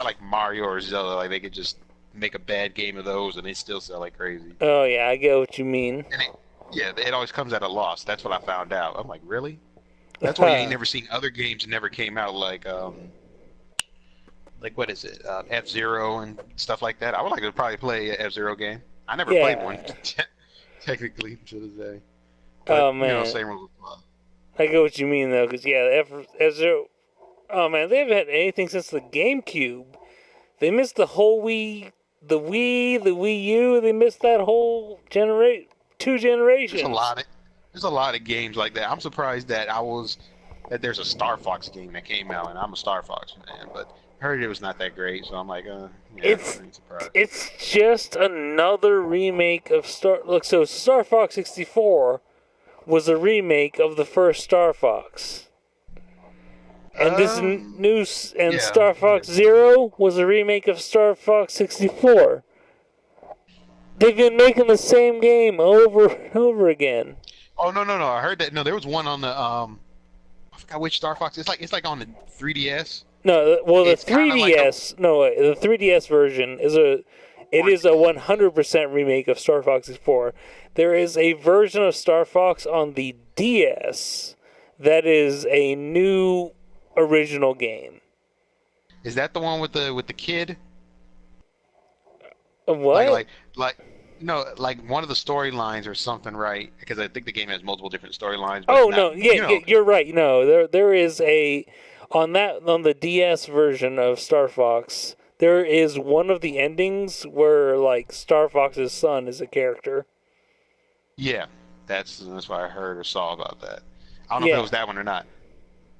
like Mario or Zelda, like they could just make a bad game of those and they still sell like crazy. Oh yeah, I get what you mean. And yeah, it always comes at a loss. That's what I found out. I'm like, really? That's why you ain't never seen other games that never came out like what is it, F Zero and stuff like that. I would like to probably play an F Zero game. I never played one Yeah. technically to this day, but Oh you know, man, same rules apply. I get what you mean though, because yeah, F-Zero. Oh man, they haven't had anything since the GameCube. They missed the whole the Wii U. They missed that whole two There's a generations. lot of there's a lot of games like that. I'm surprised that there's a Star Fox game that came out, and I'm a Star Fox fan, but I heard it was not that great, so I'm like, yeah, It's I ain't surprised. it's just another remake of Star. Look, so Star Fox 64 was a remake of the first Star Fox, and this new and Yeah, Star I Fox get what you mean. Zero was a remake of Star Fox 64. They've been making the same game over and over again. Oh no, I heard that. No, there was one on the I forgot which Star Fox. It's like on the 3DS. No, well, the It's kind of like a 3DS. No, wait, the 3DS version is a. It is a 100% remake of Star Fox 64. There is a version of Star Fox on the DS that is a new original game. Is that the one with the kid? Like What? like like no, like one of the storylines or something, right? Because I think the game has multiple different storylines, but Oh not no, yeah, you're right. No, there is a on the DS version of Star Fox. There is one of the endings where like Star Fox's son is a character. yeah. That's what I heard or saw about that. I don't know if it Yeah, was that one or not.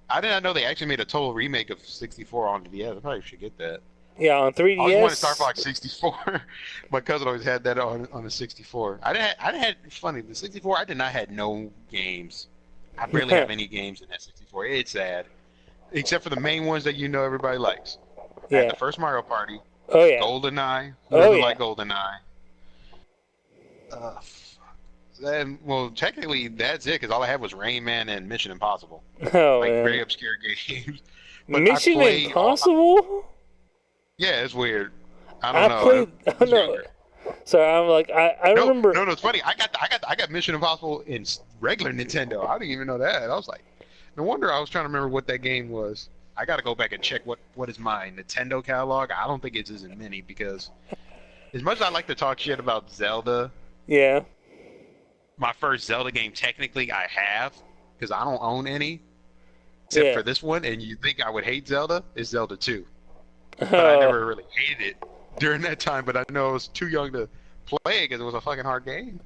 I did not know they actually made a total remake of 64 on the DS. I probably should get that. yeah, on I always wanted Star 3DS. Fox 64. My cousin always had that on the 64. I didn't have funny the 64. I did not had no games. I barely have any games in that 64. It's sad, except for the main ones that you know everybody likes. I had Yeah. the first Mario Party, Oh yeah. GoldenEye. Who Oh doesn't like yeah. GoldenEye? Uh, then well, technically that's it because all I had was Rain Man and Mission Impossible, Oh like very man. obscure games. But I Mission played all. Impossible. Yeah, it's weird. I don't I know. I played. Oh was no. younger. So I'm like I No, remember. no, no. It's funny. I got Mission Impossible in regular Nintendo. I didn't even know that. I was like, no wonder. I was trying to remember what that game was. I got to go back and check what is my Nintendo catalog. I don't think it's as many because as much as I like to talk shit about Zelda, Yeah. my first Zelda game technically I have because I don't own any except Yeah. for this one. And you think I would hate Zelda? It's Zelda 2, but I Oh never really hated it during that time. But I know I was too young to play it because it was a fucking hard game.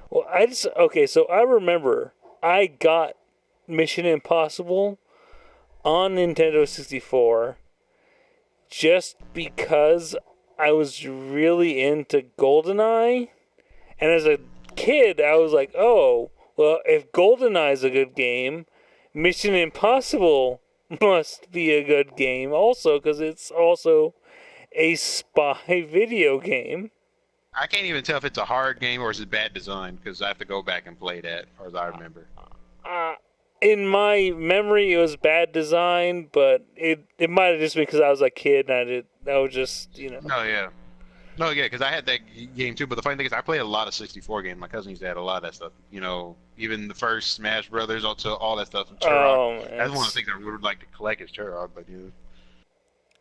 well, I just okay. So I remember I got Mission Impossible on Nintendo 64 just because I was really into GoldenEye. And as a kid, I was like, oh, well, if GoldenEye's a good game, Mission Impossible must be a good game also because it's also a spy video game. I can't even tell if it's a hard game or is it bad design because I have to go back and play that, as far as I remember. Uh, in my memory, it was bad design, but it might have just been because I was a kid and I was just, No, yeah. No, yeah, because I had that game too. But the funny thing is, I played a lot of 64 games. My cousin used to have a lot of that stuff. You know, even the first Smash Brothers, also all that stuff from Turok. oh man. That's one of the things I would like to collect is Turok. But yeah,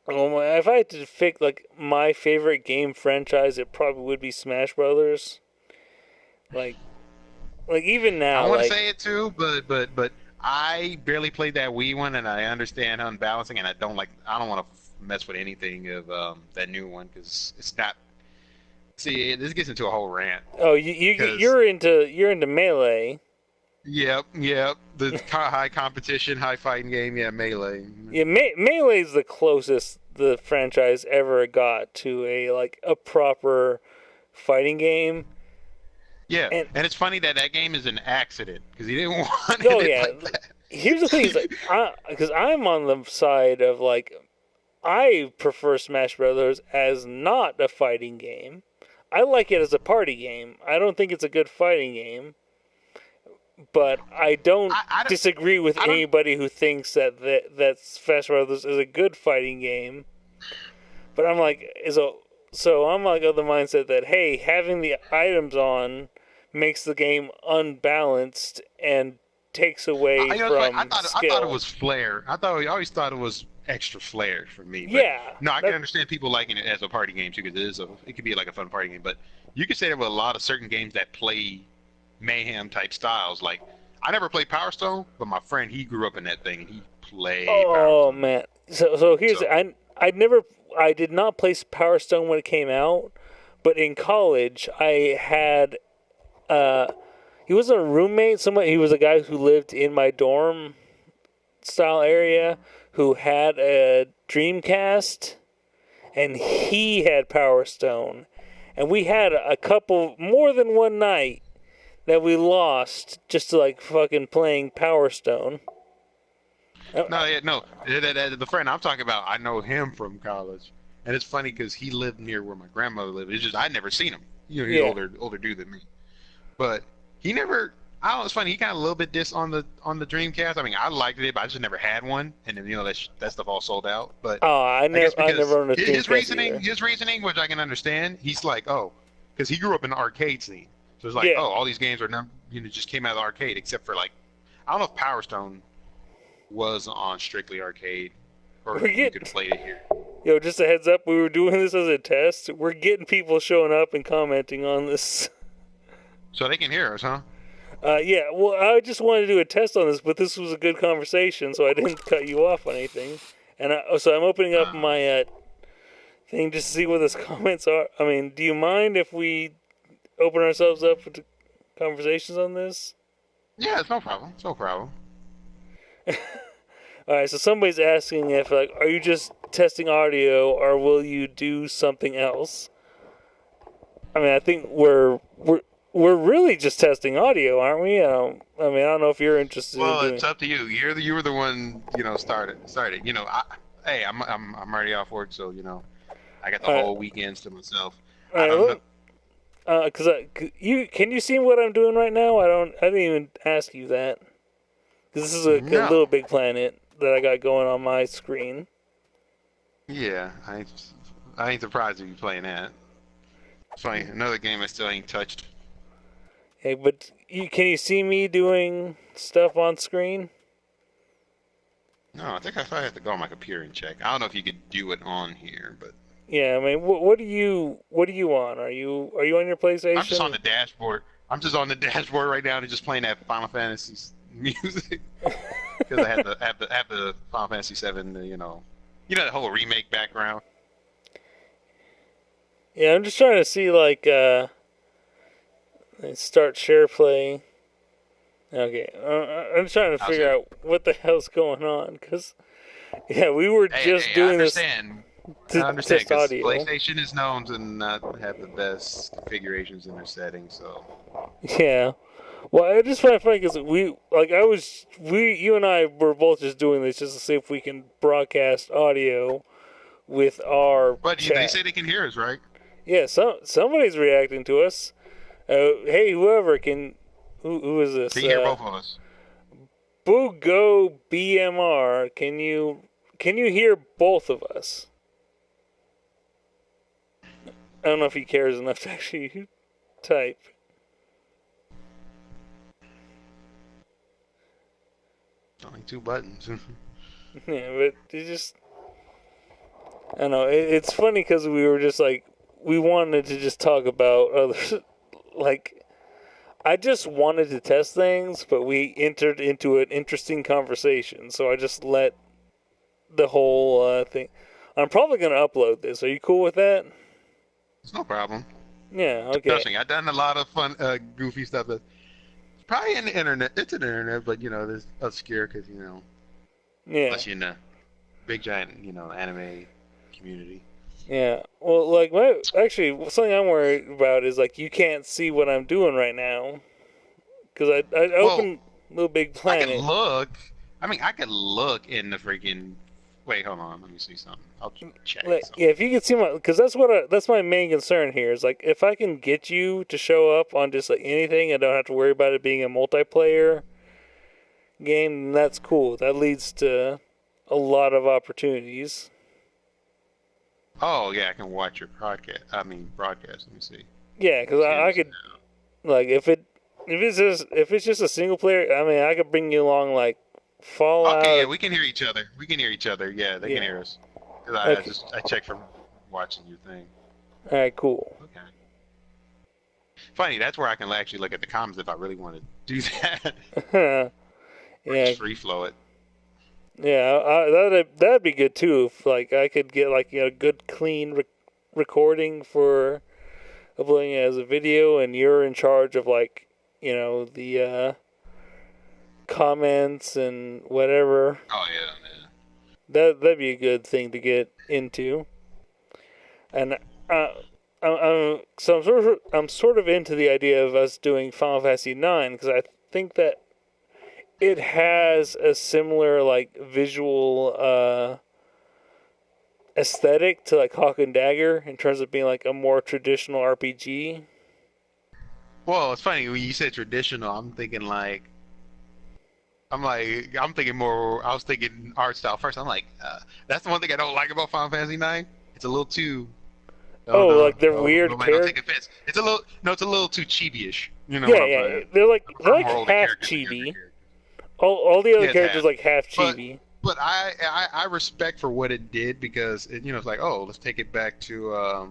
Oh my, if I had to pick like my favorite game franchise, it probably would be Smash Brothers. Like, like even I now, want to like say it too, but I barely played that Wii one, and I understand unbalancing, and I don't want to mess with anything of that new one because it's not. See, this gets into a whole rant oh, you because you're into Melee. yep, the high competition, high fighting game, yeah, Melee. Yeah, Melee's the closest the franchise ever got to a proper fighting game. Yeah, And and it's funny that that game is an accident because he didn't want oh it yeah, like that. here's the thing: is like, because I'm on the side of like I prefer Smash Brothers as not a fighting game. I like it as a party game. I don't think it's a good fighting game, but I don't I, disagree with I don't anybody who thinks that Smash Brothers is a good fighting game. But I'm like, so I'm like of the mindset that, hey, having the items on makes the game unbalanced and takes away It's like from I thought it skill. was flair. I always thought it was extra flair for me. But Yeah, no, I can understand people liking it as a party game too, because it could be like a fun party game. But you could say that with a lot of certain games that play mayhem type styles. Like I never played Power Stone, but my friend he grew up in that thing and he played Power oh Stone. man. So here's So I did not play Power Stone when it came out, but in college I had he wasn't a roommate. He was a guy who lived in my dorm style area who had a Dreamcast, and he had Power Stone, and we had a couple more than one night that we lost just to like fucking playing Power Stone. no, yeah, no. The friend I'm talking about, I know him from college, and it's funny because he lived near where my grandmother lived. It's just I'd never seen him. You know, he's Yeah. older dude than me, but he never. I don't know. It's funny. He kind of a little bit dissed on the Dreamcast. I mean, I liked it, but I just never had one, and then that stuff all sold out. But Oh, I guess I because never owned a Dreamcast either. his reasoning, which I can understand, he's like, oh, because he grew up in the arcade scene, so it's like, Yeah. oh, all these games are just came out of the arcade, except for like, I don't know if Power Stone was on strictly arcade, or We're you getting, could play it here. yo, just a heads up, we were doing this as a test. We're getting people showing up and commenting on this. So they can hear us, huh? Yeah, well, I just wanted to do a test on this, but this was a good conversation, so I didn't cut you off on anything. And so I'm opening up my thing just to see what those comments are. I mean, do you mind if we open ourselves up to conversations on this? Yeah, it's no problem. It's no problem. All right, so somebody's asking if, like, are you just testing audio, or will you do something else? I mean, I think we're really just testing audio, aren't we? I don't know if you're interested in Well, doing. it's up to you. You were the one, started. You know, hey, I'm already off work, so I got the whole weekends to myself. All I right, don't know. Cause can you see what I'm doing right now? I didn't even ask you that. Cause this is a No. Little Big Planet that I got going on my screen. Yeah, I ain't surprised if you playing that. It's funny, another game I still ain't touched. Hey, but can you see me doing stuff on screen? No, I think I probably have to go on my computer and check. I don't know if you could do it on here, but Yeah, I mean, what are you on? Are you on your PlayStation? I'm just on the dashboard. I'm just on the dashboard right now and just playing that Final Fantasy music because I have the Final Fantasy 7, the whole remake background. Yeah, I'm just trying to see like start share play. Okay, I'm trying to figure out what the hell's going on because we were just doing this. I understand test because audio. PlayStation is known to not have the best configurations in their settings, so. Yeah. Well, I just find it funny because you and I were both just doing this just to see if we can broadcast audio with our But chat. they say they can hear us, right? Yeah, somebody's reacting to us. Hey, whoever can, who is this? They can hear both of us. Boogo BMR, can you hear both of us? I don't know if he cares enough to actually type. Only 2 buttons. Yeah, but it just, I don't know. It's funny because we were just like, we wanted to just talk about other, like, I just wanted to test things, but we entered into an interesting conversation, so I just let the whole thing. I'm probably going to upload this. Are you cool with that? It's no problem. Yeah, okay. Trust me, I've done a lot of fun, goofy stuff. That's probably in the internet. It's in the internet, but there's obscure because Yeah. unless you're in a big giant, anime community. Yeah. Well, like actually, something I'm worried about is like you can't see what I'm doing right now because I opened Little Big Planet. I can look. I could look in the freaking. Wait, hold on. Let me see something. I'll check. Yeah, if you can see because that's my main concern here is like if I can get you to show up on just like anything, I don't have to worry about it being a multiplayer game. Then that's cool. That leads to a lot of opportunities. Oh yeah, I can watch your podcast. I mean broadcast. Let me see. Yeah, because I Channels could now. like if it's just a single player. I mean, I could bring you along like Okay, yeah, Fallout. we can hear each other. We can hear each other. Yeah, they can Yeah. hear us. Cause Okay. I checked from watching your thing. All right. Cool. Okay. Funny, that's where I can actually look at the comments if I really want to do that, or Yeah. just free flow it. Yeah. That'd be good too. If like I could get like good clean recording for uploading it as a video, and you're in charge of like the comments and whatever. Oh yeah, man. That'd be a good thing to get into. And I'm sort of into the idea of us doing Final Fantasy IX because I think that it has a similar like visual aesthetic to like Hawk and Dagger in terms of being like a more traditional RPG. Well, it's funny when you said traditional. I'm thinking more. I was thinking art style first. I'm like, that's the one thing I don't like about Final Fantasy IX. It's a little too. Oh Oh, no, like they're no, weird nobody don't take characters. offense. It's a little, no, it's a little too chibi-ish. You know what Yeah, I'm yeah, saying? I they're prefer like more older half characters than younger chibi. characters. All the other Yeah, it's characters half. like half But chibi. but I respect for what it did because it's like, oh, let's take it back to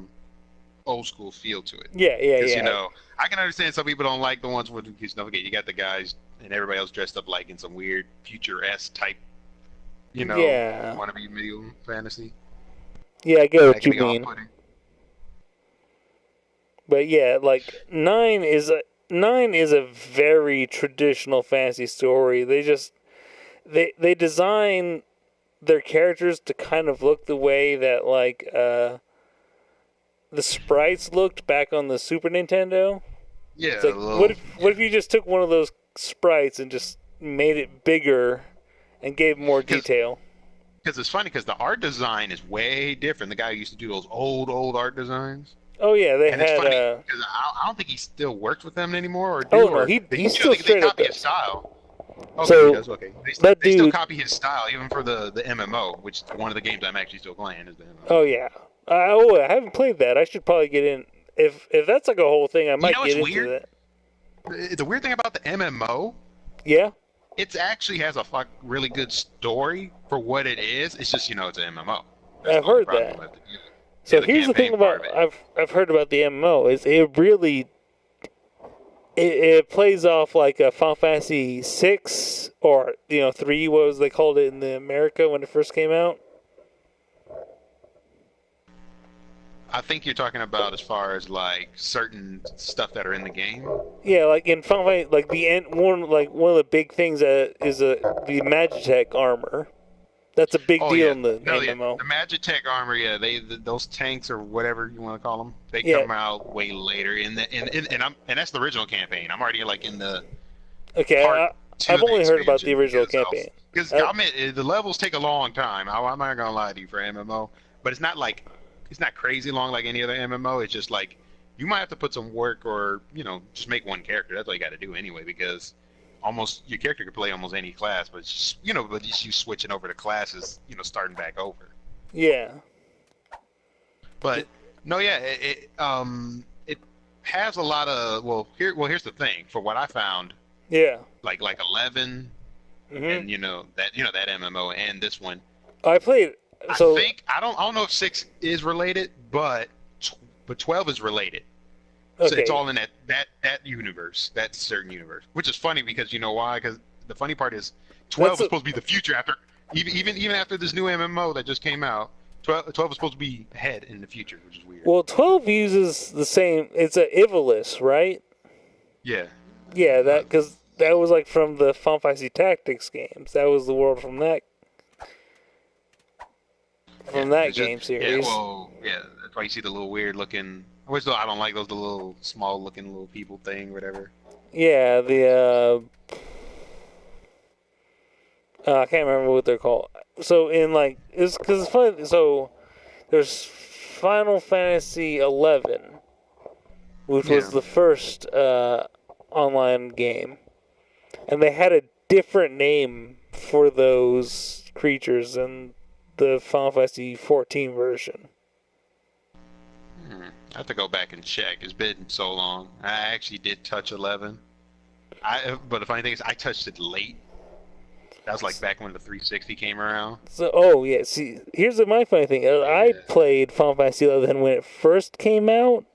old school feel to it. Yeah, yeah, Because yeah. I can understand some people don't like the ones with, because don't forget, you got the guys and everybody else dressed up like in some weird future-esque type, Yeah. wannabe medieval fantasy. Yeah, I get That what can you be mean. off-putting. But yeah, like nine is a very traditional fantasy story. They design their characters to kind of look the way that like the sprites looked back on the Super Nintendo. It's Yeah, a like little. what if you just took one of those sprites and just made it bigger and gave more Because detail? it's funny because the art design is way different. The guy who used to do those old art designs. Oh yeah, they And it's had funny because I don't think he still works with them anymore, oh no, or he you know still they straight up copy his does. style. Okay, he So does. Okay, that they still dude, copy his style even for the MMO, which is one of the games I'm actually still playing is the MMO. oh yeah, I haven't played that. I should probably get in. If that's like a whole thing, I You might know, get it's into weird. that. The weird thing about the MMO, Yeah, it actually has a really good story for what it is. It's just it's an MMO. That's I've the only heard problem that. with it. Yeah, So the here's the thing campaign part about of it. I've heard about the MMO is it plays off like a Final Fantasy 6 or 3 what was they called it in the America when it first came out. I think you're talking about as far as like certain stuff that are in the game. Yeah, like in Final Fantasy, like the end one of the big things that is the Magitech armor. That's a big Oh deal yeah, in the no, yeah, MMO. the Magitech armor, yeah, those tanks or whatever you want to call them, they Yeah. come out way later and that's the original campaign. I'm already like in the Okay, part two I've of the only heard about the expansion original campaign. because Uh, I mean the levels take a long time. I'm not gonna lie to you for MMO, but it's not crazy long like any other MMO. It's just like you might have to put some work or just make one character. That's all you got to do anyway because almost your character could play almost any class, but it's just but just you switching over to classes, starting back over. yeah, But no, yeah, it has a lot of here's the thing. For what I found, yeah. like 11 hmm and that MMO and this one, I played. I So think I don't know if 6 is related, but 12 is related. So it's okay, all in that universe, that certain universe, which is funny because you know why? Because the funny part is 12 that's is supposed to be the future after even after this new MMO that just came out. 12 is supposed to be ahead in the future, which is weird. well, 12 uses the same. It's a Ivalice, right? Yeah. Yeah, that because that was like from the Final Fantasy Tactics games. That was the world from that It's game just, series. that's why you see the little weird looking. Which though I don't like those the little small looking little people thing, whatever. Yeah, I can't remember what they're called. So in like it's because it's funny. So there's Final Fantasy 11, which was Yeah. the first online game, and they had a different name for those creatures than the Final Fantasy 14 version. I have to go back and check. It's been so long. I actually did touch 11. But the funny thing is, I touched it late. That was like back when the 360 came around. So, oh yeah. See, here's my funny thing. I Yeah. played Final Fantasy 11 when it first came out,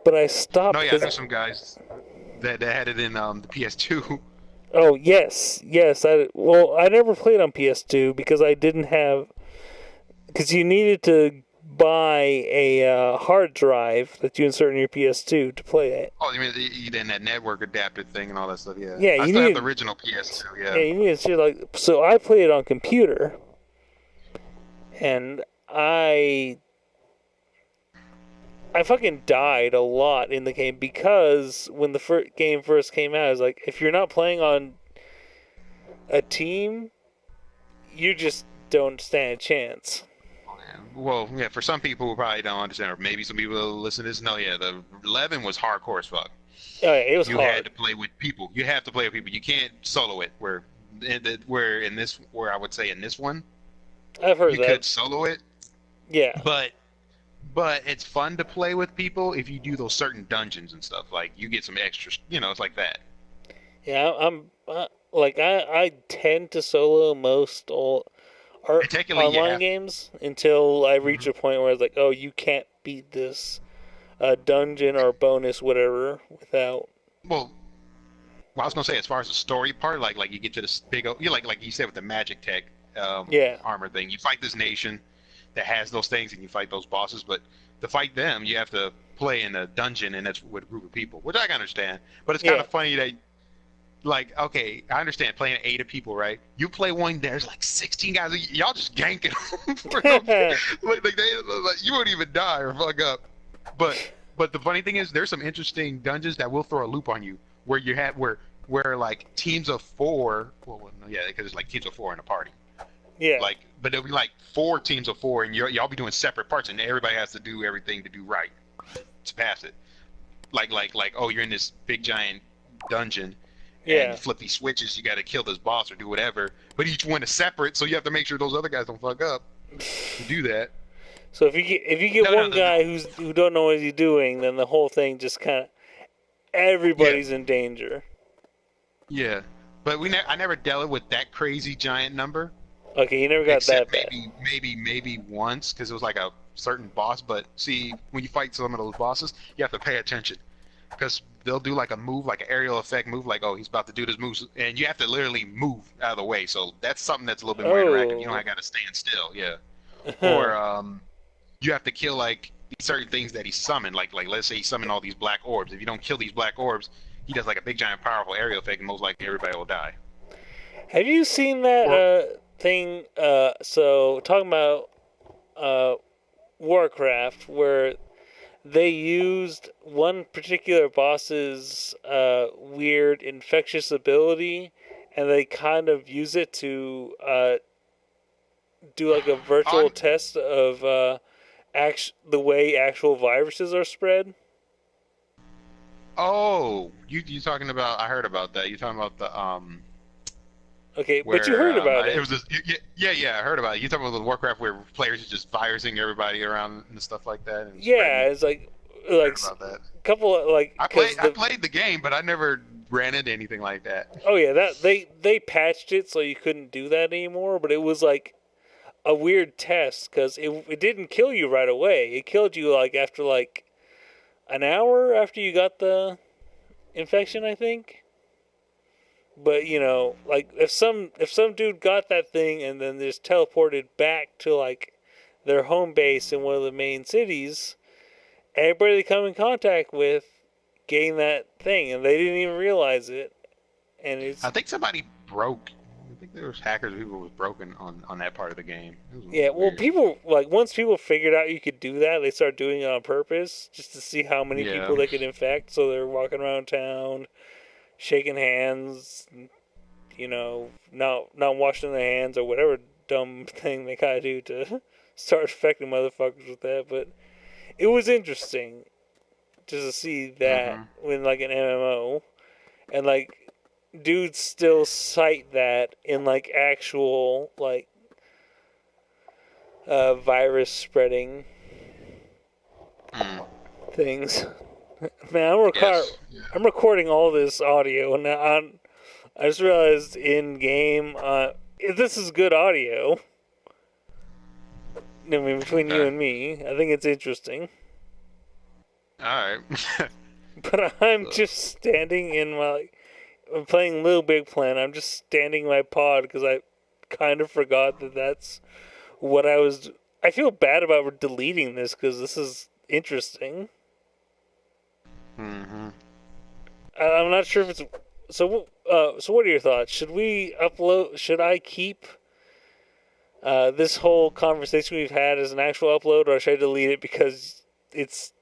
but I stopped No, yeah, I know because. some guys that had it in the PS2. Oh yes, yes. I never played on PS2 because I didn't have. Because you needed to buy a hard drive that you insert in your PS2 to play it. Oh, you mean then that network adapter thing and all that stuff? Yeah, Yeah, I you still have the need. original PS2. Yeah, Yeah. you need to shit like. So I played it on computer, and I fucking died a lot in the game because when the game first came out, I was like, if you're not playing on a team, you just don't stand a chance. Well, yeah, for some people who probably don't understand, or maybe some people who listen to this, no, yeah, the 11 was hardcore as fuck. Oh, yeah, it was You hard. had to play with people. You have to play with people. You can't solo it. Where I would say in this one, I've heard you that. could solo it, Yeah. but it's fun to play with people if you do those certain dungeons and stuff. Like you get some extra, it's like that. Yeah, I'm like I tend to solo most And technically, you online have. games until I reach Mhm. a point where it's like, oh, you can't beat this dungeon or bonus whatever without. Well, I was gonna say as far as the story part, like you get to this big, you like you said with the magic tech Yeah, armor thing. You fight this nation that has those things, and you fight those bosses. But to fight them, you have to play in a dungeon, and that's with a group of people, which I can understand. But it's kind yeah, of funny that, like, okay, I understand playing 8 people, right? You play one, there's like 16 guys. Y'all just ganking them for no, like, you won't even die or fuck up. But the funny thing is, there's some interesting dungeons that will throw a loop on you, where you have where like teams of four. Well, no, yeah, because it's like teams of four in a party. yeah, Like, but there'll be like 4 teams of 4, and y'all be doing separate parts, and everybody has to do everything to do right to pass it. Like, oh, you're in this big giant dungeon, and yeah. you flip these switches. You got to kill this boss or do whatever. But each one is separate, so you have to make sure those other guys don't fuck up to do that. So if you get No, no, one no, no. guy who don't know what he's doing, then the whole thing just kind of Yeah, everybody's in danger. yeah. But I never dealt with that crazy giant number, Okay, you never got that except bad. maybe once, because it was like a certain boss. But see, when you fight some of those bosses, you have to pay attention, because they'll do like a move, like an aerial effect move, like, oh, he's about to do this move, and you have to literally move out of the way. So that's something that's a little bit more interactive. You Oh, don't got to stand still, yeah. Or you have to kill like certain things that he summoned. Like let's say he summoned all these black orbs. If you don't kill these black orbs, he does like a big giant powerful aerial effect, and most likely everybody will die. have you seen that Or thing? So talking about uh, Warcraft, where they used one particular boss's weird infectious ability, and they kind of use it to do like a virtual on test of the way actual viruses are spread. oh, you talking about? I heard about that. You talking about the Okay, but you where heard about it it. was this, yeah, I heard about it. You talking about the Warcraft where players are just virusing everybody around and stuff like that and Yeah, spreading. it's like I heard about that. a couple of like because I played the game, but I never ran into anything like that. oh yeah, that they patched it so you couldn't do that anymore. But it was like a weird test because it didn't kill you right away. It killed you like after like an hour after you got the infection, I think. But like if some dude got that thing and then just teleported back to like their home base in one of the main cities, everybody they come in contact with gained that thing, and they didn't even realize it. And I it's think somebody broke. I think there was hackers. People was broken on that part of the game. It was yeah. Well, weird. people like once people figured out you could do that, they started doing it on purpose just to see how many Yeah. people they could infect. So they're walking around town, shaking hands, not washing their hands or whatever dumb thing they gotta do to start affecting motherfuckers with that. But it was interesting just to see that Hmm. when like an MMO and like dudes still cite that in like actual like virus spreading. Mm. things. Man, Yes. Yeah. I'm recording all this audio, and I just realized in game, this is good audio. I mean, between you Okay. and me, I think it's interesting. All right. But I'm just standing in my. I'm playing Little Big Plan. I'm just standing in my pod because I kind of forgot that that's what I was. I feel bad about deleting this because this is interesting. Mm-hmm. I'm not sure if it's. So, so what are your thoughts? Should we upload? Should I keep this whole conversation we've had as an actual upload, or should I delete it because it's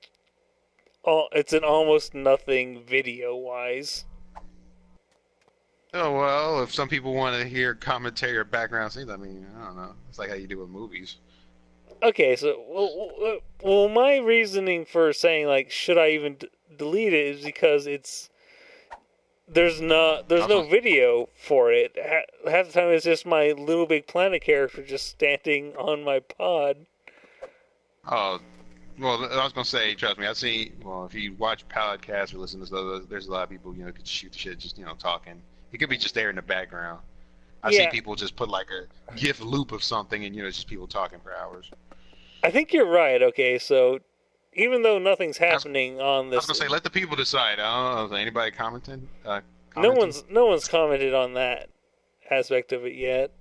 it's an almost nothing video wise? Oh well, if some people want to hear commentary or background scenes, I mean, I don't know. It's like how you do with movies. Okay, so well, my reasoning for saying like should I even delete it is because there's no Also, video for it. Half the time it's just my Little Big Planet character just standing on my pod. oh, well, I was gonna say, trust me, I've seen. Well, if you watch podcasts or listen to stuff, there's a lot of people, could shoot the shit just, talking. It could be just there in the background. I've seen Yeah, people just put like a GIF loop of something, and it's just people talking for hours. I think you're right. Okay, so even though nothing's I was, happening on I was this, gonna say, let the people decide. I don't know, is anybody commenting? no Commenting? one's commented on that aspect of it yet.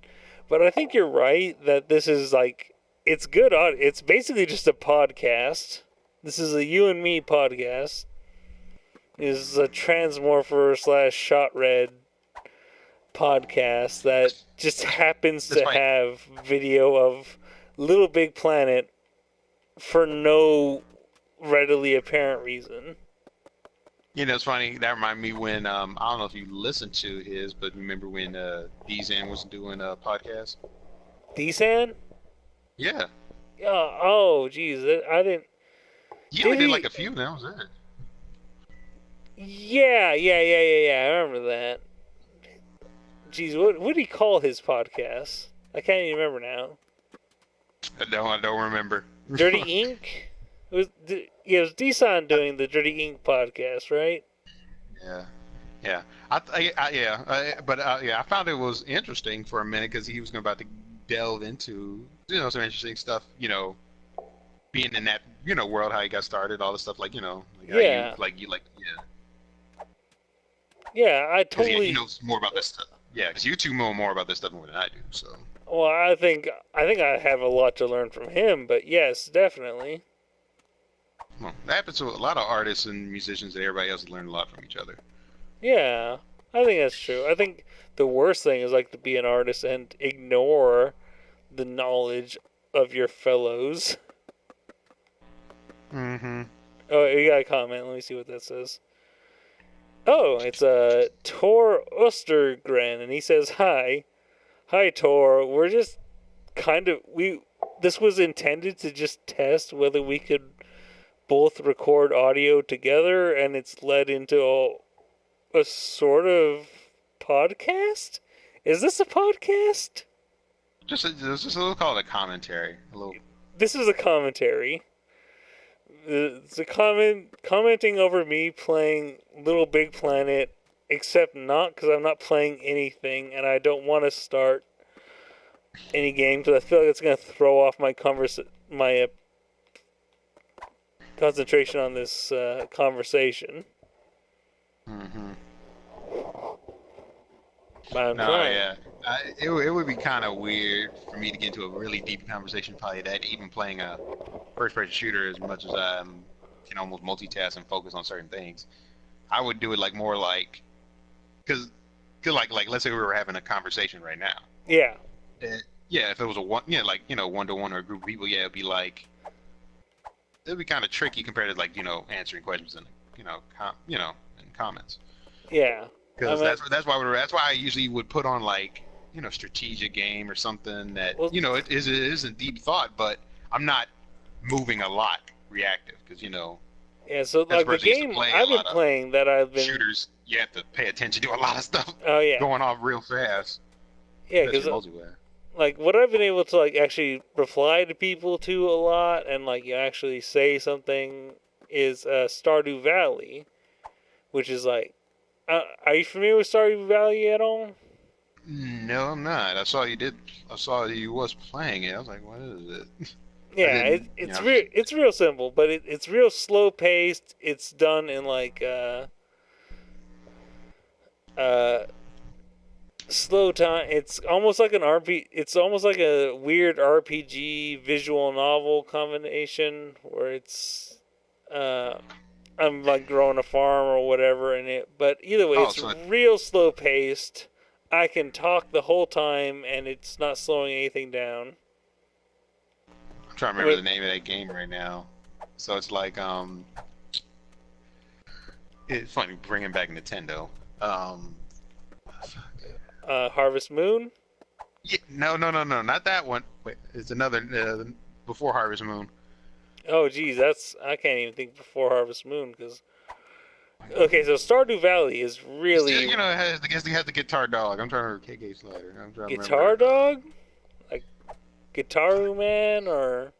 But I think you're right that this is like it's good. It's basically just a podcast. This is a you and me podcast. This is a Transmorpher / Shotred podcast that just happens That's to fine. have video of Little Big Planet for no readily apparent reason. It's funny. That reminded me when I don't know if you listened to his, but remember when D-Zan was doing a podcast? D-San? Yeah, Oh, geez, I didn't. he Did only did he? like a few. That was it. Yeah. I remember that. Geez, what do he call his podcast? I can't even remember now. I don't remember. Dirty Ink? It was D-San doing the Dirty Ink podcast, right? Yeah, yeah. I found it was interesting for a minute because he was about to delve into some interesting stuff. Being in that world, how he got started, all the stuff like like how Yeah. yeah. Yeah, I Because he totally. knows more about this stuff. Yeah, because you two know more about this stuff more than I do. So Well, I think I have a lot to learn from him, but yes, definitely. well, that happens to a lot of artists and musicians. That everybody else learn a lot from each other. Yeah, I think that's true. I think the worst thing is like to be an artist and ignore the knowledge of your fellows. Mm-hmm. Oh, you got a comment. Let me see what that says. Oh, it's Tor Ostergren, and he says, Hi, Tor. We're just this was intended to just test whether we could both record audio together, and it's led into a sort of podcast? Is this a podcast? Just we'll call it a commentary. A little. This is a commentary. It's a commenting over me playing Little Big Planet, except not because I'm not playing anything, and I don't want to start any game because I feel like it's going to throw off my concentration on this conversation. Mm-hmm. But I'm No, trying. yeah. It would be kind of weird for me to get into a really deep conversation, probably that even playing a first-person shooter as much as I can almost multitask and focus on certain things. I would do it like more like, because like let's say we were having a conversation right now. Yeah. Yeah, if it was a one-to-one or a group of people, yeah, it'd be kind of tricky compared to like answering questions and in comments. Yeah. Because that's why I usually would put on like strategic game or something that Well, it isn't deep thought, but I'm not moving a lot reactive because yeah, so as a like the person used to game play a I've been lot of playing that I've been. shooters, you have to pay attention to a lot of stuff Oh, yeah. going off real fast. Yeah, Especially because multiplayer. like what I've been able to like actually reply to people to a lot and like you actually say something is Stardew Valley, which is like, are you familiar with Stardew Valley at all? No, I'm not. I saw you did. I saw you was playing it. I was like, what is it? I Yeah, didn't. it's real simple, but it's real slow paced. It's done in like uh slow time. It's almost like an RP. It's almost like a weird RPG visual novel combination where it's I'm like growing a farm or whatever in it. But either way, Oh, it's so real slow paced. I can talk the whole time, and it's not slowing anything down. I'm trying to remember But the name of that game right now. So it's like it's funny bringing back Nintendo. Um, Harvest Moon. yeah, no, not that one. Wait, it's another before Harvest Moon. Oh, geez, that's I can't even think before Harvest Moon because okay, so Stardew Valley is really You know, it has the guitar dog. I'm trying to remember KK Slider. I'm trying to Guitar remember. Dog, like Guitaru Man, or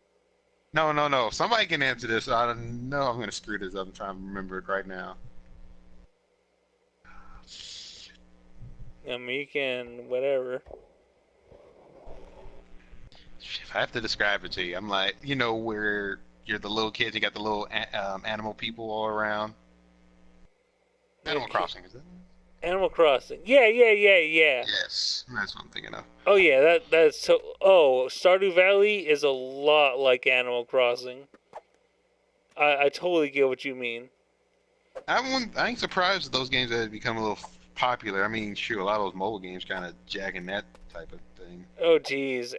No. Somebody can answer this. I don't know. I'm going to screw this up. I'm trying to remember it right now. I mean, you can whatever. If I have to describe it to you, I'm like, you know, where you're the little kids, you got the little animal people all around. Animal Crossing, is that? Animal Crossing. Yeah. Yes, that's what I'm thinking of. Oh yeah, that's so. Oh, Stardew Valley is a lot like Animal Crossing. I totally get what you mean. I ain't surprised that those games have become a little popular. I mean, shoot, a lot of those mobile games kind of jagging that type of thing. Oh geez,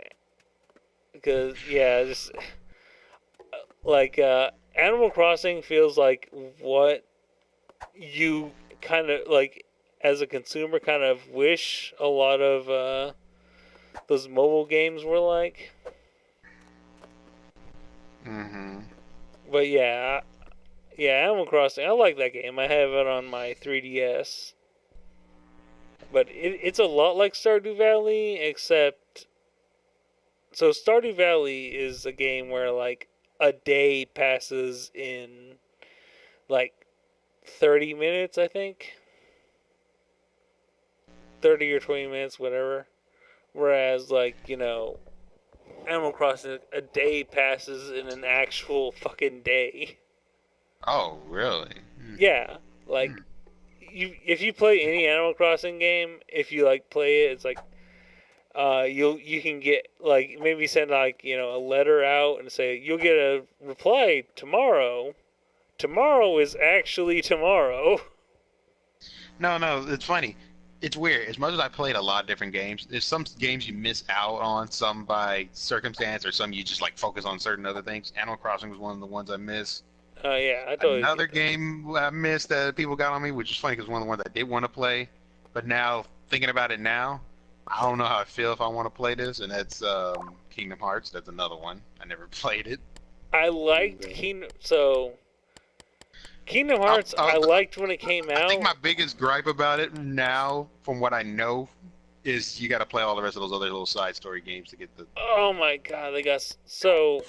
because yeah, just like Animal Crossing feels like what you kind of like as a consumer kind of wish a lot of those mobile games were like. Mm-hmm. But yeah, Animal Crossing. I like that game. I have it on my 3DS. But it's a lot like Stardew Valley, except so Stardew Valley is a game where like a day passes in like 30 minutes, I think. 30 or 20 minutes, whatever. Whereas, like, Animal Crossing, a day passes in an actual fucking day. Oh, really? Yeah, like, if you play any Animal Crossing game, if you, like, play it, it's like, you can get, like, maybe send, like, a letter out and say, you'll get a reply tomorrow. Tomorrow is actually tomorrow. No, it's funny. It's weird. As much as I played a lot of different games, there's some games you miss out on, some by circumstance, or some you just like focus on certain other things. Animal Crossing was one of the ones I missed. Yeah, I totally Another get that. game I missed that people got on me, which is funny because one of the ones I did want to play, but now thinking about it now, I don't know how I feel if I want to play this, and that's Kingdom Hearts. That's another one. I never played it. I liked Kingdom Hearts, I liked when it came I think my out. biggest gripe about it now, from what I know, is you got to play all the rest of those other little side story games to get the. Oh my god, they got so.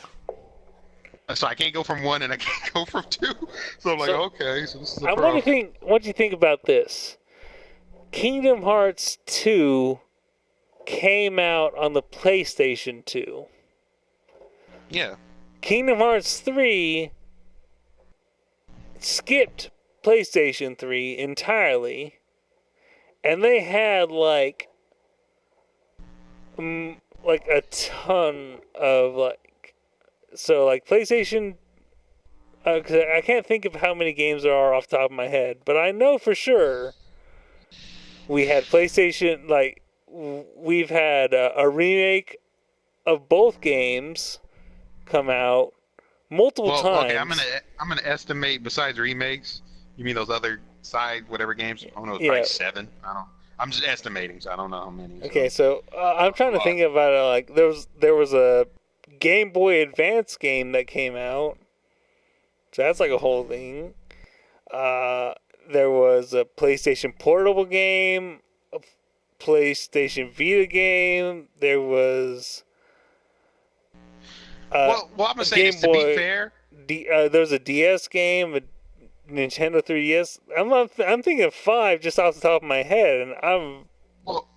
So I can't go from one and I can't go from two. So I'm like, So okay, so this is a I pro. what do you think about this? Kingdom Hearts 2 came out on the PlayStation 2. Yeah. Kingdom Hearts 3 skipped PlayStation 3 entirely, and they had like a ton of like PlayStation. 'Cause I can't think of how many games there are off the top of my head, but I know for sure we had PlayStation. Like we've had a remake of both games come out multiple Well, okay, times. I'm gonna estimate besides remakes. You mean those other side whatever games? I don't know, it's Yeah. probably 7. I don't. I'm just estimating, so I don't know how many. Okay, So. so I'm trying to think about it. Like there was a Game Boy Advance game that came out, so that's like a whole thing. There was a PlayStation Portable game, a PlayStation Vita game. There was Well, I'm gonna say Game this. Boy. there was a DS game, a Nintendo 3DS. I'm thinking of 5 just off the top of my head, and I'm Well,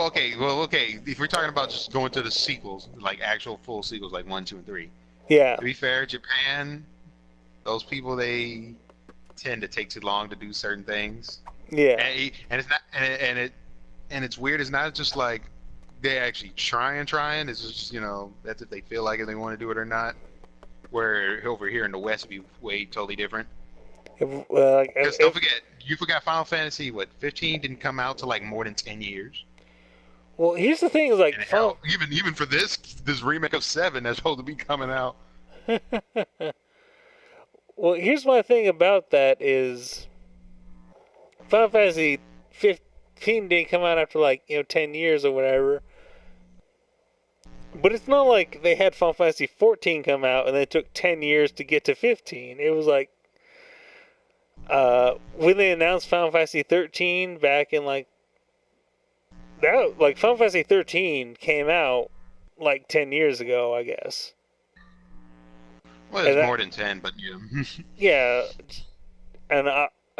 okay. If we're talking about just going to the sequels, like actual full sequels, like 1, 2, and 3. yeah, To be fair, Japan, those people they tend to take too long to do certain things, yeah. and it's not, and it's weird. It's not just like they actually trying. It's just that's if they feel like it, they want to do it or not. Where over here in the West, it'd be way totally different. Because don't forget, you forgot Final Fantasy, 15 didn't come out to like more than 10 years. Well, here's the thing: is like And hell, even for this remake of 7 that's supposed to be coming out. Well, here's my thing about that is Final Fantasy 15 didn't come out after 10 years or whatever. But it's not like they had Final Fantasy 14 come out and then it took 10 years to get to 15. It was like when they announced Final Fantasy 13 back in Final Fantasy 13 came out 10 years ago, I guess. Well, it's more than 10, but yeah. Yeah, and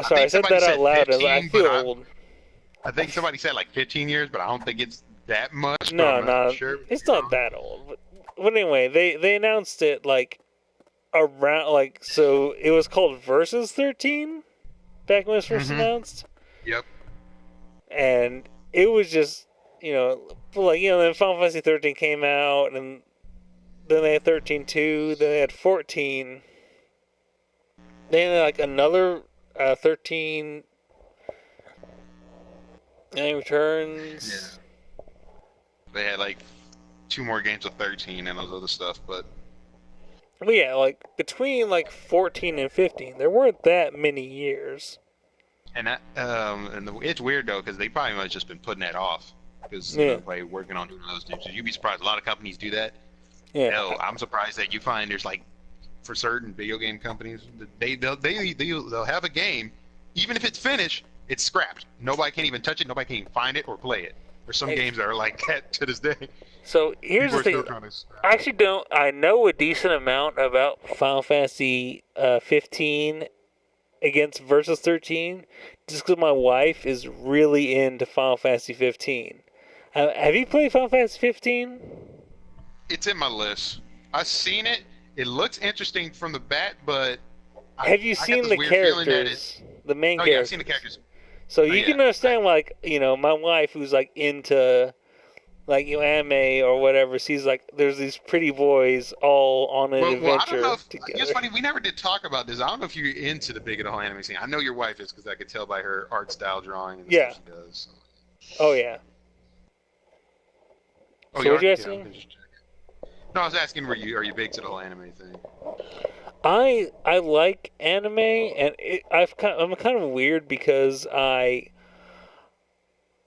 sorry, I said that out loud. 15, I feel old. I think somebody said 15 years, but I don't think it's that much. No, sure, it's not that old. But anyway, they announced it around so it was called Versus 13 back when it was first announced. Yep. And it was just then Final Fantasy 13 came out, and then they had 13-2, then they had 14. Then another 13 and Returns. Yeah. They had 2 more games of 13 and those other stuff, but yeah, between 14 and 15, there weren't that many years. And that it's weird though because they probably might have just been putting that off because by working on doing those things. So you'd be surprised. A lot of companies do that. Yeah. Hell, I'm surprised that you find there's for certain video game companies, they'll have a game, even if it's finished, it's scrapped. Nobody can even touch it. Nobody can even find it or play it. There's some games that are like that to this day. So here's the thing. I actually I know a decent amount about Final Fantasy 15 against Versus 13, just because my wife is really into Final Fantasy 15. Have you played Final Fantasy 15? It's in my list. I've seen it. It looks interesting from the bat, but have you seen the characters? The main characters. Yeah, I've seen the characters. So you can understand, my wife who's into anime or whatever, sees there's these pretty boys all on an adventure I don't know together. It's funny, we never did talk about this. I don't know if you're into the big and whole anime scene. I know your wife is because I could tell by her art style drawing and stuff she does. So. Oh yeah. Oh, so what you asking? No, I was asking, are you big to the whole anime thing? I like anime, and I'm kind of weird because I'm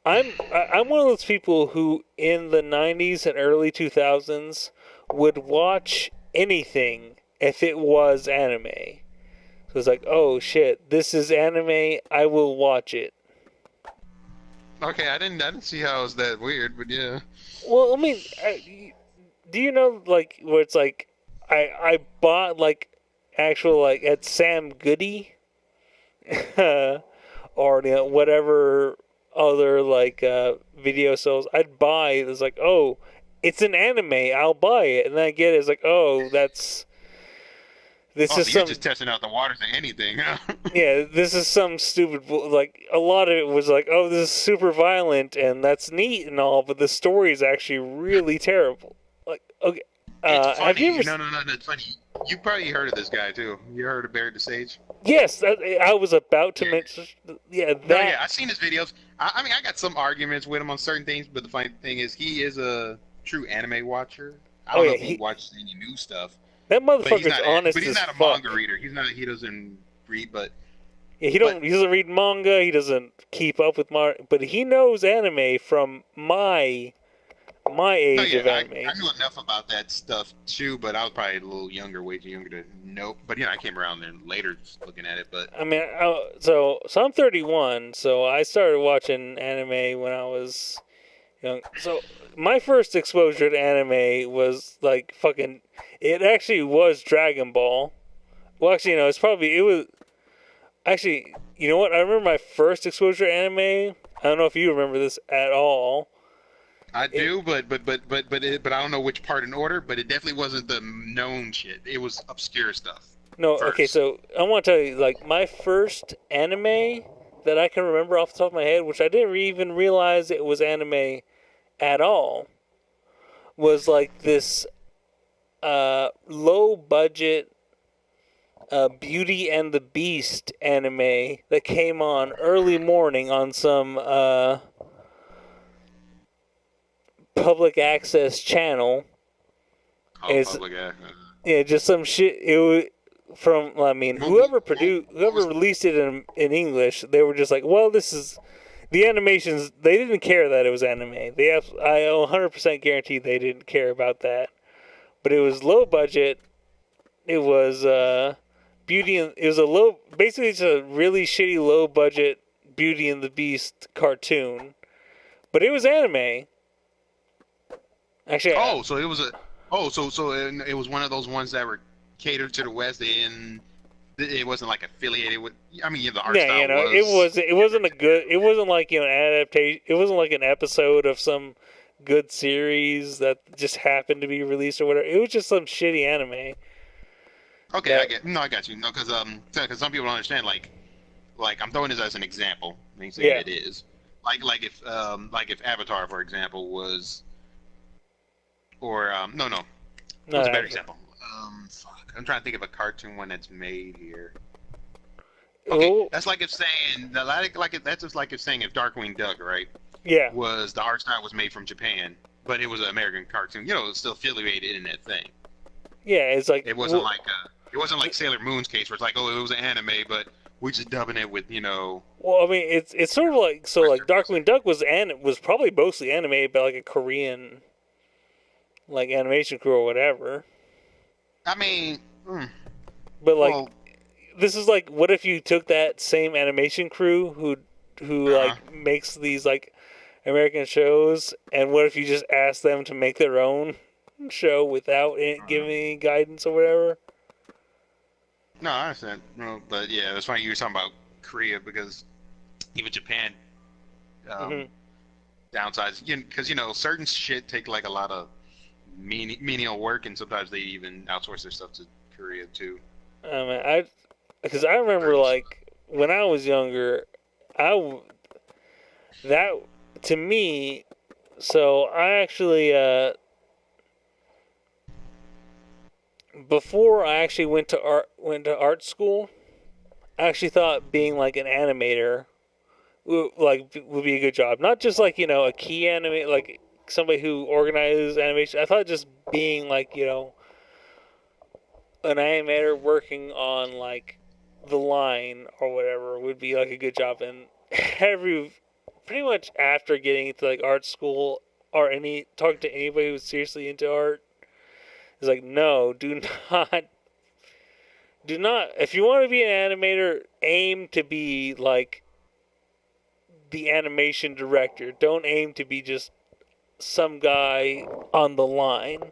one of those people who in the 90s and early 2000s would watch anything if it was anime. So it's oh shit, this is anime, I will watch it. Okay, I didn't see how it was that weird, but yeah. Well, I mean, do you know where it's I bought actual at Sam Goody or whatever other video sales I'd buy. It's oh, it's an anime, I'll buy it, and then I get it, it's oh, that's this is you're just testing out the waters of anything, huh? Yeah, this is some stupid a lot of it was oh, this is super violent and that's neat and all, but the story is actually really terrible. Okay, have you ever? No, it's funny. You probably heard of this guy too. You heard of Barry the Sage? Yes, I was about to mention. Yeah, that. No, yeah, I've seen his videos. I mean, I got some arguments with him on certain things, but the funny thing is, he is a true anime watcher. I don't know if he watches any new stuff. That motherfucker's honest. But he's not a manga reader. He doesn't read, but. Yeah, he doesn't read manga. He doesn't keep up with but he knows anime from my age of anime. I knew enough about that stuff too, but I was probably a little younger, way too younger to know. But I came around then later looking at it. But I mean, so I'm 31, so I started watching anime when I was young. So my first exposure to anime was fucking. It actually was Dragon Ball. Well, actually, it was actually. You know what? I remember my first exposure to anime. I don't know if you remember this at all. I do, but I don't know which part in order. But it definitely wasn't the known shit. It was obscure stuff. No, First. okay, so I want to tell you, like, my first anime that I can remember off the top of my head, which I didn't even realize it was anime at all, was like this low budget Beauty and the Beast anime that came on early morning on some public access channel. Oh, public access. Yeah, just some shit. It was from. I mean, whoever released it in English, they were just like, well, this is the animations. They didn't care that it was anime. I 100% guarantee they didn't care about that. But it was low budget. It was basically it's a really shitty low budget Beauty and the Beast cartoon, but it was anime. Actually, so it was it was one of those ones that were catered to the West, and it wasn't like affiliated with. I mean, the art style was. It wasn't like an adaptation. It wasn't like an episode of some good series that just happened to be released or whatever. It was just some shitty anime. Okay, I got you. No, because some people don't understand. Like I'm throwing this as an example. It is like if Avatar, for example, was, or what's a better example? I'm trying to think of a cartoon one that's made here. Okay, that's like if saying that's just like if saying if Darkwing Duck, right? Yeah. Was the art style was made from Japan, but it was an American cartoon. It's still affiliated in that thing. Yeah, it's like it wasn't like Sailor Moon's case where it's like, oh, it was an anime, but we're just dubbing it with, Well, I mean, it's sort of like like Darkwing Duck was probably mostly animated by like a Korean like animation crew or whatever. I mean, but like this is like, what if you took that same animation crew who like makes these like American shows, and what if you just asked them to make their own show without giving any guidance or whatever? No, I understand. No, but yeah, that's why you were talking about Korea, because even Japan downsides, because certain shit take like a lot of menial work, and sometimes they even outsource their stuff to Korea too. Because I remember like when I was younger, that to me, so I actually before I actually went to art school, I actually thought being like an animator would be a good job. Not just like, a key animator, like somebody who organizes animation. I thought just being like, an animator working on like the line or whatever would be like a good job. And pretty much after getting into like art school or talking to anybody who's seriously into art, it's like, no, do not. If you want to be an animator, aim to be like the animation director. Don't aim to be just some guy on the line.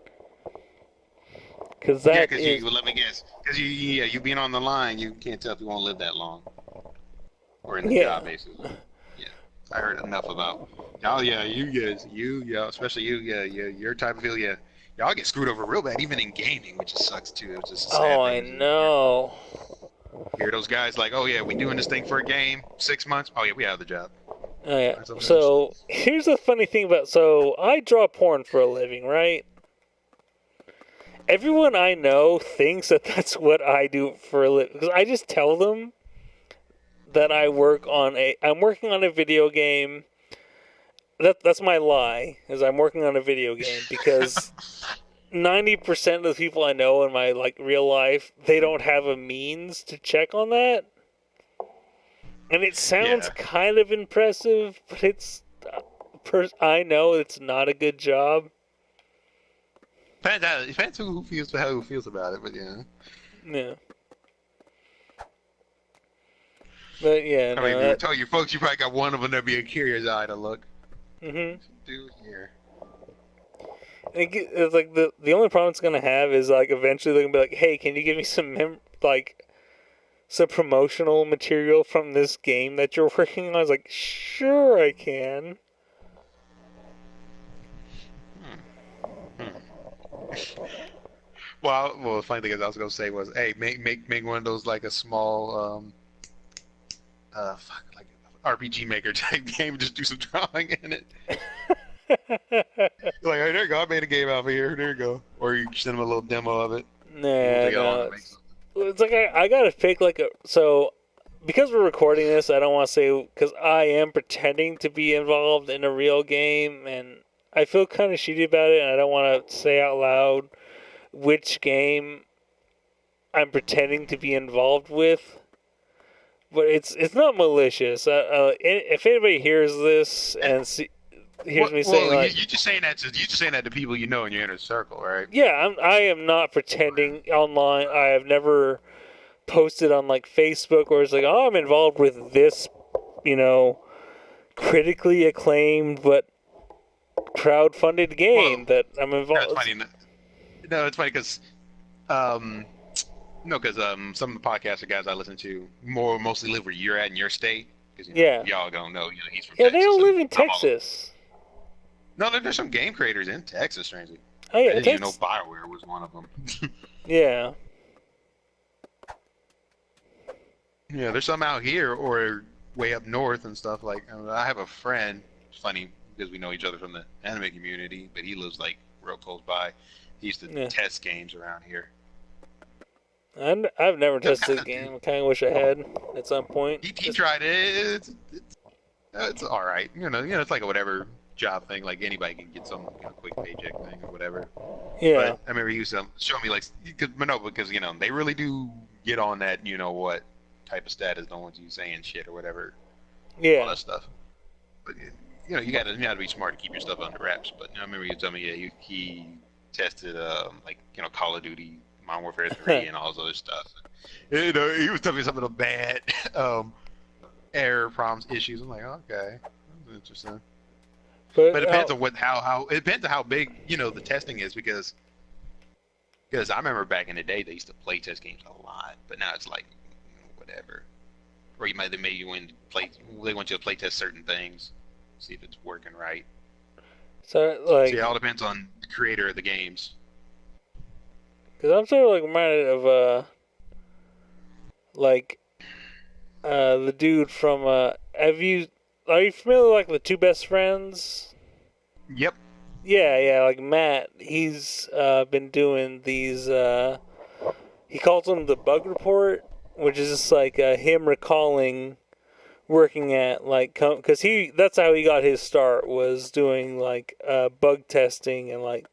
Because let me guess. Because you being on the line, you can't tell if you won't live that long. Or in the job, basically. Yeah, I heard enough about. Oh yeah, you guys, especially you, your type of field, yeah. Y'all get screwed over real bad, even in gaming, which just sucks too. It's just a sad thing. I know. Hear those guys like, oh yeah, we doing this thing for a game, 6 months. Oh yeah, we have the job. Oh yeah. So here's the funny thing so I draw porn for a living, right? Everyone I know thinks that that's what I do for a living, because I just tell them that I'm working on a video game. That's my lie, is I'm working on a video game, because 90% of the people I know in my like real life, they don't have a means to check on that. And it sounds kind of impressive, but I know it's not a good job. Depends who feels about it, but yeah. Yeah. But yeah, I tell you folks, you probably got one of them that be a curious eye to look. Mm-hmm. Dude, here. It's like the only problem it's gonna have is like eventually they're gonna be like, hey, can you give me some like some promotional material from this game that you're working on? I was like, sure, I can. Well, the funny thing is, I was gonna say was, hey, make one of those like a small, like RPG Maker type game. Just do some drawing in it. Like, hey, there you go. I made a game out of here. There you go. Or you send them a little demo of it. No. It's like I gotta pick like a because we're recording this. I don't want to say because I am pretending to be involved in a real game, and I feel kind of shitty about it, and I don't want to say out loud which game I'm pretending to be involved with. But it's not malicious. If anybody hears this and hears me saying like, you're just saying that to people you know in your inner circle, right? Yeah, I am not pretending online. I have never posted on like Facebook or it's like, oh, I'm involved with this, critically acclaimed but crowdfunded game that I'm involved. That's funny. No, it's funny because, some of the podcaster guys I listen to mostly live where you're at in your state. Cause, y'all gonna know, he's from Texas. They don't live in Texas. No, there's some game creators in Texas, strangely. Oh yeah, I didn't even know BioWare was one of them. Yeah. Yeah, there's some out here or way up north and stuff. Like, I have a friend. It's funny because we know each other from the anime community, but he lives like real close by. He used to test games around here. I've never tested a game. I kind of wish I had at some point. He tried it. It's all right. It's like a whatever job thing. Like anybody can get some quick paycheck thing or whatever. Yeah. But I remember he used to show me like because they really do get on that what type of status. Don't want you saying shit or whatever. Yeah. All that stuff. But you gotta be smart to keep your stuff under wraps. But I remember you telling me he tested Call of Duty, Modern Warfare 3, and all those other stuff. He was telling me some of the bad error problems, issues. I'm like, okay, that's interesting. But it depends on it depends on how big the testing is because I remember back in the day they used to play test games a lot, but now it's like whatever. Or they want you to play test certain things, see if it's working right. So it all depends on the creator of the games. Because I'm sort of reminded of the dude from are you familiar with the Two Best Friends? Yep. Yeah, like Matt. He's been doing these. He calls them the Bug Report, which is just like him recalling working at because that's how he got his start, was doing bug testing and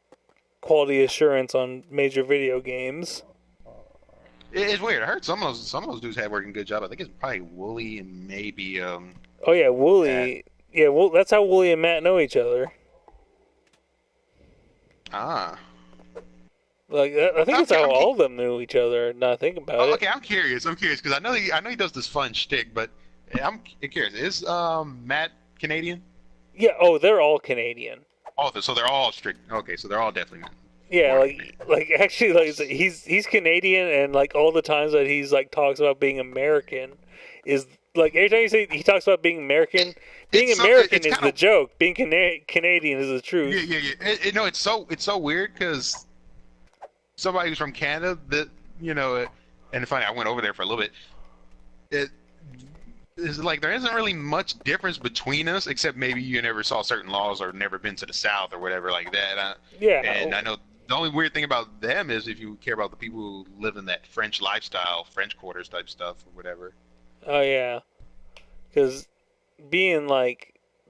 quality assurance on major video games. It's weird. I heard some of those dudes had working good job. I think it's probably Wooly and maybe Oh yeah, Wooly. Yeah, that's how Wooly and Matt know each other. Ah. I think that's how all of them knew each other. Now I think about it. Okay, I'm curious because I know he does this fun shtick, but I'm curious. Is Matt Canadian? Yeah. Oh, they're all Canadian. Oh, so they're all strict. Okay, so they're all definitely. Yeah, actually, he's Canadian, and all the times that he's talks about being American is every time he talks about being American, American is the joke. Being Canadian is the truth. Yeah. It's so weird because somebody who's from Canada that and funny, I went over there for a little bit. It's there isn't really much difference between us, except maybe you never saw certain laws or never been to the South or whatever like that. And I know the only weird thing about them is if you care about the people who live in that French lifestyle, French quarters type stuff or whatever. Oh yeah, because being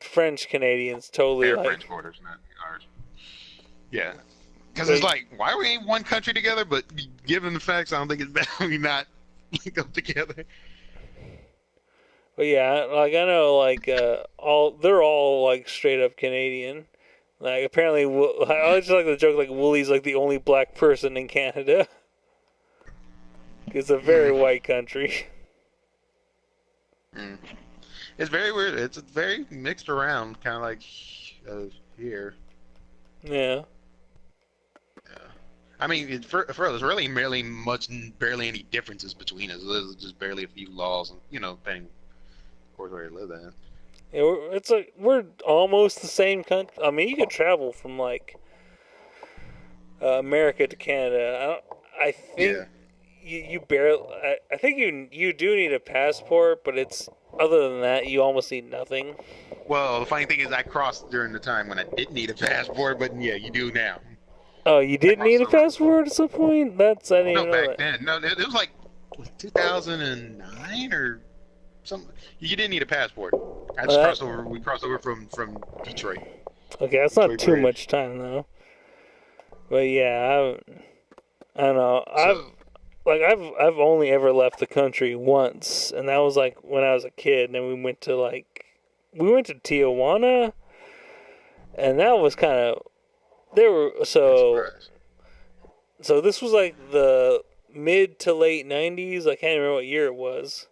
French Canadians totally They're French quarters, not ours. Yeah, because it's why are we in one country together? But given the facts, I don't think it's better we not go together. But yeah, I know they're all straight up Canadian. Apparently, I just like the joke Wooly's the only black person in Canada. It's a very white country. It's very weird. It's very mixed around, kind of here. Yeah. I mean, there's really barely any differences between us. There's just barely a few laws, and depending, of course, where you live in. Yeah, it's like we're almost the same country. I mean, you could travel from like America to Canada. I think Yeah. you barely. I think you do need a passport, but it's other than that, you almost need nothing. Well, the funny thing is, I crossed during the time when I didn't need a passport, but yeah, you do now. Oh, you I did crossed need a over. passport at some point? I didn't No, even know back that. then. No, it was like 2009 or something. You didn't need a passport. I just Uh, crossed over. We crossed over from Detroit. okay, that's not Detroit too Bridge. much time though. But yeah, I don't know. So, I've only ever left the country once, and that was like when I was a kid. And then we went to Tijuana, and that was kind of there were I'm surprised. so this was like the mid to late '90s. I can't remember what year it was.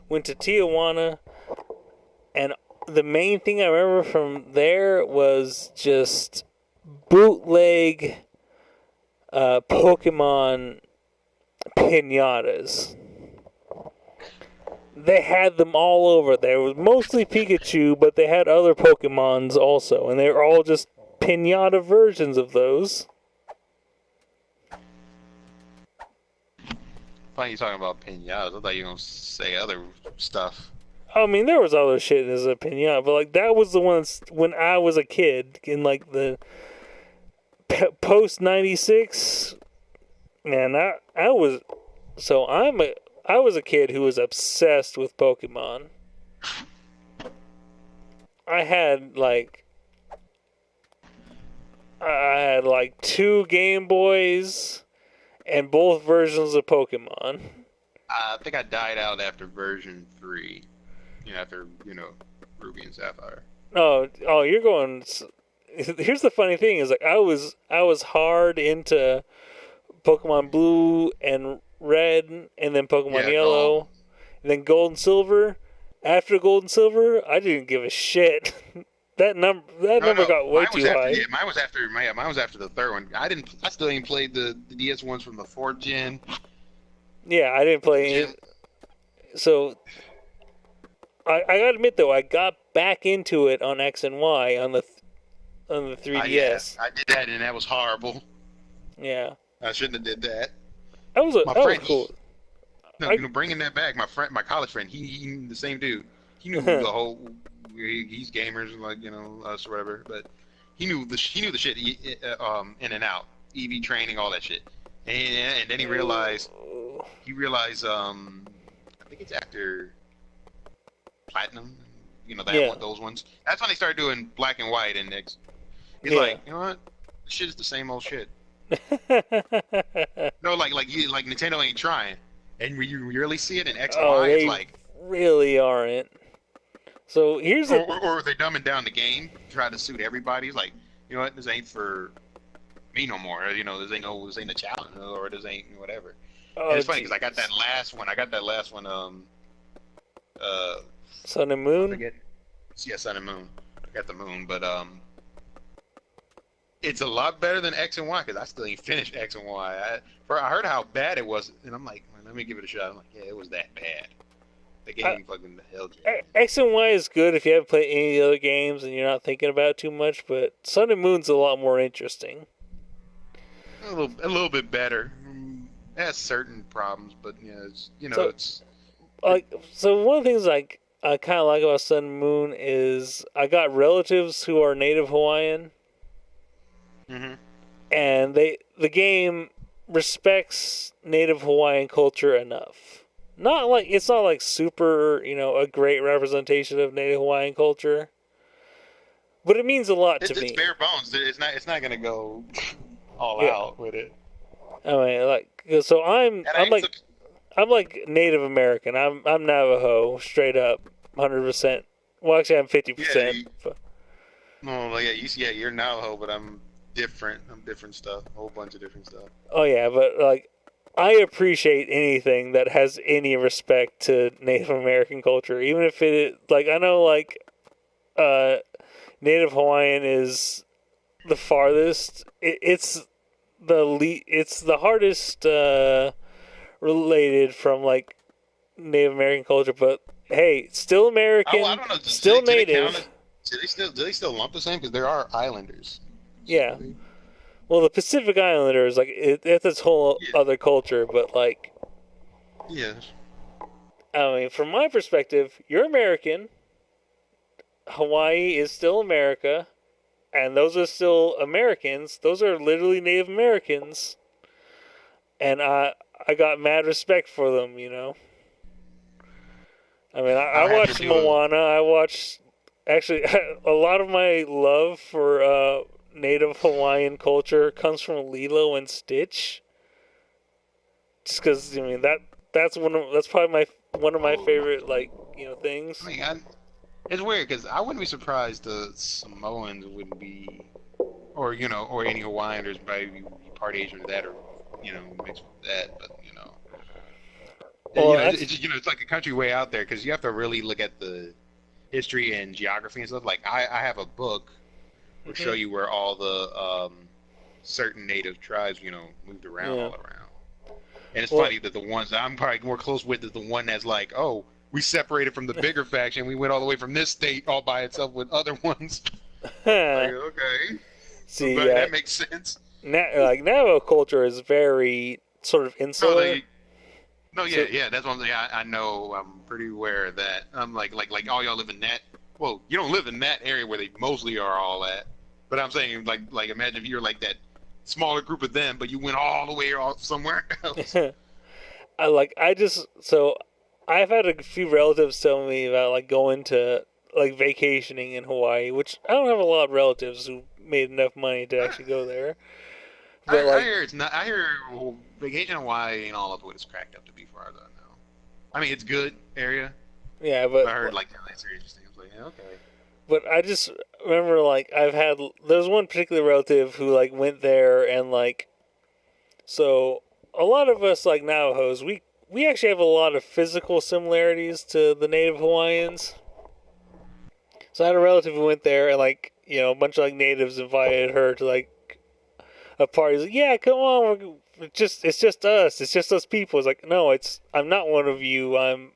Went to Tijuana, and the main thing I remember from there was just bootleg Pokemon pinatas. They had them all over. There was mostly Pikachu, but they had other Pokemons also, and they were all just pinata versions of those. Funny you talking about pinatas. I thought you were gonna say other stuff. I mean, there was other shit as a pinata, but like that was the ones when I was a kid in like the post '96. Man, I was a kid who was obsessed with Pokemon. I had like two Game Boys and both versions of Pokemon. I think I died out after version 3. After Ruby and Sapphire. Oh, you're going. Here's the funny thing: is like I was hard into Pokemon Blue and Red, and then Pokemon Yeah, Yellow, gold. and then Gold and Silver. After Gold and Silver, I didn't give a shit. That No, number no. got way Mine was too after. high. Yeah, mine was after the third one. I still ain't played the DS ones from the fourth gen. Yeah, I didn't play Gen. it. So I gotta admit though, I got back into it on X and Y on the Yeah, 3DS. I did that, and that was horrible. Yeah, I shouldn't have did that. My that was friend, cool. bringing that back. My college friend, he the same dude. He knew the whole. He's gamers like us or whatever, but he knew the shit in and out, EV training, all that shit, and then he realized I think it's after Platinum, those ones. That's when they started doing black and white, and he's like, you know what, this shit is the same old shit. No, like Nintendo ain't trying, and when you really see it in X and Y, it's They like really aren't. So here's or they dumbing down the game, try to suit everybody. It's like, you know what, this ain't for me no more. This ain't a challenge, or this ain't whatever. And it's funny because I got that last one. Sun and I Moon. forget. Yeah, Sun and Moon. I got the moon, but it's a lot better than X and Y because I still ain't finished X and Y. I heard how bad it was, and I'm like, let me give it a shot. I'm like, yeah, it was that bad. The game fucking the hell. X and Y is good if you haven't played any of the other games and you're not thinking about it too much, but Sun and Moon's a lot more interesting. A little bit better. It has certain problems, but yeah, it's So one of the things I kind of like about Sun and Moon is I got relatives who are native Hawaiian, and the game respects native Hawaiian culture enough. It's not like super, a great representation of native Hawaiian culture, but it means a lot to me. It's bare bones. It's not gonna go all out with it. I mean, so I'm like Native American. I'm Navajo, straight up, 100%. Well, actually, I'm 50%. You're Navajo, but I'm different. I'm different stuff. A whole bunch of different stuff. Oh yeah, but like, I appreciate anything that has any respect to Native American culture, even if I know Native Hawaiian is the farthest. It's it's the hardest related from like Native American culture, but hey, still American, I don't know. still Do they count native. it? Do they still lump the same? Because there are islanders. Yeah. So Well, the Pacific Islanders, like it's its whole yeah. other culture, but like, Yeah. I mean, from my perspective, you're American. Hawaii is still America, and those are still Americans. Those are literally Native Americans, and I got mad respect for them. You know. I mean, I I'll have to watched do a. Moana. I watched actually a lot of my love for Native Hawaiian culture comes from Lilo and Stitch. Just because I mean that's probably one of my favorite like things. I mean, it's weird because I wouldn't be surprised the Samoans wouldn't be, or or any Hawaiians probably be part Asian or that, or mixed with that. But Well, it's just, it's like a country way out there because you have to really look at the history and geography and stuff. Like I have a book will show you where all the certain native tribes moved around all around. And it's funny that the ones that I'm probably more close with is the one that's like, oh, we separated from the bigger faction. We went all the way from this state all by itself with other ones. Like, okay. See, but that makes sense. Like Navajo culture is very sort of insular. Yeah, that's one thing I know. I'm pretty aware of that. I'm like all y'all live in that. Well, you don't live in that area where they mostly are all at. But I'm saying like imagine if you're like that smaller group of them, but you went all the way off somewhere else. I've had a few relatives tell me about like going to like vacationing in Hawaii, which I don't have a lot of relatives who made enough money to actually go there. But I hear it's not. I hear vacation in Hawaii ain't all of what it's cracked up to be, far as I know. I mean, it's good area. Yeah, but I heard like that's very interesting. I was like, yeah, okay. But I just remember like there's one particular relative who like went there and like, so a lot of us like Navajos, we actually have a lot of physical similarities to the Native Hawaiians. So I had a relative who went there and like a bunch of like natives invited her to like a party. Like, yeah, come on, it's just us people. It's like, no, I'm not one of you. I'm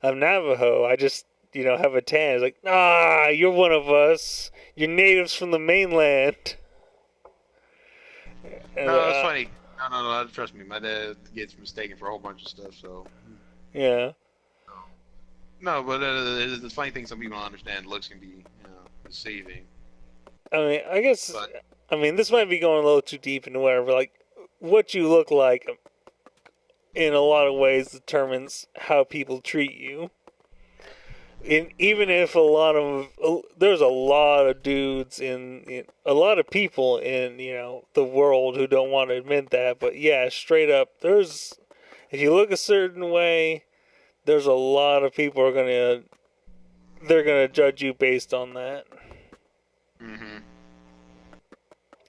Navajo. I just have a tan. It's like, you're one of us. You're natives from the mainland. No, it's funny. No, trust me. My dad gets mistaken for a whole bunch of stuff, so. Yeah. No, but the funny thing some people don't understand, looks can be, deceiving. I mean, I guess, this might be going a little too deep into whatever, like, what you look like in a lot of ways determines how people treat you. And even if there's a lot of dudes in a lot of people in the world who don't want to admit that, but yeah, straight up, if you look a certain way, there's a lot of people they're gonna judge you based on that. Mm-hmm.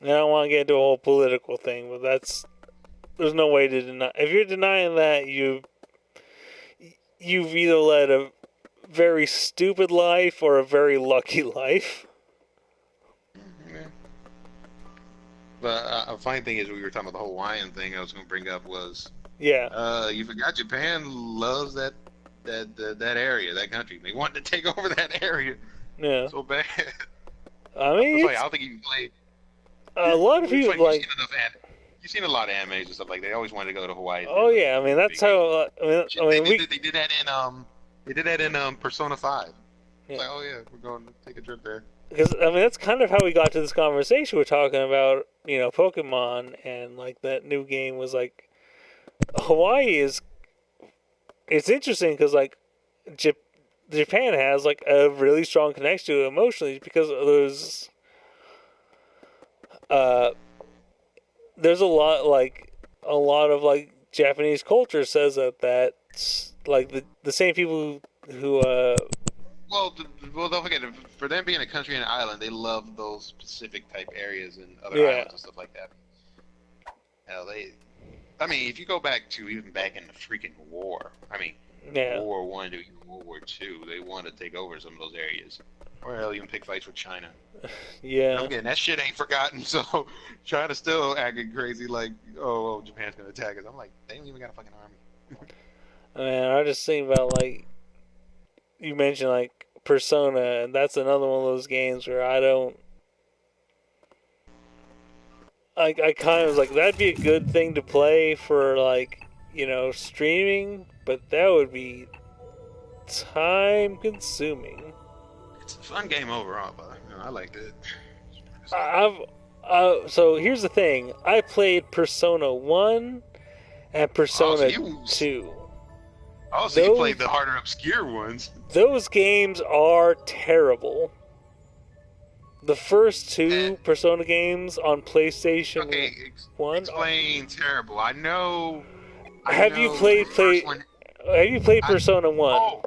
And I don't want to get into a whole political thing, but there's no way to deny. If you're denying that, you've either led a very stupid life or a very lucky life. Yeah. But a funny thing is, we were talking about the whole Hawaiian thing. I was going to bring up was, you forgot Japan loves that area, that country. They wanted to take over that area, so bad. I mean, I don't think you can play. A lot of people like. You've seen a lot of animes and stuff like that. They always wanted to go to Hawaii. Oh yeah, I mean that's how. They did that in They did that in Persona 5. It's like, oh yeah, we're going to take a trip there. Because that's kind of how we got to this conversation. We're talking about Pokemon and like that new game was like Hawaii is. It's interesting because like Japan has like a really strong connection to it emotionally because there's a lot of like Japanese culture says that's like the same people who well, don't forget, for them being a country and an island, they love those specific type areas and other islands and stuff like that. Hell, I mean, if you go back to even back in the freaking war, I mean, Yeah, World War One to even World War Two, they wanted to take over some of those areas. Or hell, even pick fights with China. And I'm yeah. getting that shit ain't forgotten. So China's still acting crazy, like, oh, Japan's gonna attack us. I'm like, they don't even got a fucking army. Man, I just think about like you mentioned like Persona, and that's another one of those games where I don't. I kind of was like that'd be a good thing to play for like streaming, but that would be time consuming. It's a fun game overall, but I liked it. I've so here's the thing. I played Persona 1 and Oh, so Persona you, 2. oh, so you Those played the harder, obscure ones. those games are terrible. The first And two Persona games on PlayStation okay, 1. explain terrible. I Have you know the first one. have you played I Persona 1? oh,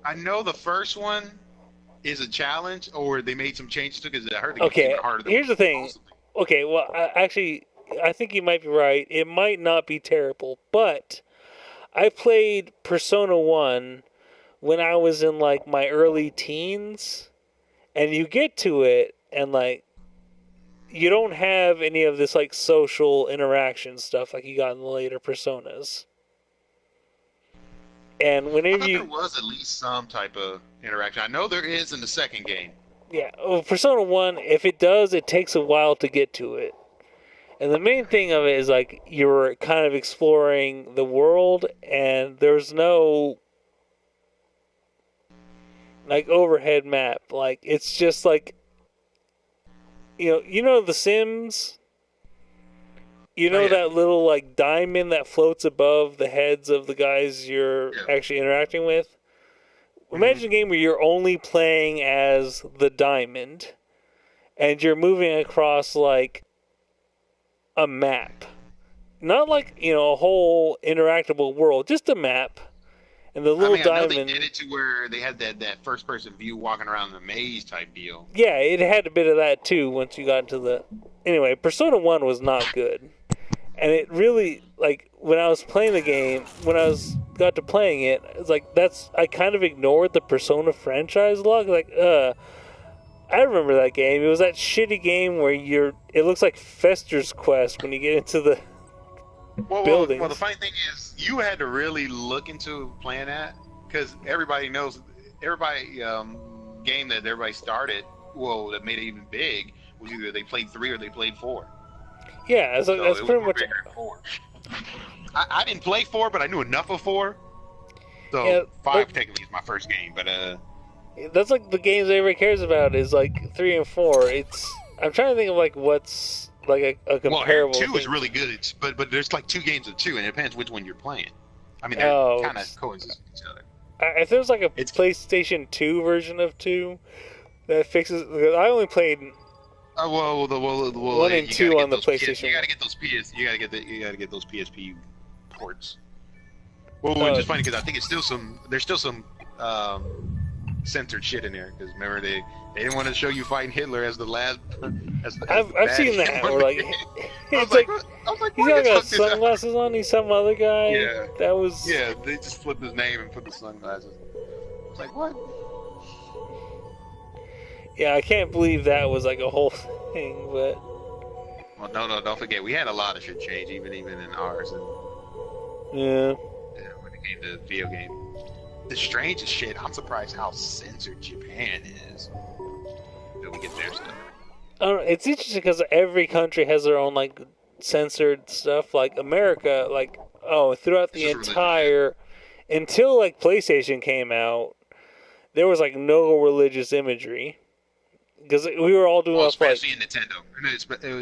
I know the first one is a challenge, or they made some changes to it because I heard the game's Okay, even harder than here's the thing. supposedly. Okay, well, I think you might be right. It might not be terrible, but I played Persona 1 when I was in like my early teens, and you get to it, and like you don't have any of this like social interaction stuff like you got in the later Personas. And I whenever thought there you, was at least some type of interaction. I know there is in the second game. yeah, well, Persona 1, if it does, it takes a while to get to it. And the main thing of it is like you're kind of exploring the world, and there's no like overhead map. Like it's just like The Sims. You Oh know yeah, that little like diamond that floats above the heads of the guys you're yeah. actually interacting with. Hmm. Imagine a game where you're only playing as the diamond, and you're moving across like a map. Not like, a whole interactable world, just a map. And the I little mean, I know they did diamond, it to where they had that first person view walking around the maze type deal. yeah, it had a bit of that too once you got into the. Anyway, Persona 1 was not good. And it really, like, when I was playing the game, when I got to playing it, it's like, I kind of ignored the Persona franchise log. Like, I remember that game. It was that shitty game where it looks like Fester's Quest when you get into the Well, the buildings. funny thing is, you had to really look into playing that because everybody knows, everybody game that everybody started, well, that made it even big was either they played 3 or they played 4. Yeah, So that's it was pretty more much. bigger in 4. I didn't play 4, but I knew enough of 4. So Yeah, 5 technically is my first game, but that's like the games everybody cares about is like 3 and 4. I'm trying to think of like what's like a well, here comparable 2 is thing. really good. But there's like 2 games of 2, and it depends which one you're playing. I mean, they're Oh, kind of coexist with each other. if there's like a It's PlayStation 2 version of 2 that fixes, because I only played well, 1 and you gotta 2 on get the those PS, PlayStation you 1. gotta get those PS, you gotta get those PSP ports. Well, which Uh, is funny because I think there's still some censored shit in there. Because remember they didn't want to show you fighting Hitler as the last as the I've seen baddie. that where like I it's was like, like I was like, he's why not they got took this out? sunglasses on. He's some other guy. Yeah, That was yeah, they just flipped his name and put the sunglasses. I was like, what? yeah. I can't believe that was like a whole thing, but Well, no, don't forget, we had a lot of shit change, even in ours, and yeah. when it came to video game. The strangest shit, I'm surprised how censored Japan is. Till we get their stuff. I don't know, it's interesting because every country has their own like censored stuff. Like America, like throughout It's the just religious shit. entire until like PlayStation came out, there was like no religious imagery because we were all doing Well, off like especially in Nintendo.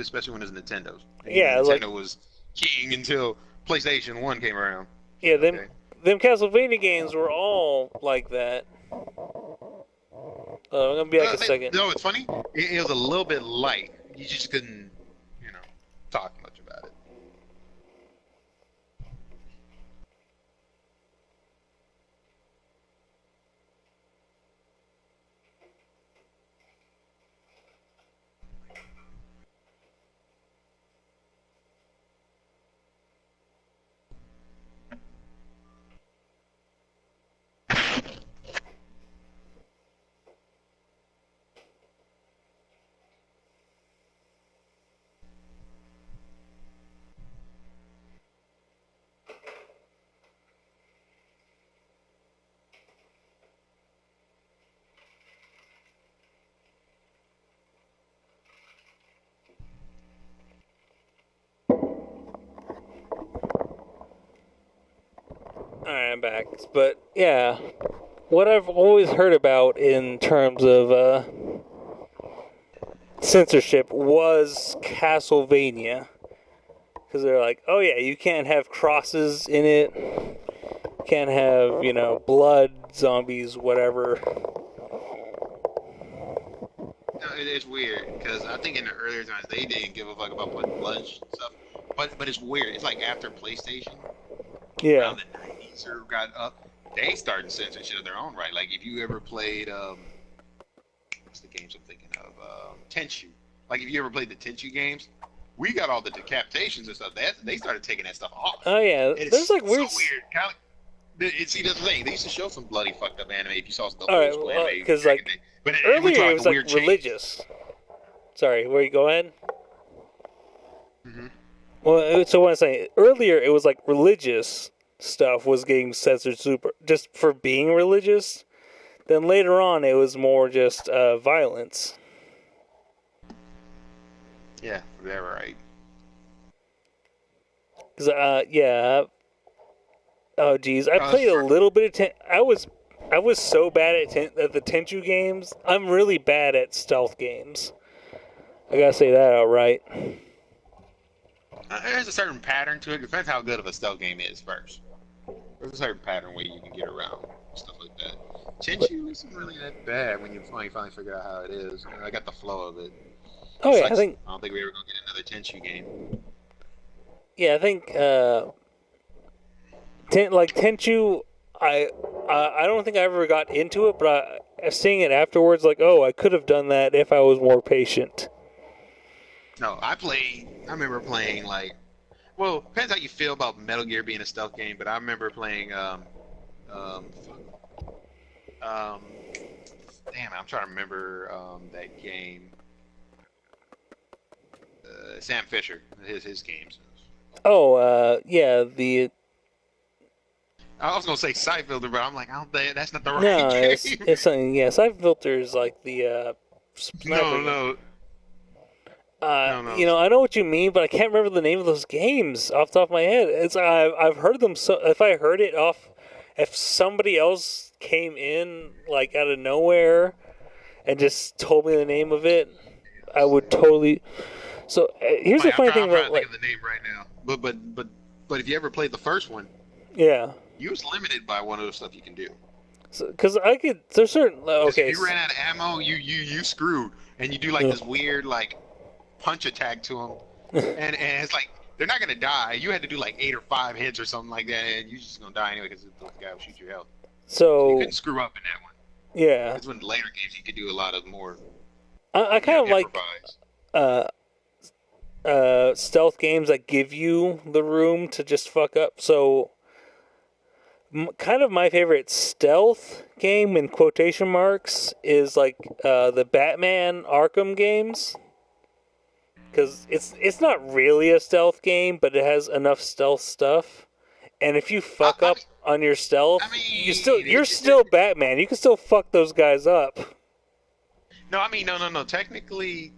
Especially when it was Nintendo's. yeah, like Nintendo was king until PlayStation 1 came around. yeah, Okay. them Castlevania games were all like that. I'm gonna be back a second. No, it's funny. It was a little bit light. You just couldn't, talk much about it. Alright, I'm back. But, yeah, what I've always heard about in terms of censorship was Castlevania. Because they're like, oh yeah, you can't have crosses in it. Can't have, blood, zombies, whatever. No, it's weird because I think in the earlier times they didn't give a fuck about putting blood and stuff. But it's weird. It's like after PlayStation, Yeah. around the 90s or got up, they started censoring shit of their own right. Like if you ever played, what's the games I'm thinking of? Tenchu. Like if you ever played the Tenchu games, we got all the decapitations and stuff. They started taking that stuff off. Oh yeah, there's like weird. So weird. See, that's the thing. They used to show some bloody fucked up anime if you saw stuff. All right, well, because like earlier it was like religious. Sorry, where you go ahead? Mm-hmm. Well, so what I'm saying earlier, it was like religious stuff was getting censored super just for being religious. Then later on, it was more just violence. Yeah, they're right. Cause yeah. Oh geez, I played a little bit of. I was so bad at the Tenchu games. I'm really bad at stealth games. I gotta say that outright. There's a certain pattern to it. Depends how good of a stealth game is first. There's a certain pattern where you can get around stuff like that. Tenchu isn't really that bad when you finally figure out how it is. I got the flow of it. Oh yeah, I don't think we're ever gonna get another Tenchu game. Yeah, I think Tenchu. I don't think I ever got into it, but seeing it afterwards, like, oh, I could have done that if I was more patient. No, I remember playing well, depends how you feel about Metal Gear being a stealth game, but I remember playing damn, I'm trying to remember that game. Sam Fisher, his games. Oh, yeah, the. I was gonna say Sight Filter, but I'm like, I don't think that's not the right game. No, it's something. Yeah, Sight Filter is like the. No. I know what you mean, but I can't remember the name of those games off the top of my head. I've heard them. So if I heard it if somebody else came in like out of nowhere and just told me the name of it, I would totally. So here's the funny thing about I'm trying to think of the name right now. But if you ever played the first one, yeah, you was limited by one of the stuff you can do. Because there's certain okay. If you ran out of ammo, you screwed, and you do like this weird like punch attack to them, and it's like they're not gonna die. You had to do like 8 or 5 hits or something like that, and you're just gonna die anyway because the guy will shoot your health. So you couldn't screw up in that one. Yeah. Because when later games you could do a lot of more. I kind of like stealth games that give you the room to just fuck up. So kind of my favorite stealth game in quotation marks is like the Batman Arkham games. Because it's not really a stealth game, but it has enough stealth stuff. And if you fuck up on your stealth, you're still Batman. You can still fuck those guys up. No, I mean no. Technically,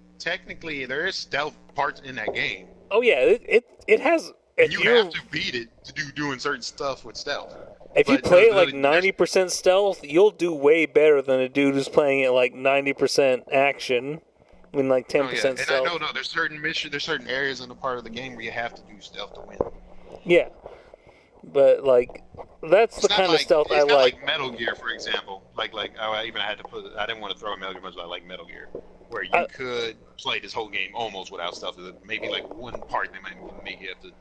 there is stealth parts in that game. Oh yeah, it has. And you have to beat it to doing certain stuff with stealth. If you play it like 90% stealth, you'll do way better than a dude who's playing it like 90% action. I mean, like 10% stealth. And I know, there's certain missions, there's certain areas in the part of the game where you have to do stealth to win. Yeah, but like that's the kind of stealth I like. It's not like Metal Gear, for example. I didn't want to throw a Metal Gear much, but I like Metal Gear, where you could play this whole game almost without stealth. Maybe like one part they might make you have to.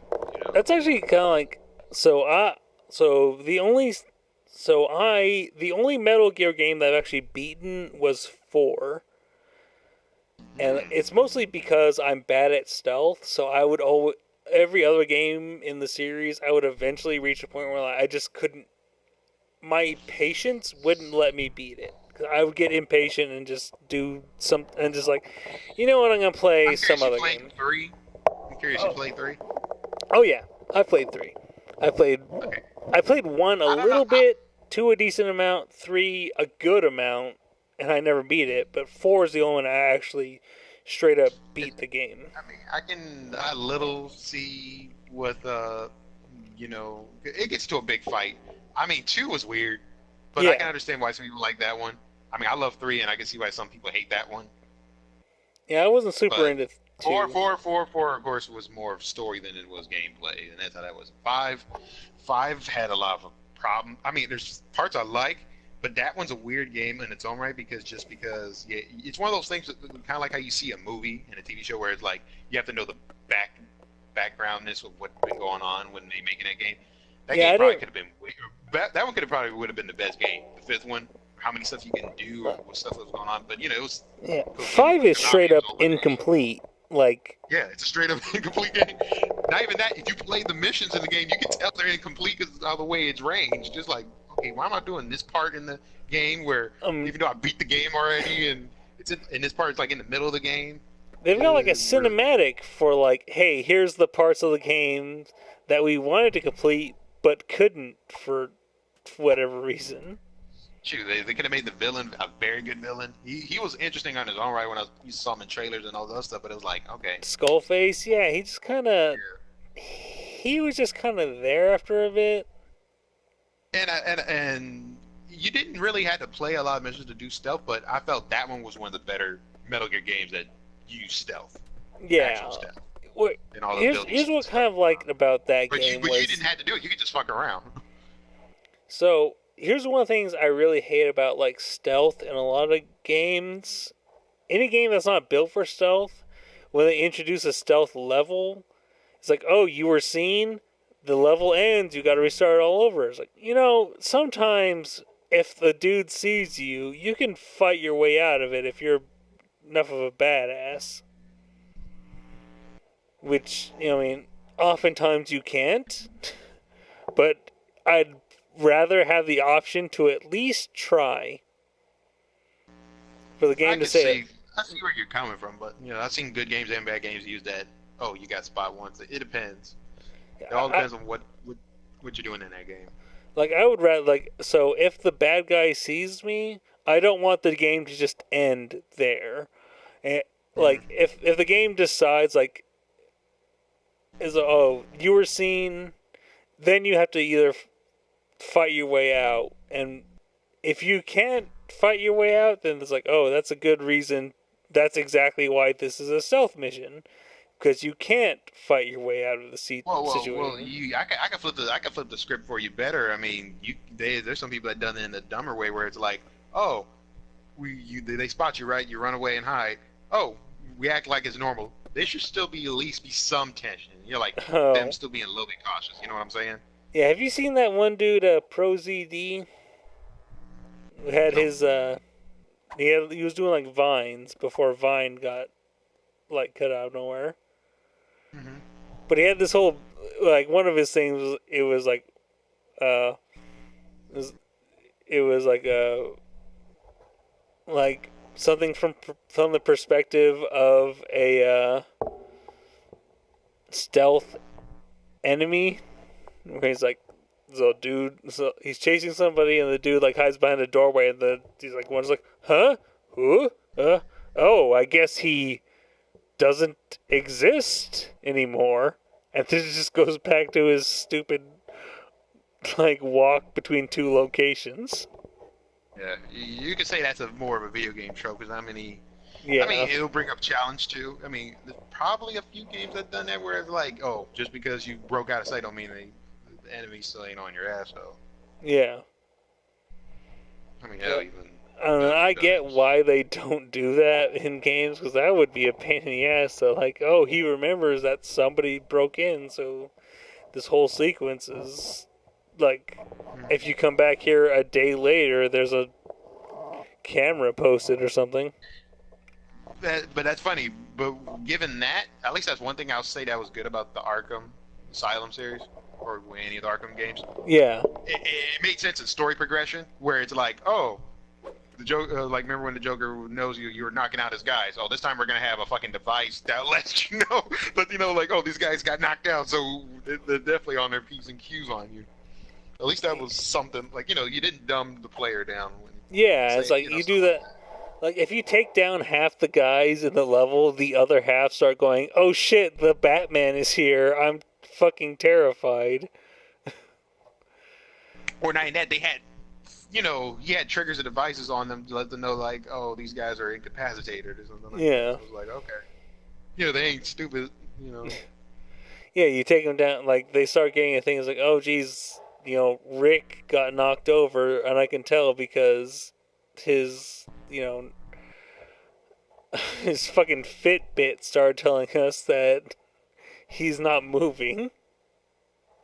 That's actually kind of like the only Metal Gear game that I've actually beaten was 4. And it's mostly because I'm bad at stealth, so I would every other game in the series, I would eventually reach a point where I just couldn't. My patience wouldn't let me beat it. I would get impatient and just do and just like, you know what, I'm gonna play some other game. 3? I'm curious, you played 3? Oh yeah, I played 3. I played 1 a little bit, 2 a decent amount, 3 a good amount. And I never beat it, but 4 is the only one I actually straight up beat the game. I mean, I little see with it gets to a big fight, I mean, 2 was weird, but I Yeah. can understand why some people like that one. I mean, I love 3, and I can see why some people hate that one. Yeah, I wasn't super But into four, 2. four, four, four, of course, was more of story than it was gameplay, and that's how that was. Five had a lot of problem. I mean, there's parts I like, but that one's a weird game in its own right because yeah, it's one of those things kind of like how you see a movie and a TV show where it's like you have to know the backgroundness of what's been going on when they making that game. That Yeah, game I probably didn't. could have been that one could have probably would have been the best game. The fifth one, how many stuff you can do or what stuff was going on, but you know it was Yeah, Kojima 5 is straight Konami was up over that game. incomplete. Like, Yeah, it's a straight up incomplete game. Not even that. If you play the missions in the game, you can tell they're incomplete because of the way it's ranged. Just like, okay, why am I doing this part in the game where um, even though I beat the game already and this part is like in the middle of the game? they've got like a Where, cinematic for like, hey, here's the parts of the game that we wanted to complete but couldn't for whatever reason. shoot, they could have made the villain a very good villain. He was interesting on his own right when you saw him in trailers and all that other stuff, but it was like, okay, Skullface, yeah, he just kind of yeah. he was just kind of there after a bit. And you didn't really have to play a lot of missions to do stealth, but I felt that one was one of the better Metal Gear games that used stealth, actual Yeah. stealth, Wait, and all the here's abilities. what kind of like about that But game you was didn't have to do it. You could just fuck around. so here's one of the things I really hate about like stealth in a lot of games. Any game that's not built for stealth, when they introduce a stealth level, it's like, oh, you were seen, the level ends, you got to restart all over. It's like, sometimes if the dude sees you, you can fight your way out of it if you're enough of a badass. Which, I mean, oftentimes you can't. But I'd rather have the option to at least try for the I game to could say see. I see where you're coming from, but I've seen good games and bad games use that. Oh, you got spot once. It depends. it. It all depends on what you're doing in that game. Like, I would rather, like, so if the bad guy sees me, I don't want the game to just end there. And, like, Mm-hmm. if the game decides, like, oh, you were seen, then you have to either fight your way out. And if you can't fight your way out, then it's like, oh, that's a good reason. That's exactly why this is a stealth mission. Because you can't fight your way out of the situation. Well. I can flip the script for you better. I mean, there's some people that done it in a dumber way where it's like, oh, they spot you right, you run away and hide. Oh, we act like it's normal. There should still be at least be some tension. Like them Oh. still being a little bit cautious. You know what I'm saying? Yeah, have you seen that one dude, Pro ZD? Who had No. his, he was doing like vines before Vine got, like, cut out of nowhere. Mm-hmm. But he had this whole, like, one of his things was, uh, it was like something from the perspective of a stealth enemy. Where he's like, so he's chasing somebody, and the dude like hides behind a doorway, and he's like, one's like, huh, who, oh, I guess he doesn't exist anymore, and then it just goes back to his stupid like walk between two locations. Yeah, you could say that's more of a video game trope because Yeah, I mean, it'll bring up challenge too. I mean, there's probably a few games that done that where it's like, oh, just because you broke out of sight don't mean the enemy still ain't on your ass. So, yeah. I mean, hell, even I don't know, I get Dungeons. why they don't do that in games, because that would be a pain in the ass. So, like, oh, he remembers that somebody broke in, so this whole sequence is like, if you come back here a day later, there's a camera posted or something. But that's funny. But given that, at least that's one thing I'll say that was good about the Arkham Asylum series or any of the Arkham games. Yeah, It made sense in story progression where it's like, oh, the Joker, like remember when the Joker knows you were knocking out his guys? Oh, this time we're gonna have a fucking device that lets you know. But like, oh, these guys got knocked out, so they're definitely on their P's and Q's on you. At least that was something. Like, you didn't dumb the player down. yeah. It's like you do that. Like, if you take down half the guys in the level, the other half start going, oh shit, the Batman is here. I'm fucking terrified. Or not that they had, he had triggers and devices on them to let them know, like, oh, these guys are incapacitated or something like that. So I was like, okay, they ain't stupid, Yeah, you take them down, like, they start getting a thing, it's like, oh, geez, Rick got knocked over, and I can tell because his, his fucking Fitbit started telling us that he's not moving.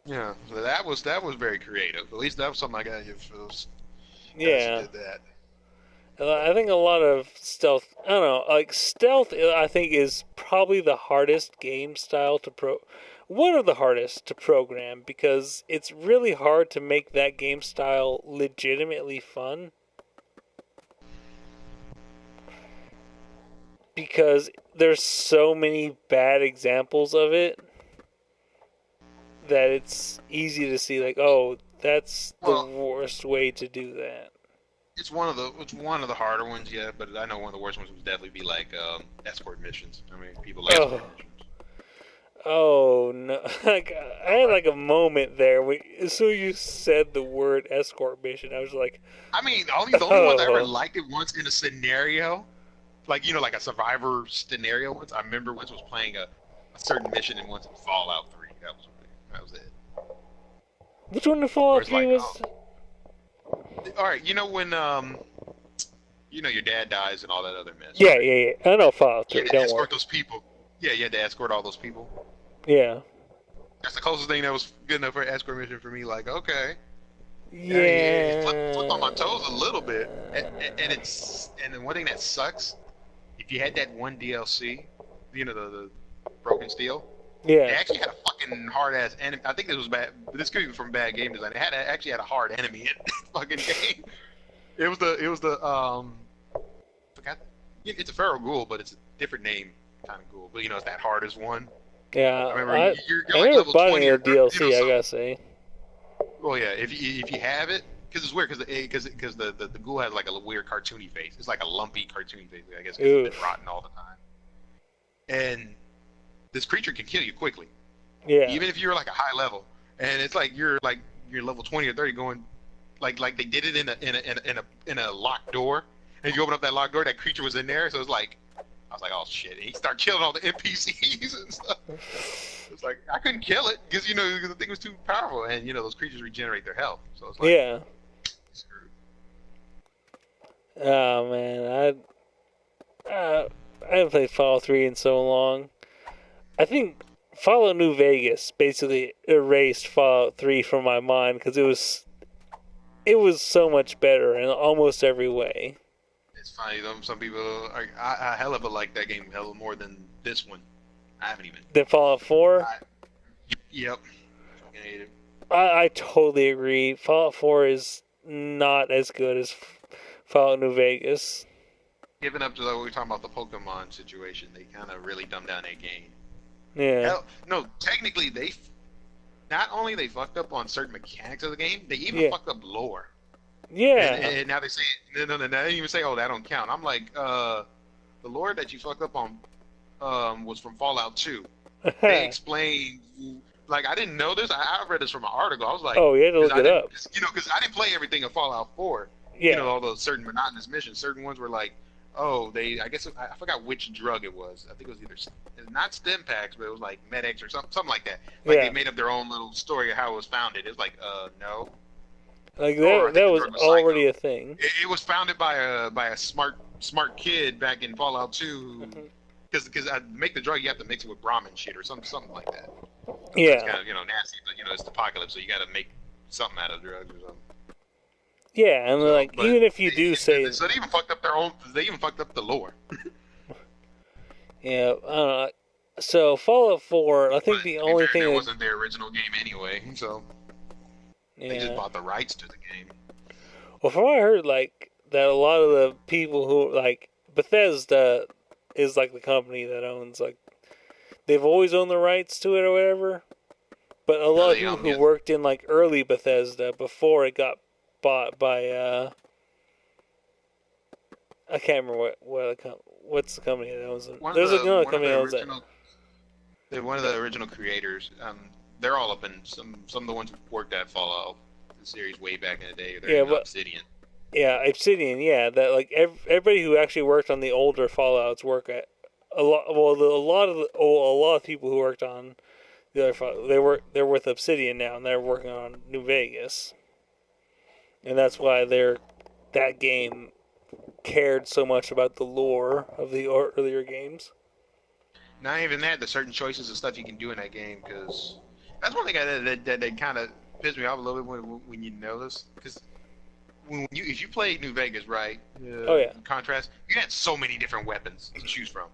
Yeah, so that was very creative. At least that was something I got to give for those guys Yeah. who did that. I think a lot of stealth, I don't know, like, stealth, I think, is probably the hardest game style to one of the hardest to program, because it's really hard to make that game style legitimately fun. Because there's so many bad examples of it that it's easy to see, like, oh, that's the worst way to do that. It's one of the harder ones, yeah. But I know one of the worst ones would definitely be like escort missions. I mean, people like escort missions. Oh no! Like, I had like a moment there. As soon as you said the word escort mission, I was like, I mean, the only ones I ever liked it once in a scenario, like like a survivor scenario. Once I remember once was playing a certain mission in once in Fallout 3. That was it. Which one in Fallout 3 was? All right, when your dad dies and all that other mess. Yeah, yeah. I know Fallout 3. You had to escort those people. Yeah, you had to escort all those people. Yeah. That's the closest thing that was good enough for an escort mission for me. Like, okay. Yeah. It flipped on my toes a little bit, and then one thing that sucks, if you had that one DLC, the Broken Steel. Yeah. It actually had a fucking hard ass enemy. I think this was bad. This could be from bad game design. It actually had a hard enemy in the fucking game. It was the forgot. It's a feral ghoul, but it's a different name kind of ghoul. But it's that hardest one. Yeah. I remember you're I like never level bought 20 any or of the DLC. so, I gotta say. Well, yeah. If you have it, because it's weird, because the ghoul has like a weird cartoony face. It's like a lumpy cartoony face. I guess because it's been rotten all the time. And this creature can kill you quickly. Yeah. Even if you're like a high level, and it's like you're level 20 or 30 going, like they did it in a locked door, and you open up that locked door, that creature was in there, so it's like, I was like, oh shit, and he started killing all the NPCs and stuff. It's like I couldn't kill it because the thing was too powerful, and those creatures regenerate their health, so it's like, yeah. Screwed. Oh man, I haven't played Fallout 3 in so long. I think Fallout New Vegas basically erased Fallout 3 from my mind because it was so much better in almost every way. It's funny though. Some people I hell of a like that game hell more than this one. I haven't even. Than Fallout 4? Yep. Fucking hate it. I totally agree. Fallout 4 is not as good as Fallout New Vegas. Given up to what we were talking about the Pokemon situation, they kind of really dumbed down that game. Yeah. Hell, no, technically they not only they fucked up on certain mechanics of the game, they even fucked up lore. Yeah. And now they say no, they didn't even say, oh, that don't count. I'm like, the lore that you fucked up on was from Fallout 2. They explained, like, I didn't know this. I read this from an article. I was like, oh, you had to look it up. Because I didn't play everything in Fallout 4. Yeah. All those certain monotonous missions. Certain ones were like, oh, I guess I forgot which drug it was. I think it was either not stim packs, but it was like Med-X or something like that. Like they made up their own little story of how it was founded. It was like, no. Like that was already a thing. It was founded by a smart kid back in Fallout 2. Because to make the drug, you have to mix it with Brahmin shit or something like that. Yeah. It's kind of nasty, but it's the apocalypse, so you got to make something out of drugs or something. Yeah, and like even if you do say, so they even fucked up their own. They even fucked up the lore. Yeah, I don't know. So Fallout 4, I think the only thing it wasn't their original game anyway, so yeah. They just bought the rights to the game. Well, from what I heard, like that, a lot of the people who like Bethesda is like the company that owns like they've always owned the rights to it or whatever. But a lot of people who worked in like early Bethesda before it got bought by I can't remember what's the company that owns it. There's another company that owns it. They're one of the original creators. They're all up in some of the ones who worked at Fallout the series way back in the day. They're Yeah, even but Obsidian. yeah, Obsidian. Yeah, that like everybody who actually worked on the older Fallout's work at a lot. Well, a lot of people who worked on the other Fallout, they're with Obsidian now, and they're working on New Vegas, and that's why that game cared so much about the lore of the earlier games. Not even that, the certain choices and stuff you can do in that game, because that's one thing that kind of pissed me off a little bit when you know this, because if you played New Vegas, right? Oh yeah. In contrast, you had so many different weapons to choose from.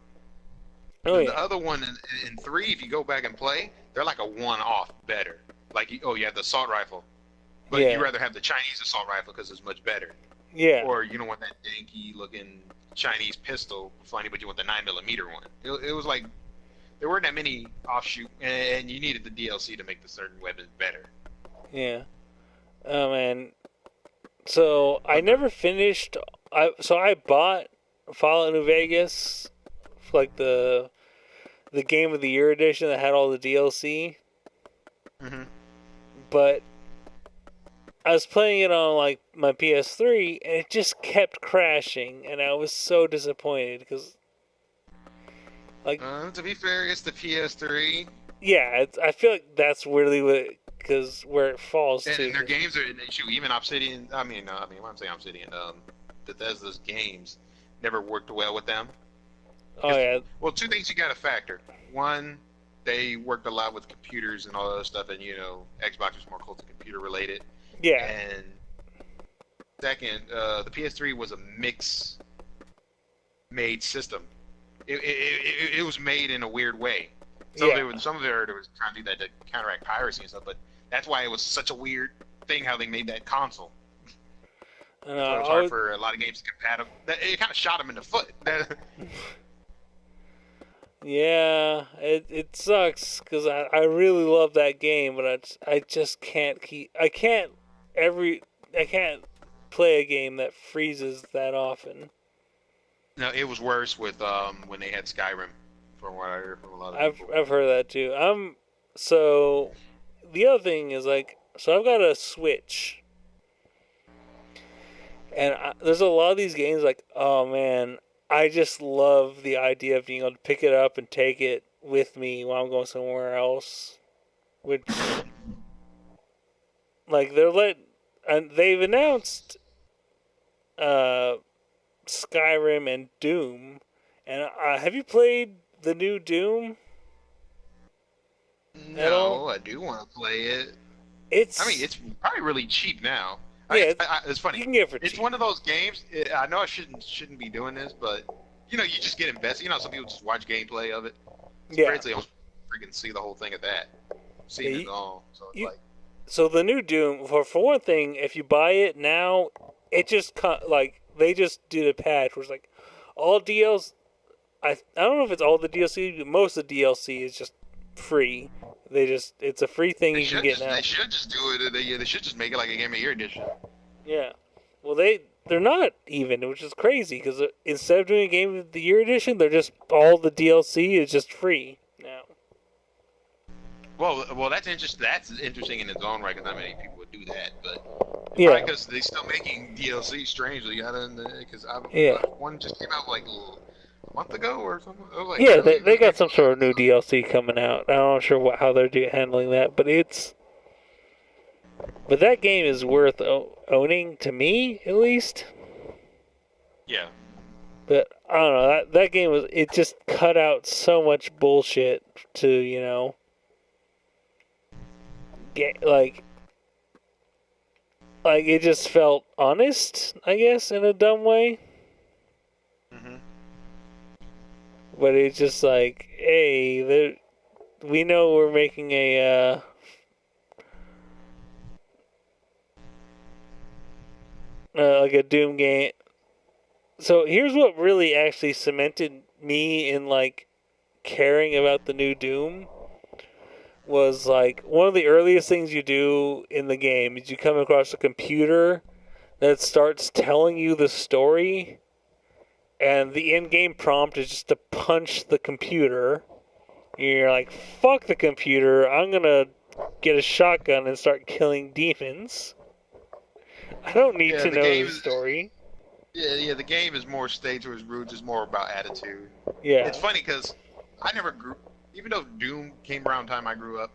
Oh And yeah. the other one in 3, if you go back and play, they're like a one-off better. Like, you have the assault rifle, but Yeah. you rather have the Chinese assault rifle because it's much better. Yeah. Or you don't want that danky-looking Chinese pistol, funny, but you want the 9mm one. It was like there weren't that many offshoot, and you needed the DLC to make the certain weapons better. Yeah. Oh man. So I never finished. I bought Fallout New Vegas, like the Game of the Year edition that had all the DLC. Mm-hmm. But I was playing it on like my PS3, and it just kept crashing, and I was so disappointed because, like, To be fair, it's the PS3, yeah, I feel like that's really where it falls and to. their games are shoot, even Obsidian. When I'm saying Obsidian, Bethesda's games never worked well with them. Oh yeah. Well, two things you got to factor. One, they worked a lot with computers and all that stuff, and Xbox was more close to computer related. Yeah. And second, the PS3 was a mix-made system. It was made in a weird way. Some of it was trying to do that to counteract piracy and stuff, but that's why it was such a weird thing how they made that console. So it was hard for a lot of games to compatible. It kind of shot them in the foot. Yeah, it sucks because I really love that game, but I just can't I can't play a game that freezes that often. No, it was worse with when they had Skyrim, from what I heard from a lot of people. I've heard that too. So the other thing is like, so I've got a Switch, and there's a lot of these games like, oh man, I just love the idea of being able to pick it up and take it with me while I'm going somewhere else. Which, like, and they've announced Skyrim and Doom. And have you played the new Doom? No, I do want to play it. It's probably really cheap now. Yeah, it's funny. You can get it for It's cheap. one of those games. I know I shouldn't be doing this, but you just get invested. Some people just watch gameplay of it. Yeah. They don't freaking see the whole thing at that. See it all. So it's like. So the new Doom, for one thing, if you buy it now, it just they just did a patch where it's like all DLC. I don't know if it's all the DLC, but most of the DLC is just free. It's a free thing you can get now. They should just do it. They should just make it like a Game of the Year edition. Yeah. Well, they're not even, which is crazy because instead of doing a Game of the Year edition, they're just all the DLC is just free now. Well, that's interesting. That's interesting in its own right, because not many people would do that. But yeah, because they're still making DLC. Strangely, because one just came out like a month ago or something. Yeah, they got some sort of new DLC coming out. I'm not sure how they're handling that, but that game is worth owning to me at least. Yeah. But I don't know. That game it just cut out so much bullshit to get like it just felt honest, I guess, in a dumb way. Mm-hmm. But it's just like, hey, we know we're making a like a Doom game. So here's what really actually cemented me in like caring about the new Doom. Was like one of the earliest things you do in the game is you come across a computer that starts telling you the story, and the in-game prompt is just to punch the computer. You're like, fuck the computer, I'm gonna get a shotgun and start killing demons. I don't need Yeah, to the know game the is story. yeah. The game is more stayed to its roots. It's more about attitude. Yeah. It's funny because I never grew, even though Doom came around the time I grew up.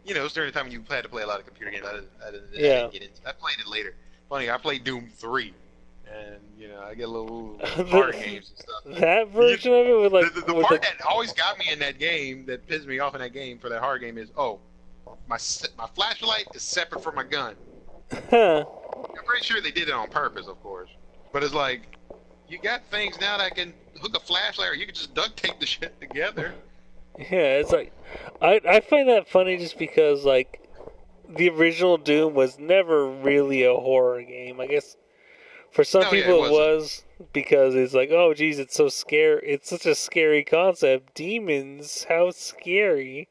You know, it was during the time when you had to play a lot of computer games. I Yeah. didn't get into. I played it later. Funny, I played Doom 3, and you know, I get a little with hard games and stuff. That version of it with like The with part that always got me in that game, that pissed me off in that game for that hard game is, oh, my flashlight is separate from my gun. Huh. I'm pretty sure they did it on purpose, of course. But it's like, you got things now that can hook a flashlight, or you can just duct tape the shit together. Yeah, it's like I find that funny just because like the original Doom was never really a horror game. I guess for some No, yeah, people it wasn't. was because it's like, oh geez, it's so scary. It's such a scary concept. Demons, how scary.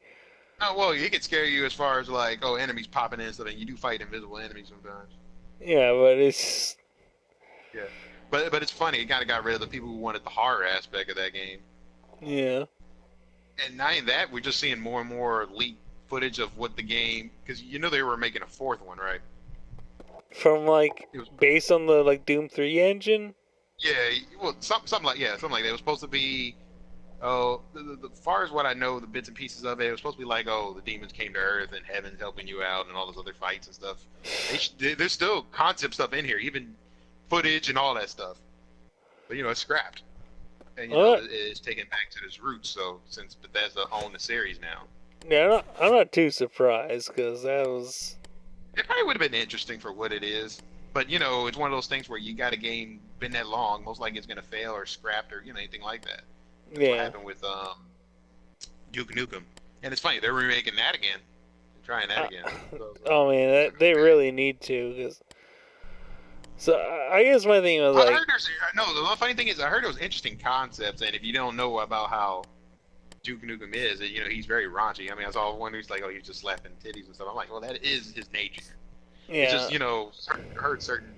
Oh, well, it can scare you as far as like, oh, enemies popping in, so that you do fight invisible enemies sometimes. Yeah, but it's Yeah, but it's funny. It kind of got rid of the people who wanted the horror aspect of that game. yeah. And not even that, we're just seeing more and more leaked footage of what the game, because you know they were making a fourth one, right? From like It was, based on the like Doom 3 engine. yeah, well, something like something like that. It was supposed to be, oh, as far as what I know, the bits and pieces of it, it was supposed to be like, oh, the demons came to Earth and heaven's helping you out and all those other fights and stuff. There's still concept stuff in here, even footage and all that stuff. But you know, it's scrapped. And you know, it's taken back to its roots. So since Bethesda own the series now, Yeah, I'm not too surprised because that was. it probably would have been interesting for what it is. But you know, it's one of those things where you got a game been that long, most likely it's gonna fail or scrapped or you know anything like that. That's what Yeah. happened with Duke Nukem. And it's funny they're remaking that again, they're trying that again. So, Oh man, they really need to. Cause, so I guess my thing was I like, heard there's no. The funny thing is, I heard there was interesting concepts, and if you don't know about how Duke Nukem is, you know, he's very raunchy. I mean, I saw one who's like, oh, he's just slapping titties and stuff. I'm like, well, that is his nature. yeah, It's just, you know, heard certain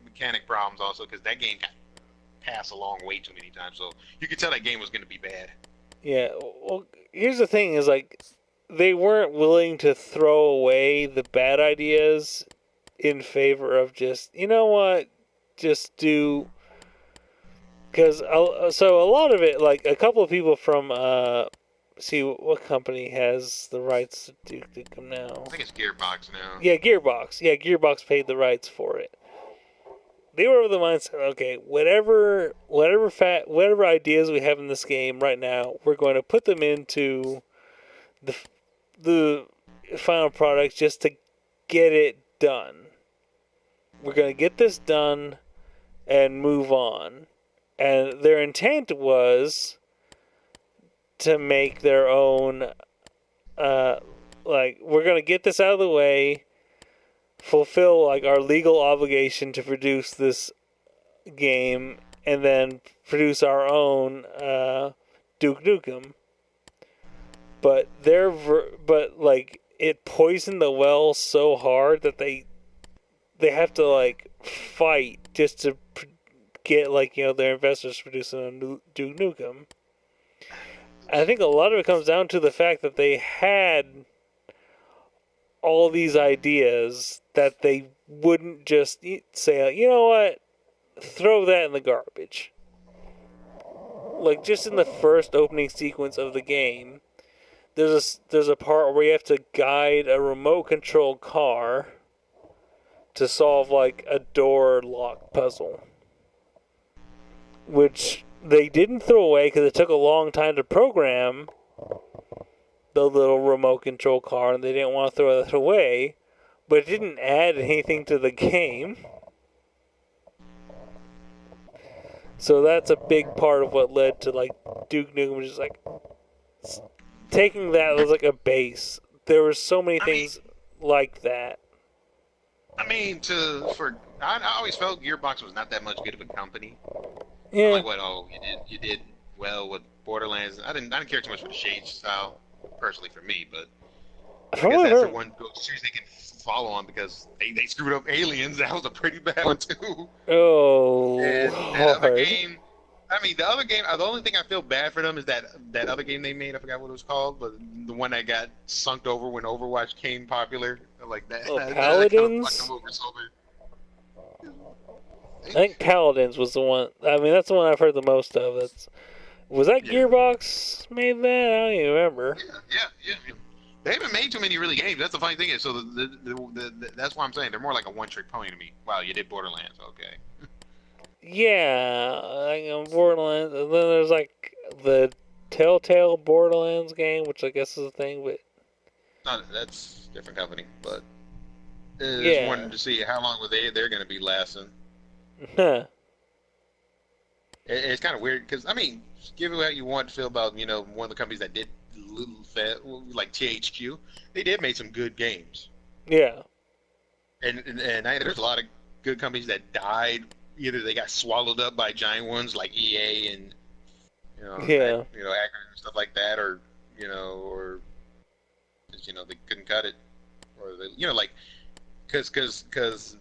mechanic problems also because that game got passed along way too many times. So you could tell that game was going to be bad. yeah. Well, here's the thing: is like they weren't willing to throw away the bad ideas in favor of just, you know what, just do. Because so a lot of it, like a couple of people from see what company has the rights to Duke Nukem now. I think it's Gearbox now. Yeah, Gearbox. Yeah, Gearbox paid the rights for it. They were of the mindset, okay, whatever ideas we have in this game right now, we're going to put them into the final product just to get it done. We're going to get this done and move on. And their intent was to make their own, like, we're going to get this out of the way, fulfill, like, our legal obligation to produce this game, and then produce our own Duke Nukem. But like, it poisoned the well so hard that they have to, like, fight just to get, like, you know, their investors producing a Duke Nukem. I think a lot of it comes down to the fact that they had all these ideas that they wouldn't just say, you know what, throw that in the garbage. Like, just in the first opening sequence of the game, there's a part where you have to guide a remote control car to solve, like, a door lock puzzle, which they didn't throw away because it took a long time to program the little remote control car, and they didn't want to throw that away, but it didn't add anything to the game. So that's a big part of what led to, like, Duke Nukem, which is like taking that as like a base. There were so many things like that. I mean, I always felt Gearbox was not that much good of a company. Yeah. Like what? Oh, you did well with Borderlands. I didn't care too much for the shade style, personally for me, but I guess that's the one series they can follow on because they screwed up Aliens. That was a pretty bad one too. Oh, And that other game. I mean, the other game. The only thing I feel bad for them is that other game they made. I forgot what it was called, but the one that got sunked over when Overwatch came popular, like that. Oh, that Paladins. Kind of fucked them over so bad. I think Paladins was the one. I mean, that's the one I've heard the most of. Was that Yeah. Gearbox made that? I don't even remember. Yeah. They haven't made too many really games. That's the funny thing is, so that's why I'm saying they're more like a one-trick pony to me. Wow, you did Borderlands, okay. Yeah, like Borderlands. And then there's like the Telltale Borderlands game, which I guess is a thing, but No, that's a different company, but just yeah. wanted to see how long they're going to be lasting. Huh. It's kind of weird because I mean, given what you want to feel about one of the companies that did like THQ, they did make some good games. Yeah. And there's a lot of good companies that died. Either they got swallowed up by giant ones like EA and Acron and stuff like that, or or just, they couldn't cut it, or they, like because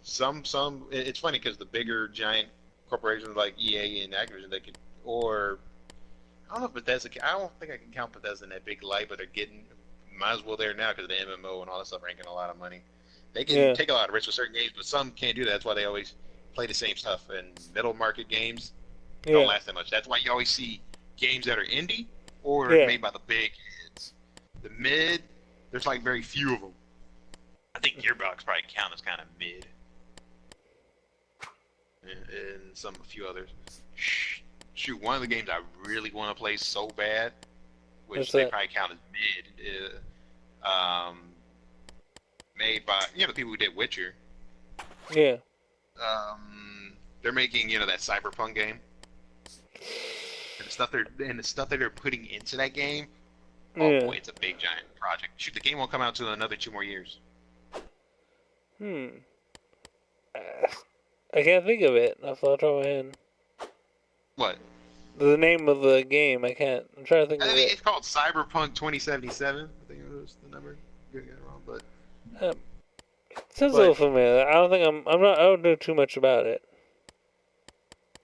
some it's funny because the bigger giant corporations like EA and Activision, they could, or I don't know if Bethesda. I don't think I can count Bethesda in that big light, but they're getting might as well there now because of the MMO and all that stuff, ranking a lot of money. They can take a lot of risks with certain games, but some can't do that. That's why they always play the same stuff. And middle market games don't last that much. That's why you always see games that are indie or made by the big heads. The mid, there's like very few of them. I think Gearbox probably count as kind of mid, and a few others. Shoot, one of the games I really want to play so bad, which they probably count as mid, made by the people who did Witcher. Yeah. They're making that Cyberpunk game, and the stuff that they're putting into that game. Oh boy, it's a big giant project. Shoot, the game won't come out till another 2 more years. I can't think of it off the top of my head. What? The name of the game, I can't. I'm trying to think of it. It's called Cyberpunk 2077. I think it was the number. I'm getting it wrong, but it sounds a little familiar. I don't think I don't know too much about it.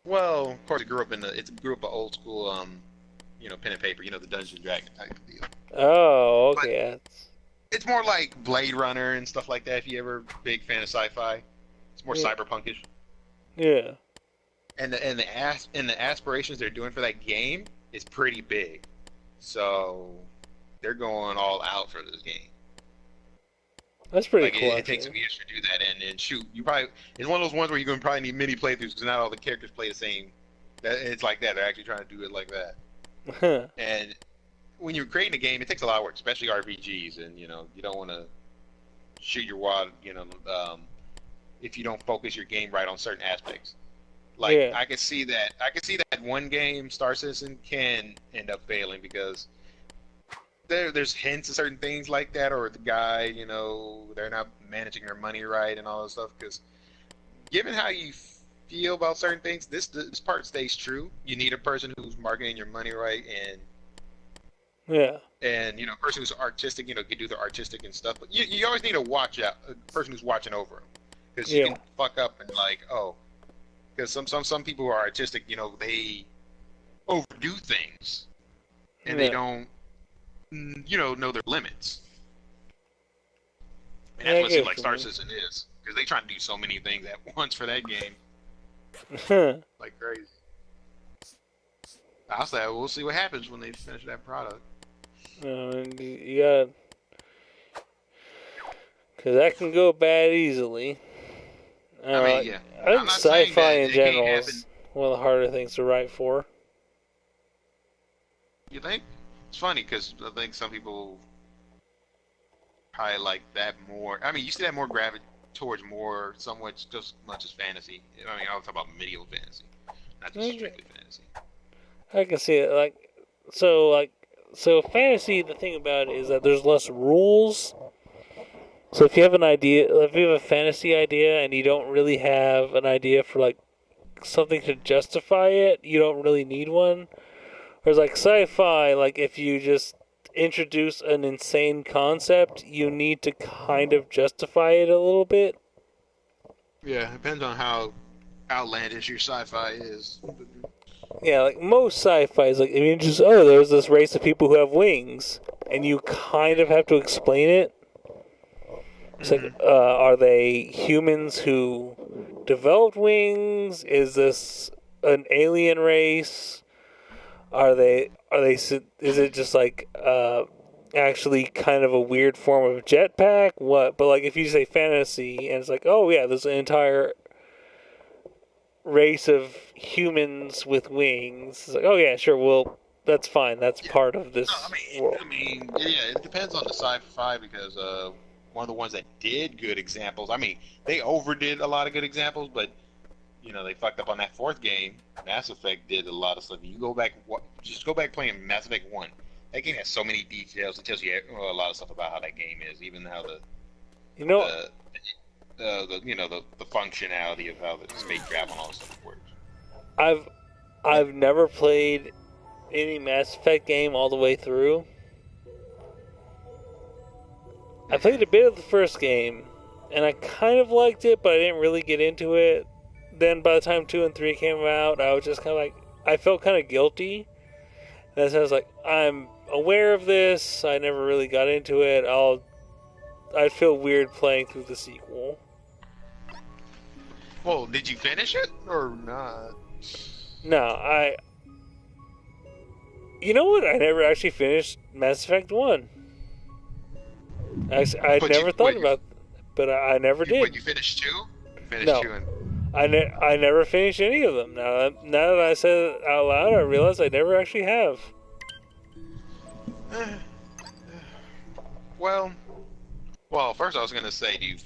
Well, of course, it grew up an old school, pen and paper, the Dungeons and Dragons type of deal. Oh, okay. It's more like Blade Runner and stuff like that. If you ever big fan of sci-fi, it's more cyberpunkish. Yeah. And the aspirations they're doing for that game is pretty big, so they're going all out for this game. That's pretty cool. It takes some years to do that, and shoot, it's one of those ones where you're going to probably need many playthroughs because not all the characters play the same. It's like that. They're actually trying to do it like that. And when you're creating a game, it takes a lot of work, especially RPGs, and you don't want to shoot your wad, if you don't focus your game right on certain aspects. Like I could see that one game, Star Citizen, can end up failing because there's hints of certain things like that, or the guy, they're not managing their money right and all that stuff. Because given how you feel about certain things, this part stays true. You need a person who's marketing your money right, and a person who's artistic, can do the artistic and stuff. But you always need a person who's watching over them, because you can fuck up and because some people who are artistic, they overdo things, and they don't know their limits. And that's what seems like Star Citizen is, because they try to do so many things at once for that game. Like crazy. I'll say we'll see what happens when they finish that product. You gotta, because that can go bad easily. I think sci-fi in general is one of the harder things to write for. You think? It's funny because I think some people probably like that more. I mean, you see that more gravitate towards more somewhat just much as fantasy. I mean, I'll talk about medieval fantasy, not just strictly fantasy. I can see it. So fantasy, the thing about it is that there's less rules. So if you have a fantasy idea and you don't really have an idea for something to justify it, you don't really need one. Whereas sci-fi, if you just introduce an insane concept, you need to kind of justify it a little bit. Yeah, it depends on how outlandish your sci-fi is. Yeah, most sci-fi is there's this race of people who have wings, and you kind of have to explain it. It's are they humans who developed wings? Is this an alien race? Are they? Is it just like actually kind of a weird form of jetpack? What? But like, if you say fantasy, and it's like, oh yeah, there's an entire race of humans with wings. It's like, oh yeah, sure, well, that's fine. That's part of this world. Yeah, it depends on the sci-fi because one of the ones that did good examples. I mean, they overdid a lot of good examples, but you know they fucked up on that fourth game. Mass Effect did a lot of stuff. You go back, just go back playing Mass Effect 1. That game has so many details. It tells you a lot of stuff about how that game is, even how the functionality of how the space travel and all this stuff works. I've never played any Mass Effect game all the way through. I played a bit of the first game, and I kind of liked it, but I didn't really get into it. Then by the time 2 and 3 came out, I was just kind of like, I felt kind of guilty. And so I was like, I'm aware of this. I never really got into it. I'd feel weird playing through the sequel. Well, did you finish it or not? No, you know what? I never actually finished Mass Effect 1. I never thought about it, but I never did. But you finished 2? Finished No. 2 and... I never finished any of them. Now that I said it out loud, I realize I never actually have. Well, first I was gonna say, do you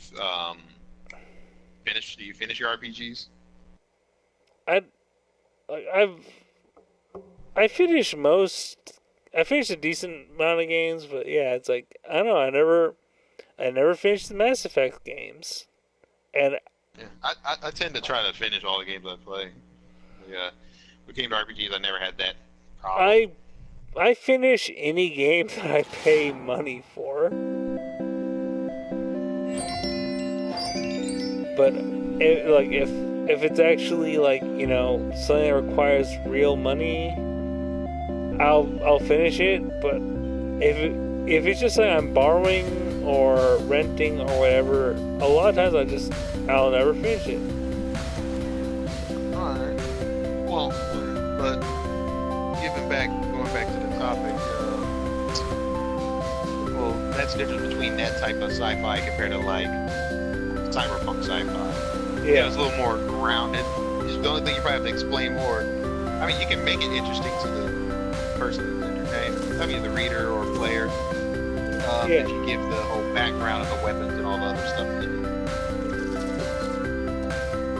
finish your RPGs? I finished most. I finished a decent amount of games, but yeah, it's like I don't know. I never finished the Mass Effect games, and yeah, I tend to try to finish all the games I play. Yeah, when it came to RPGs, I never had that problem. I finish any game that I pay money for, but if it's actually like, you know, something that requires real money, I'll finish it. But if it's just like I'm borrowing or renting or whatever, a lot of times I'll never finish it. All right. Well, but going back to the topic, well, that's the difference between that type of sci-fi compared to like cyberpunk sci-fi. Yeah, it's a little more grounded. Just the only thing you probably have to explain more. I mean, you can make it interesting to the person entertained. I mean, the reader or player. If you give the whole background of the weapons and all the other stuff,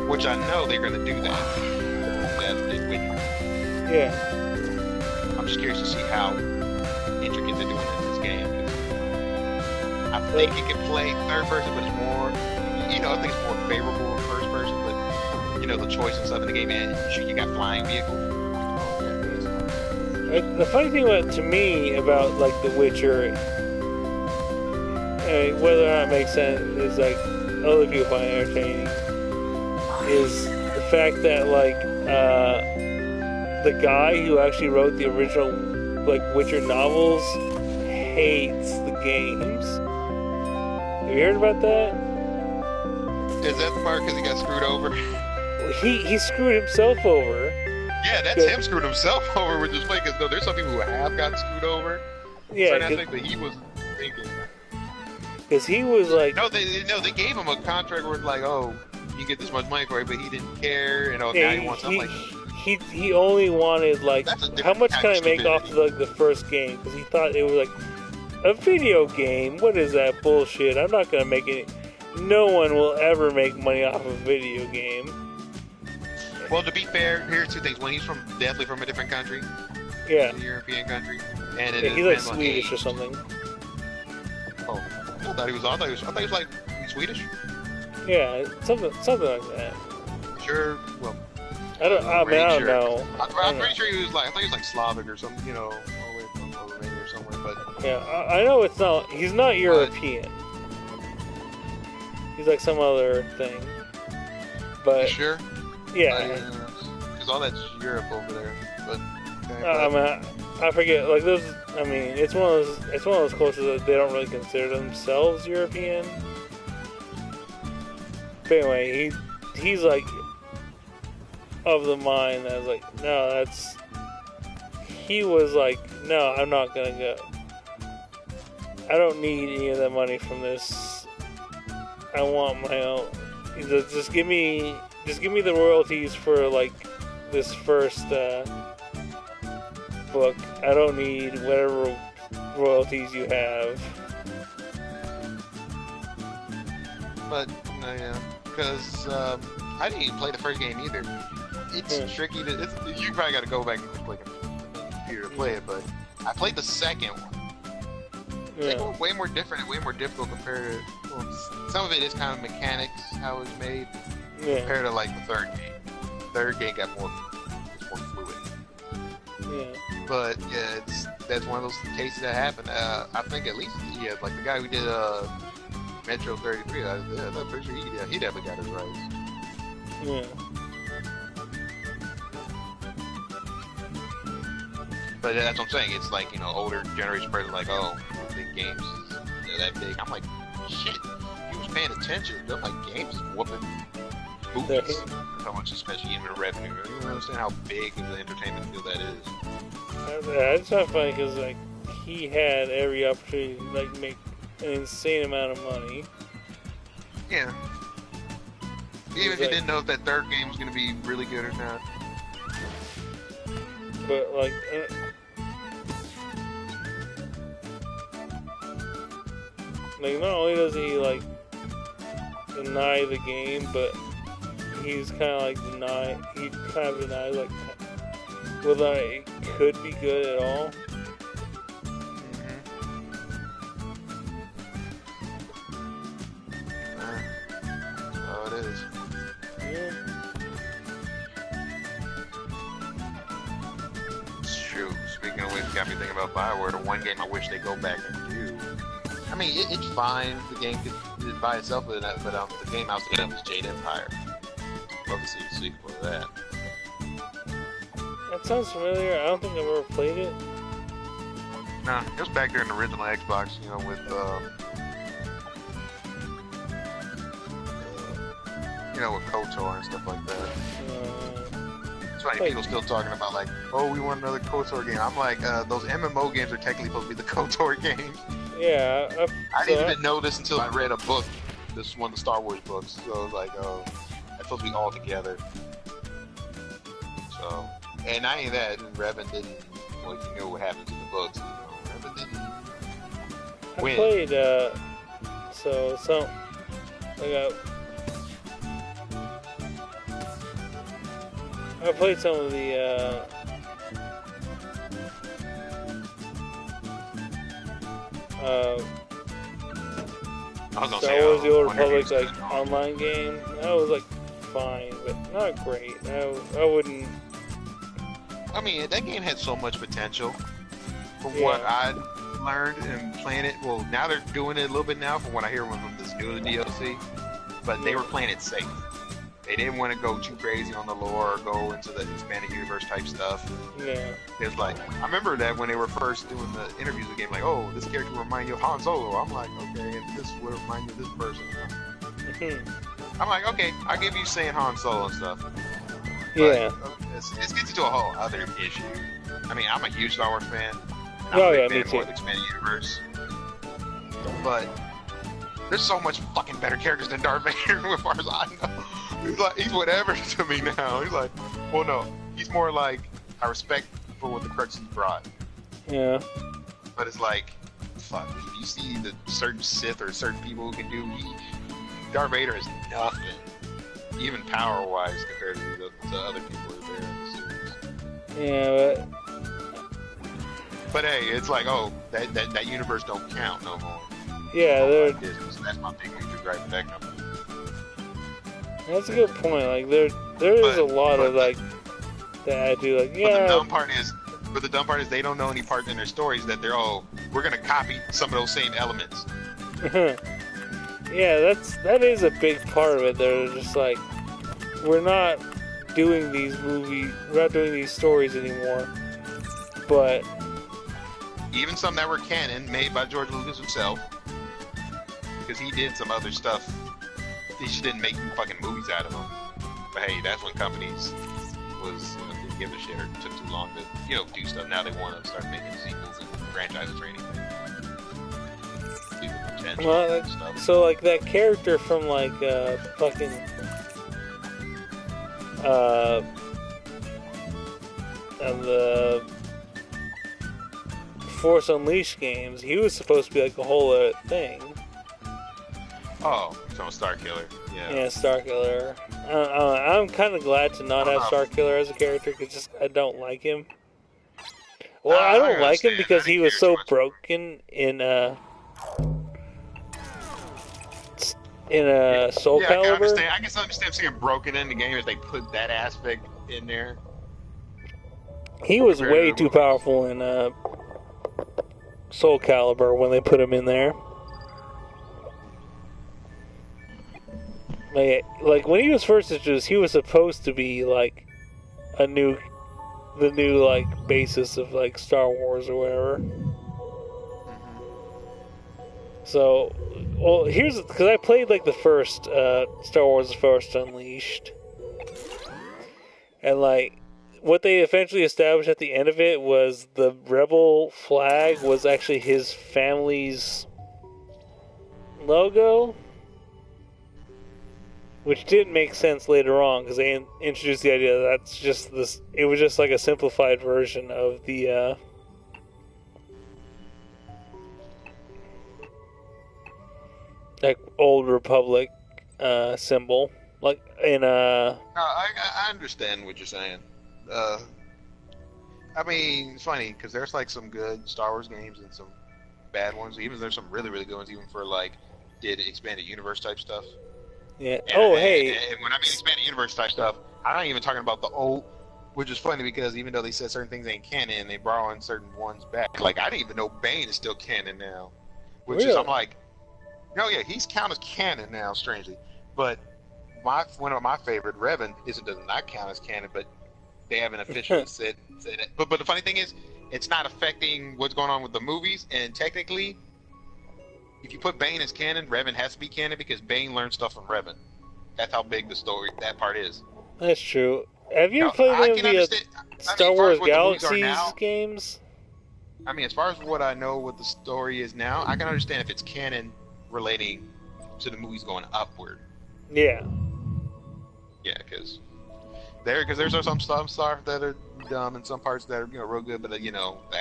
which I know they're going to do that. As did Witcher. Yeah. I'm just curious to see how intricate they're doing in this game. I think you can play third person, but it's more, I think it's more favorable in first person. But the choice and stuff in the game, and you got flying vehicles. The funny thing to me about like The Witcher, whether or not it makes sense is like other people find it entertaining, is the fact that like the guy who actually wrote the original like Witcher novels hates the games. Have you heard about that? Is that the part because he got screwed over? He screwed himself over. Yeah, that's him screwing himself over, which is funny because there's some people who have gotten screwed over. Yeah, so I think that he was thinking. Because he was like... No, they gave him a contract where it's like, oh, you get this much money for it, but he didn't care, now he wants something like... He only wanted, like, how much can I make off of, like, the first game? Because he thought it was, like, a video game? What is that bullshit? I'm not going to make any... No one will ever make money off of a video game. Well, to be fair, here's two things. One, he's definitely from a different country. Yeah. A European country. And he's like Swedish or something. Oh, I thought he was like Swedish. Yeah, something like that. Sure. Well, I don't know. I'm pretty sure he was like, I thought he was like Slavic or something, all the way from Romania or somewhere. But yeah, I know it's not. He's not European. He's like some other thing. But you sure? Yeah. Because all that's Europe over there. But I forget. Like those. I mean, it's one of those cultures that they don't really consider themselves European. But anyway, he's like of the mind that's like, no, that's. He was like, no, I'm not gonna go. I don't need any of that money from this. I want my own. Just give me the royalties for like this first book. I don't need whatever royalties you have. But no, yeah, because I didn't even play the first game either. It's tricky to. You probably got to go back and play the computer to play it, but I played the second one. Yeah. It's way more different and way more difficult compared to. Well, some of it is kind of mechanics, how it's made, compared to like the third game. The third game got more fluid. Yeah. But yeah, that's one of those cases that happened. I think at least like the guy who did Metro 33. I'm pretty sure he definitely got his rights. Yeah. But that's what I'm saying. It's like, older generation person like, oh, big games, that big. I'm like, shit. He was paying attention. They're like, games is whooping movies. How much, especially even revenue. You don't understand how big of the entertainment field that is. It's not funny because like he had every opportunity to like make an insane amount of money. Yeah. Even if you didn't know if that third game was going to be really good or not. But like, not only does he like deny the game, but he's kind of like denies like whether it could be good at all. Oh, it is. Yeah. True. Speaking of which, got me thinking about BioWare. The one game I wish they go back and do. I mean, it's fine. The game could by itself, but the game I was thinking of was Jade Empire. Love to see the sequel to that. That sounds familiar. I don't think I've ever played it. Nah, it was back there in the original Xbox, with with KOTOR and stuff like that. It's funny, people still talking about like, oh, we want another KOTOR game. I'm like, those MMO games are technically supposed to be the KOTOR games. Yeah. I didn't even know this until I read a book. This is one of the Star Wars books. So I was like, oh, that's supposed to be all together. So, and not only that, Revan didn't, well, you know what happens in the books. Revan didn't win. I played, I played some of the, Star Wars: The Old Republic like online game. That was like fine, but not great. I wouldn't. I mean, that game had so much potential. From what I learned and playing it, well, now they're doing it a little bit now. From what I hear from this new DLC, but they were playing it safe. They didn't want to go too crazy on the lore or go into the expanded universe type stuff. Yeah. It's like, I remember that when they were first doing the interviews of the game, like, oh, this character will remind you of Han Solo. I'm like, okay, and this will remind you of this person. I'm like, okay, I'll give you saying Han Solo and stuff. Yeah. But, it gets into a whole other issue. I mean, I'm a huge Star Wars fan. Me Me too. more of the expanded universe. But there's so much fucking better characters than Darth Vader, as far as I know. He's whatever to me now. He's like, well, no, he's more like, I respect for what the Crux brought. Yeah. But it's like, fuck, you see the certain Sith or certain people who can do, Darth Vader is nothing, even power-wise compared to the other people who are there in the series. Yeah, but hey, it's like, oh, that universe don't count no more. Yeah, that's my big major gripe with that company. That's a good point. Like there is a lot of like that I do. Like But the dumb part is they don't know any part in their stories that we're gonna copy some of those same elements. Yeah, that is a big part of it. They're just like, we're not doing these stories anymore. But even some that were canon, made by George Lucas himself, because he did some other stuff. He just didn't make fucking movies out of them. But hey, that's when companies didn't give a shit or took too long to do stuff. Now they want to start making sequels and franchises or anything. Well, so like that character from like fucking the Force Unleashed games, he was supposed to be like a whole other thing. Oh, from Starkiller. Yeah, Starkiller. I'm kind of glad to not have Starkiller as a character because I don't like him. Well, I don't like him because he was so broken in Soul Calibur. I can understand seeing broken in the game if they put that aspect in there. He was way too powerful in Soul Calibur when they put him in there. Like when he was first introduced, he was supposed to be like the new like basis of like Star Wars or whatever. So, well, here's because I played like the first Star Wars: Force Unleashed, and like what they eventually established at the end of it was the Rebel flag was actually his family's logo. Which didn't make sense later on because they introduced the idea that that's just this. It was just like a simplified version of the like old Republic symbol. Like in No, I understand what you're saying. I mean, it's funny because there's like some good Star Wars games and some bad ones. Even there's some really really good ones even for like expanded universe type stuff. Yeah. And when I mean expanded universe type stuff, I'm not even talking about the old, which is funny because even though they said certain things ain't canon, they borrowing certain ones back. Like I didn't even know Bane is still canon now, which really? is I'm like, no, yeah, he's counted as canon now, strangely. But one of my favorite, Revan, does not count as canon, but they haven't officially said it. But the funny thing is, it's not affecting what's going on with the movies, and technically. If you put Bane as canon, Revan has to be canon because Bane learned stuff from Revan. That's how big the story that part is. That's true. Have you played any of the Star Wars Galaxies games? I mean, as far as what I know, what the story is now, I can understand if it's canon relating to the movies going upward. Yeah. Yeah, because there's some stuff that are dumb and some parts that are real good, but the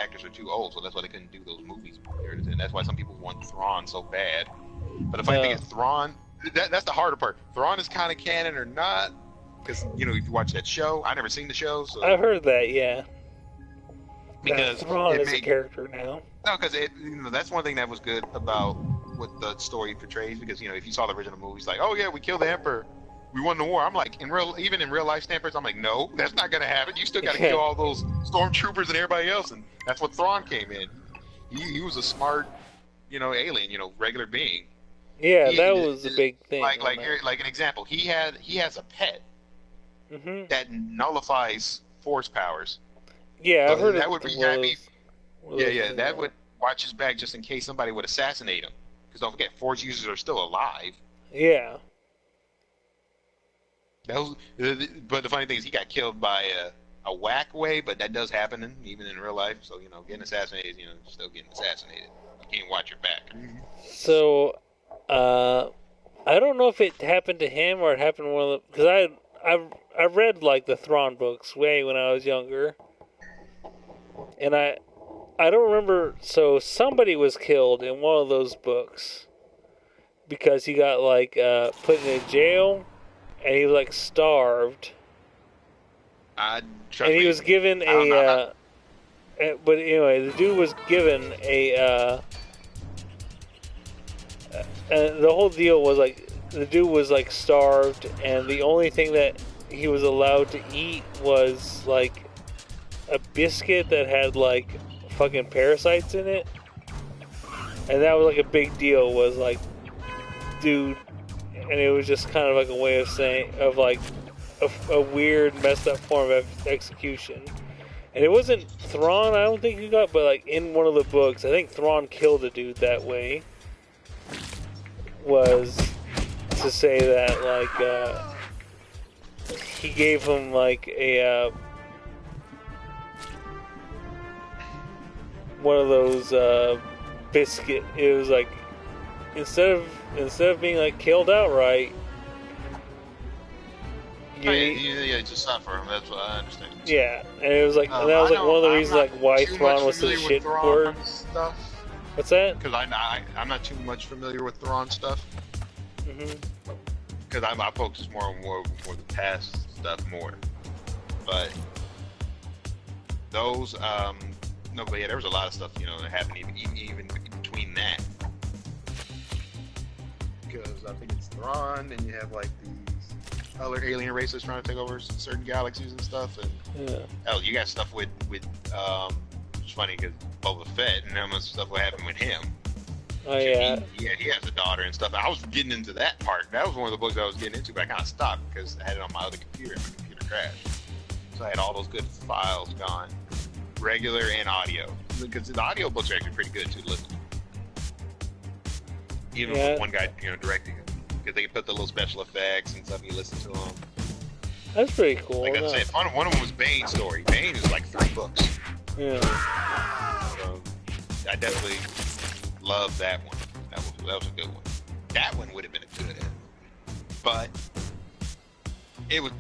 actors are too old, so that's why they couldn't do those movies. And that's why some people want Thrawn so bad. But the funny thing is, Thrawn, that's the harder part. Thrawn is kind of canon or not, because if you watch that show, I never seen the show, so I've heard that, yeah. Because Thrawn is a character now. No, because that's one thing that was good about what the story portrays. Because if you saw the original movies, like, oh yeah, we killed the Emperor. We won the war. I'm like, even in real life standpoints, I'm like, no, that's not gonna happen. You still gotta kill all those stormtroopers and everybody else, and that's what Thrawn came in. He was a smart, alien, regular being. Yeah, that was a big thing. Like an example, he has a pet that nullifies force powers. Yeah, so I've heard that would be that would watch his back just in case somebody would assassinate him. Because don't forget, force users are still alive. Yeah. But the funny thing is, he got killed by a whack way, but that does happen even in real life. So getting assassinated, still getting assassinated. You can't watch your back. So, I don't know if it happened to him or it happened to one of the because I read like the Thrawn books way when I was younger, and I don't remember. So somebody was killed in one of those books because he got like put in a jail. And he was like starved. And he was given but anyway, the dude was given the whole deal was like the dude was like starved, and the only thing that he was allowed to eat was like a biscuit that had like fucking parasites in it, and that was like a big deal. Was like, dude. And it was just kind of like a way of saying, of like a weird, messed up form of execution. And it wasn't Thrawn, I don't think he got, but like in one of the books, I think Thrawn killed a dude that way. Was to say that like he gave him like a one of those biscuit. It was like instead of being like killed outright. Yeah, just suffer him. That's what I understand. Yeah, and it was like and that was like one of the reasons like why Thrawn was the shit word. Stuff. What's that? Because I'm not too much familiar with Thrawn stuff. Because I focus more on the past stuff more. But those no, but yeah, there was a lot of stuff that happened even between that. Because I think it's Thrawn, and you have like these other alien races trying to take over certain galaxies and stuff, and you got stuff with it's funny because Boba Fett and how much stuff would happen with him. Oh yeah. He has a daughter and stuff. I was getting into that part. That was one of the books I was getting into, but I kind of stopped because I had it on my other computer and my computer crashed. So I had all those good files gone, regular and audio, because the audio books are actually pretty good too to listen to. Even with one guy directing it. Because they can put the little special effects and stuff. You listen to them. That's pretty cool. Like I said, one of them was Bane's story. Bane is like 3 books. Yeah. So I definitely love that one. That was a good one. That one would have been a good end. But it was.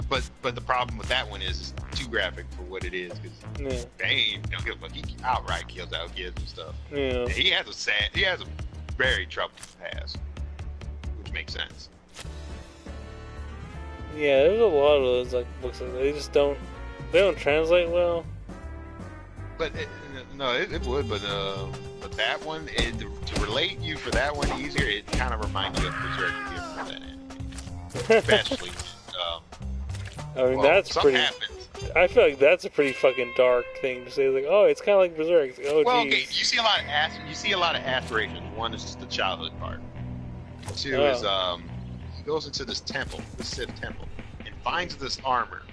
But the problem with that one is it's too graphic for what it is. Because Bane, don't give a fuck. He outright kills out kids and stuff. Yeah. And he has a very troubled past. Makes sense. Yeah, there's a lot of those like books like they don't translate well. But it would. But that one, to relate you for that one easier, it kind of reminds you of Berserk for that anime. Especially, I mean that's pretty. Happens. I feel like that's a pretty fucking dark thing to say. Like, oh, it's kind of like Berserk. It's like, oh, well, geez. okay, you see a lot of aspirations. One is just the childhood part. 2 is he goes into this temple, the Sith temple, and finds this armor.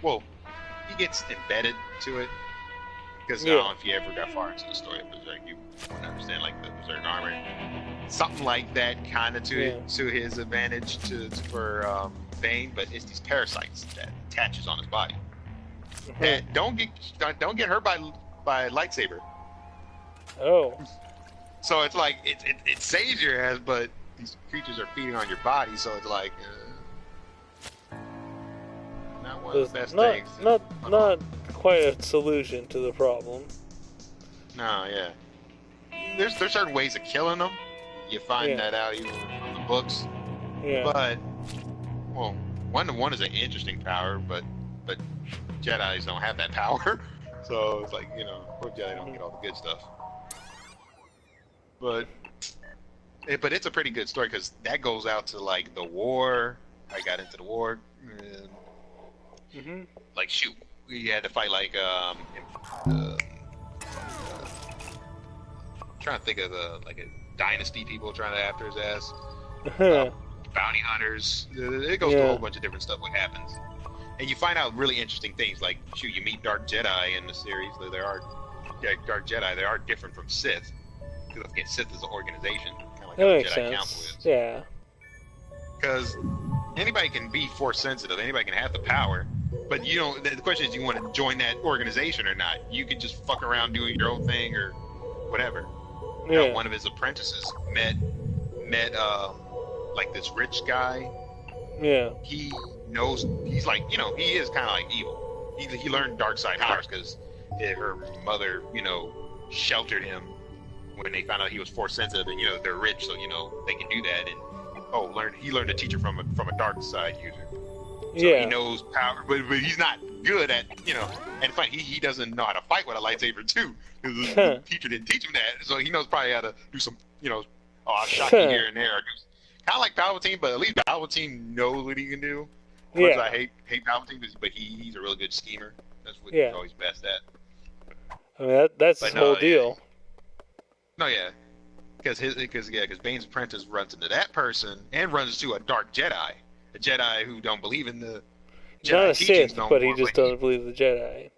Well, he gets embedded to it because I don't know if you ever got far into the story of Berserk, you wouldn't understand like the Berserk armor. Something like that, kind of to his advantage for Bane, but it's these parasites that attaches on his body. And don't get hurt by lightsaber. Oh. So it's like it saves your ass, but these creatures are feeding on your body, so it's like not one of the best things. Not quite a solution to the problem. No, yeah. There's certain ways of killing them. You find that out even from the books. Yeah. But well, one is an interesting power, but Jedis don't have that power. So it's like poor Jedi don't get all the good stuff. But it's a pretty good story because that goes out to like the war. I got into the war. And, like shoot, we had to fight like trying to think of like a dynasty people trying to after his ass. Bounty hunters. It goes through a whole bunch of different stuff. What happens, and you find out really interesting things. Like shoot, you meet Dark Jedi in the series. There are Dark Jedi. They are different from Sith. Because Sith is an organization. That makes sense. Yeah. Because anybody can be force sensitive. Anybody can have the power. But the question is, you want to join that organization or not? You could just fuck around doing your own thing or whatever. Yeah. One of his apprentices met like this rich guy. Yeah. He knows he's like he is kind of like evil. He learned dark side powers because her mother sheltered him when they found out he was force sensitive, and they're rich, so they can do that. And he learned to teach her from a dark side user. So he knows power, but he's not good at And funny, he doesn't know how to fight with a lightsaber too. Because the teacher didn't teach him that, so he knows probably how to do some I'll shot you here and there. Kind of like Palpatine, but at least Palpatine knows what he can do. Of course, I hate Palpatine, but he's a really good schemer. That's what he's always best at. I mean, that's his whole deal. No, yeah, because Bane's apprentice runs into that person and runs into a dark Jedi, a Jedi who don't believe in the Jedi not a teachings Sith, no but more, he just doesn't believe the Jedi.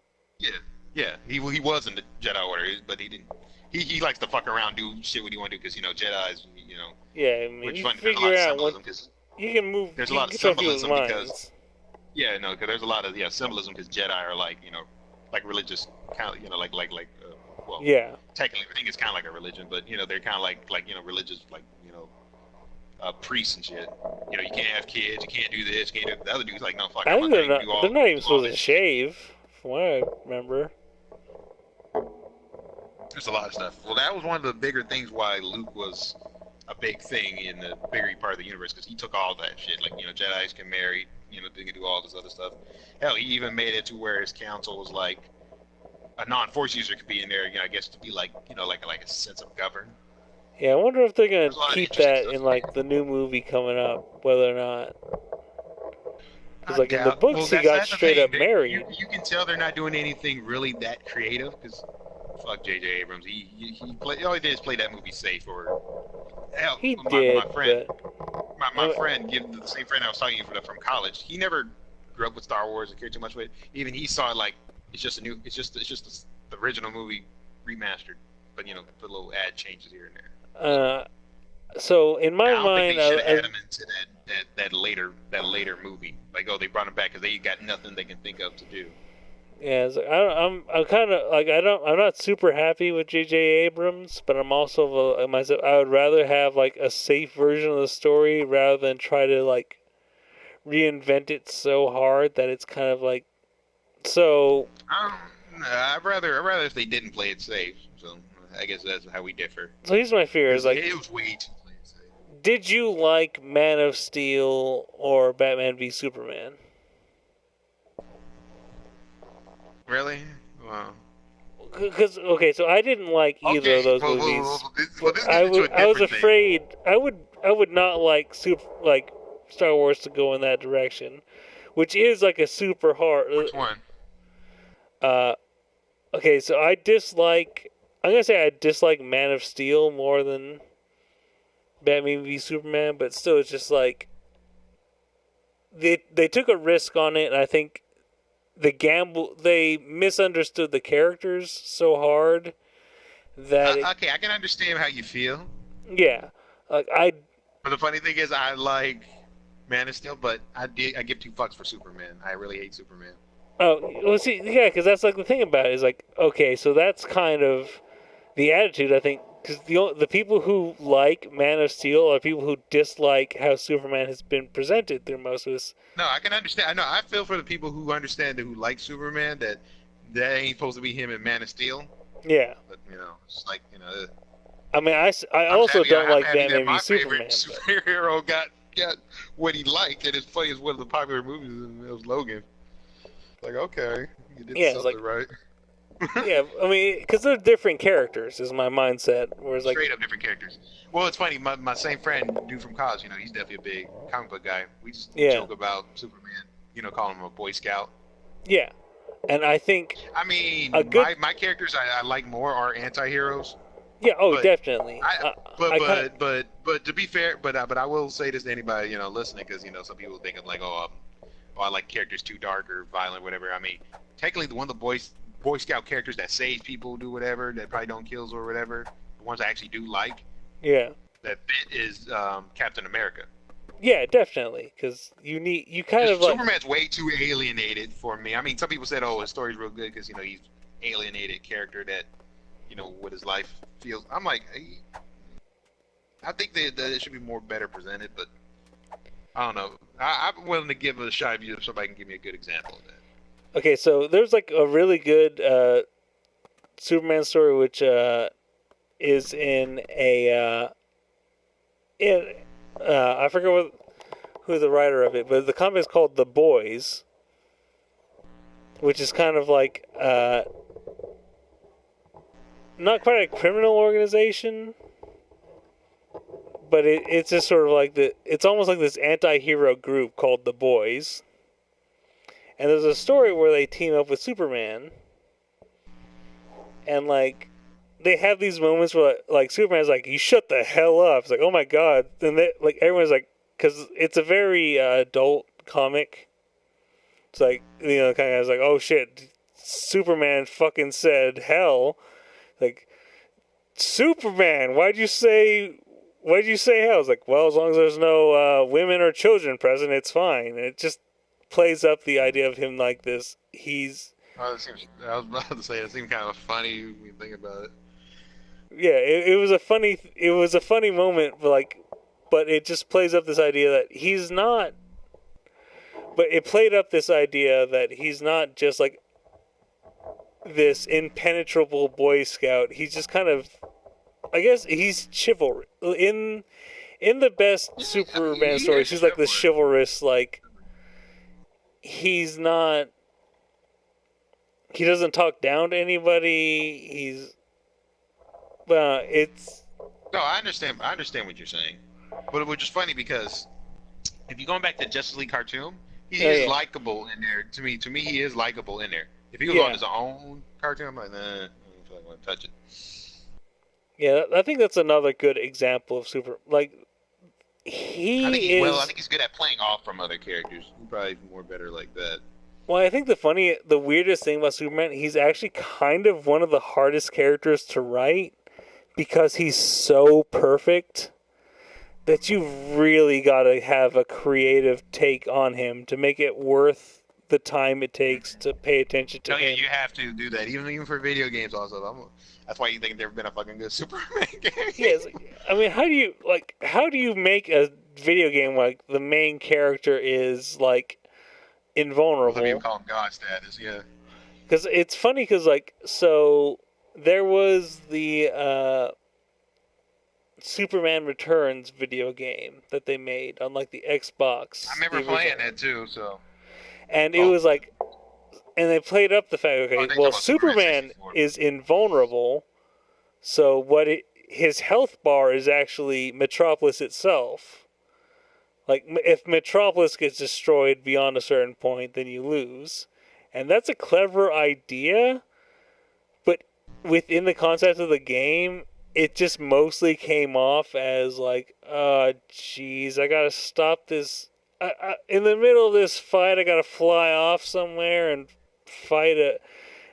Yeah, he was in the Jedi Order, but he didn't. He likes to fuck around, do shit what he want to do because Jedi's Yeah, I mean, which you fun, figure out what because you can move. there's a you lot can of control people's symbolism minds. Yeah, no, because there's a lot of symbolism. Because Jedi are like like religious kind of well, Yeah. technically I think it's kind of like a religion, but they're kind of like religious priests and shit. You can't have kids, you can't do this, you can't do the other dude's like, no, fuck, I I'm think not gonna do they're not even all supposed to this shit. shave, from what I remember. There's a lot of stuff. Well, that was one of the bigger things why Luke was a big thing in the bigger part of the universe because he took all that shit. Like, Jedi's can marry, they can do all this other stuff. Hell, he even made it to where his council was like a non-force user could be in there. I guess to be like, like a sense of govern. Yeah, I wonder if they're gonna There's a lot of keep interesting that stuff in in there. like the new movie coming up, whether or not. Because I like in the doubt. Well, books, he that's got that's the straight thing. up married. You can tell they're not doing anything really that creative because fuck J.J. Abrams. He played. All he did is play that movie safe. Or hell, He my did, friend, but my friend, the same friend I was talking to from college. He never grew up with Star Wars and cared too much with it. Even he saw it like it's just a new. It's just the original movie remastered, but the little ad changes here and there. so in my I don't think mind, they should have had him into that later movie. Like, oh, they brought him back because they got nothing they can think of to do. yeah, it's like, I'm kind of like I'm not super happy with J.J. Abrams, but I'm also myself. I would rather have like a safe version of the story rather than try to like reinvent it so hard that it's kind of like so. I'd rather if they didn't play it safe. So I guess that's how we differ. So here's my fear: is Because like, it was way too play it safe. did you like Man of Steel or Batman v Superman? Really? Wow. Because okay, so I didn't like either of Okay. those Well, movies. this gets into a I was different thing. afraid I would not like Star Wars to go in that direction, which is like a super hard. Which one? Uh, okay, so I dislike. I'm gonna say I dislike Man of Steel more than Batman v Superman, but still, it's just like they took a risk on it, and I think they misunderstood the characters so hard that Okay, I can understand how you feel. yeah, like I But the funny thing is, I like Man of Steel, but I give two fucks for Superman. I really hate Superman. oh well see yeah, because that's like the thing about it is like okay, so that's kind of the attitude I think because the people who like Man of Steel are people who dislike how Superman has been presented through most of this. No, I can understand. I know. I feel for the people who understand who like Superman that ain't supposed to be him in Man of Steel. Yeah, But it's like I mean I I'm also happy. don't I'm like happy that Batman v my Superman. favorite superhero got what he liked, and it's funny as one of the popular movies. And it was Logan. Like, okay, you did Yeah, it's something like right. yeah, I mean because they're different characters is my mindset. Whereas like Straight up different characters. Well, it's funny. My same friend, dude from college, he's definitely a big comic book guy. We just yeah, joke about Superman. Calling him a Boy Scout. yeah, and I think I mean, a good my characters I like more are anti-heroes. yeah, oh But definitely. but I kind but to be fair, but I will say this to anybody listening, because some people think of like, I like characters too dark or violent, whatever. I mean, technically, one of the Boy Scout characters that saves people, do whatever, that probably don't kills or whatever, the ones I actually do like, yeah. that bit is Captain America. Yeah, definitely, because you kind of like Superman's way too alienated for me. I mean, some people said, "Oh, his story's real good because he's alienated character that what his life feels." I'm like, I think that it should be more better presented, but I don't know. I'm willing to give it a shot if somebody can give me a good example of that. okay. So there's like a really good Superman story, which is in a I forget who the writer of it, but the comic is called The Boys, which is kind of like not quite a criminal organization, but it's just sort of like it's almost like this anti-hero group called The Boys. And there's a story where they team up with Superman, and like they have these moments where like Superman's like, "You shut the hell up!" It's like, "Oh my god!" And like everyone's like, because it's a very adult comic. It's like kind of like, "Oh shit, Superman fucking said hell." Like, Superman, why'd you say hell? It's like, well, as long as there's no women or children present, it's fine. And it just plays up the idea of him like this. I was about to say it seemed kind of funny when you think about it. Yeah, it was a funny moment, but it just plays up this idea that he's not. But it played up this idea that he's not just like this impenetrable Boy Scout. He's just kind of, I guess, he's chivalrous in the best Superman stories. He's like the chivalrous, like he's not. He doesn't talk down to anybody. It's. No, I understand. I understand what you're saying, but which is funny because if you're going back to Justice League cartoon, he is likable in there. To me, he is likable in there. If he was on his own cartoon, I'm like, nah, I don't feel like I want to touch it. Yeah, I think that's another good example of I think he's good at playing off from other characters. He's probably more better like that. Well, I think the weirdest thing about Superman, he's actually kind of one of the hardest characters to write because he's so perfect that you've really got to have a creative take on him to make it worth the time it takes to pay attention to him. You have to do that, even for video games. Also, that's why you think there's been a fucking good Superman game. Yes, I mean, how do you make a video game like the main character is like invulnerable? Some people call him God status, yeah. Because it's funny, so there was the Superman Returns video game that they made on like the Xbox. I remember playing that too, so. And it was like, and they played up the fact, Superman is invulnerable, so his health bar is actually Metropolis itself. Like, if Metropolis gets destroyed beyond a certain point, then you lose. And that's a clever idea, but within the concept of the game, it just mostly came off as like, jeez, I gotta stop this. In the middle of this fight, I gotta fly off somewhere and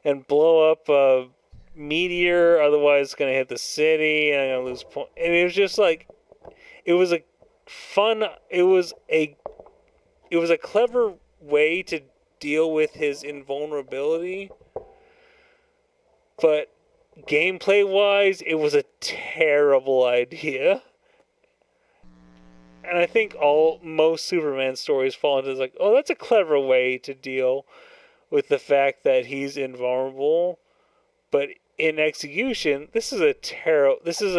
and blow up a meteor, otherwise it's gonna hit the city, and I'm gonna lose point. And it was just like, it was a clever way to deal with his invulnerability, but gameplay-wise, it was a terrible idea. And I think most Superman stories fall into like, oh, that's a clever way to deal with the fact that he's invulnerable, but in execution, this is a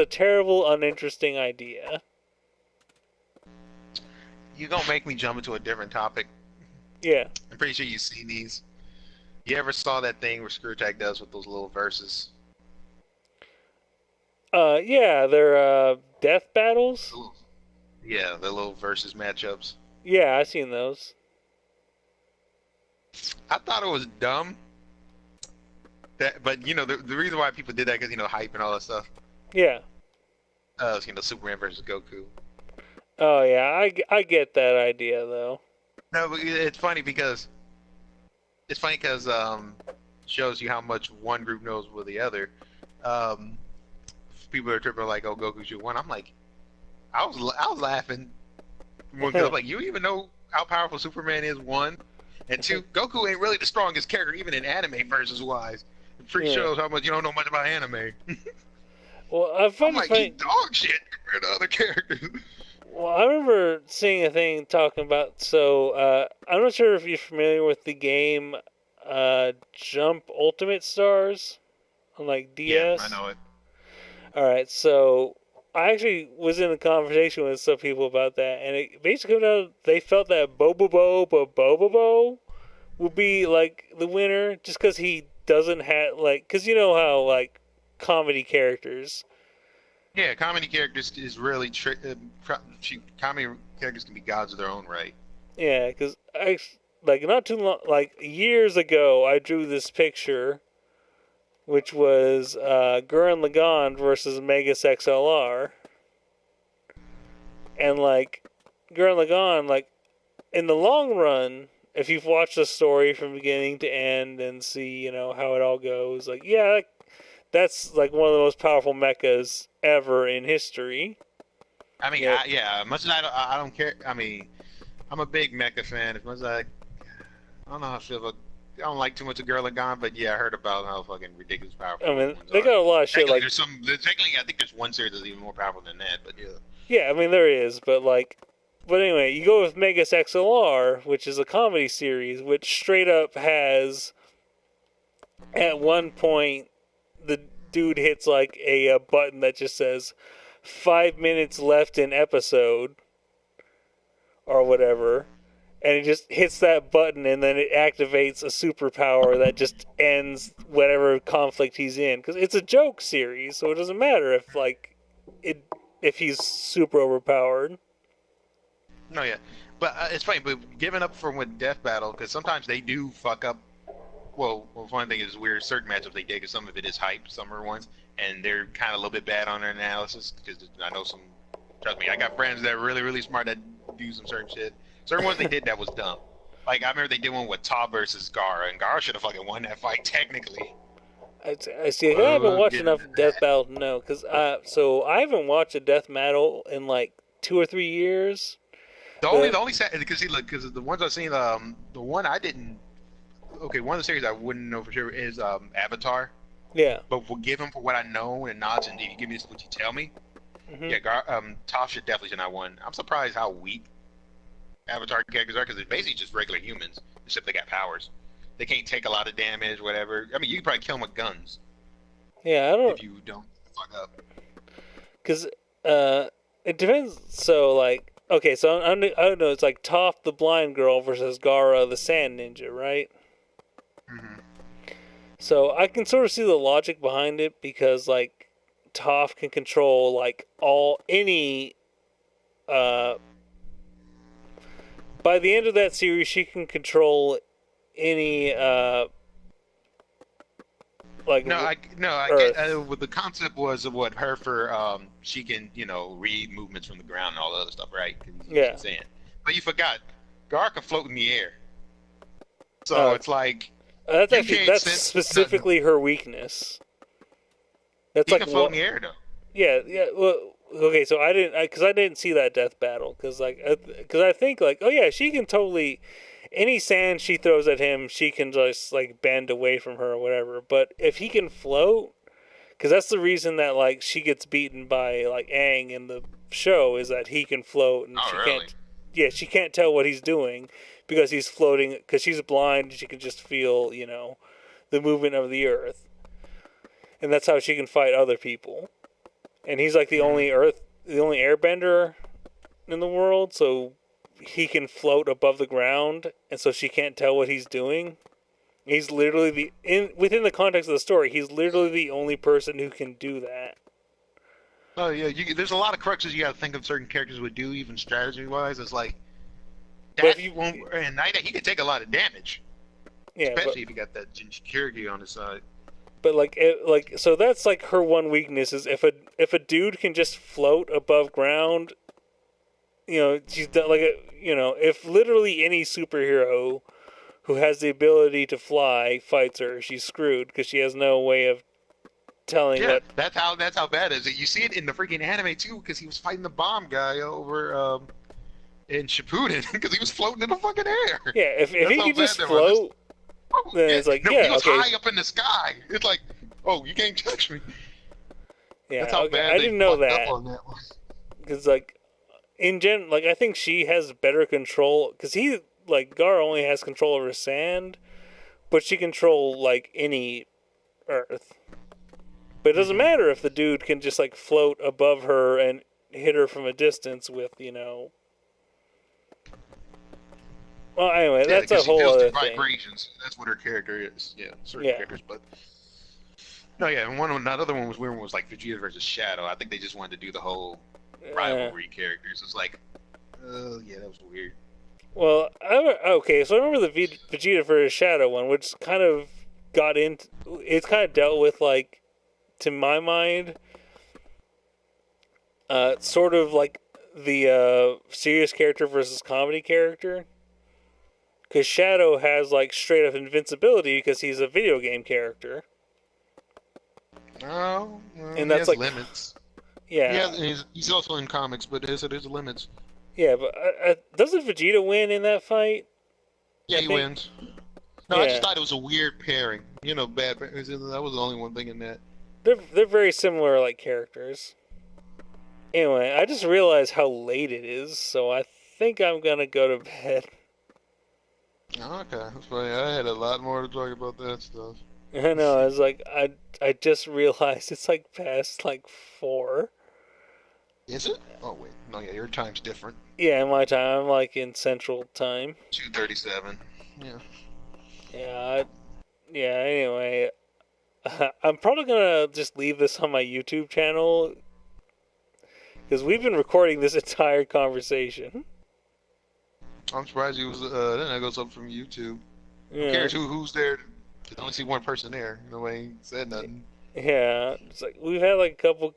terrible, uninteresting idea. You're gonna make me jump into a different topic. Yeah. I'm pretty sure you've seen these. You ever saw that thing where ScrewTag does with those little verses? Yeah, they're death battles. Ooh. Yeah, the little versus matchups. Yeah, I've seen those. I thought it was dumb. But the reason why people did that because hype and all that stuff. Yeah. Superman versus Goku. Oh yeah, I get that idea though. No, but it's funny because shows you how much one group knows with the other. People are tripping like, "Oh, Goku should win." I'm like, I was laughing because I'm like, you even know how powerful Superman is? One, and two, Goku ain't really the strongest character even in anime versus wise. It pretty shows how much you don't know much about anime. Well, I'm like, he's dog shit compared to other characters. Well, I remember seeing a thing talking about. So I'm not sure if you're familiar with the game Jump Ultimate Stars on like DS. Yeah, I know it. All right, so I actually was in a conversation with some people about that, and it basically they felt that Bobobo would be like the winner, just because he doesn't have because you know how like comedy characters. Yeah, comedy characters is really comedy characters can be gods of their own right. Yeah, because not too long, years ago, I drew this picture, which was Gurren Lagann versus Megas XLR. And, Gurren Lagann, in the long run, if you've watched the story from beginning to end and see, how it all goes, that's, one of the most powerful mechas ever in history. I mean, yeah. Much as I don't care, I mean, I'm a big mecha fan. As much as I don't know how I feel about. I don't like too much of Girl Gone, but yeah, I heard about how fucking ridiculous powerful I mean, those ones they are. got a lot of shit Technically, like. there's some. Technically, I think there's one series that's even more powerful than that. But yeah. Yeah, I mean there is, but like, but anyway, you go with Megas XLR, which is a comedy series, which straight up has. At one point, the dude hits like a button that just says 5 minutes left in episode or whatever, and it just hits that button and then it activates a superpower that just ends whatever conflict he's in, because it's a joke series, so it doesn't matter if like it if he's super overpowered. No, yeah, but it's funny. But giving up from with Death Battle because sometimes they do fuck up. Well, one thing is weird. Certain matchups they did because some of it is hype, some are ones, and they're kind of a little bit bad on their analysis. Because I know some. Trust me, I got friends that are really, really smart that do some certain shit. Certain ones they did that was dumb. Like I remember they did one with Taw versus Gara, and Gara should have fucking won that fight technically. I see. I haven't watched enough Death Battle to know, because so I haven't watched a Death Battle in like 2 or 3 years. The only sad because because the ones I've seen, the one I didn't. Okay, one of the series I wouldn't know for sure is Avatar. Yeah. But forgive him for what I know and knowledge, and if you give me what you tell me, yeah, Toph should definitely not won. I'm surprised how weak Avatar characters are because they're basically just regular humans, except they got powers. They can't take a lot of damage, whatever. I mean, you can probably kill them with guns. Yeah, I don't. If you don't fuck up. Because it depends. So like, okay, so I don't know. It's like Toph the blind girl versus Gara the sand ninja, right? Mm-hmm. So I can sort of see the logic behind it because like Toph can control like any by the end of that series she can control any like I get what the concept was of what her for she can read movements from the ground and all the other stuff, right? Yeah. Saying. But you forgot Gar can float in the air, so it's like. That's specifically her weakness. That's he like can float in the air though. Yeah. Well, okay, so I didn't see that death battle because I think like, oh yeah, she can totally any sand she throws at him, she can just like bend away from her or whatever. But if he can float, because that's the reason that like she gets beaten by like Aang in the show is that he can float and can't. Yeah, she can't tell what he's doing because he's floating. Because she's blind, she can just feel, the movement of the earth, and that's how she can fight other people. And he's like the only airbender in the world, so he can float above the ground, and so she can't tell what he's doing. He's literally within the context of the story, he's literally the only person who can do that. Oh yeah, there's a lot of cruxes you got to think of certain characters would do, even strategy-wise. It's like that and Night he could take a lot of damage. Yeah, especially if you got that Jinchuriki on his side. But so that's like her one weakness is if a dude can just float above ground, she's done like if literally any superhero who has the ability to fly fights her, she's screwed because she has no way of telling what. That's how bad it is. You see it in the freaking anime too, because he was fighting the bomb guy over in Shippuden because he was floating in the fucking air. Yeah, if he could just float, then it's like he was high up in the sky. It's like, oh, you can't touch me. Yeah, that's how bad I didn't know that. Because like I think she has better control because Gar only has control over sand, but she control like any earth. But it doesn't matter if the dude can just like float above her and hit her from a distance with, Well, anyway, that's a whole other thing. Vibrations. That's what her character is. Yeah, certain characters, but no, yeah. And that other one was weird. One was like Vegeta versus Shadow. I think they just wanted to do the whole rivalry characters. It's like, yeah, that was weird. Well, okay, so I remember the Vegeta versus Shadow one, which kind of got into. It's kind of dealt with like, to my mind, sort of like the serious character versus comedy character. Because Shadow has, like, straight-up invincibility because he's a video game character. Oh, and that's like limits. Yeah. Yeah, he's also in comics, but there's limits. Yeah, but doesn't Vegeta win in that fight? Yeah, he wins. No, I just Yeah, thought it was a weird pairing. You know, bad. That was the only one thing in that. they're very similar like characters. Anyway, I just realized how late it is, so I think I'm gonna go to bed. Oh, okay, that's funny. I had a lot more to talk about that stuff. I know. I was like, I just realized it's like past like 4. Is it? Oh wait, no, yeah, your time's different. Yeah, my time. I'm like in Central Time. 2:37. Yeah. Yeah, yeah. Anyway, I'm probably gonna just leave this on my YouTube channel because we've been recording this entire conversation. I'm surprised he was. Then that goes up from YouTube. Who Yeah, cares who's there? I only see one person there. Nobody ain't said nothing. yeah. It's like we've had like a couple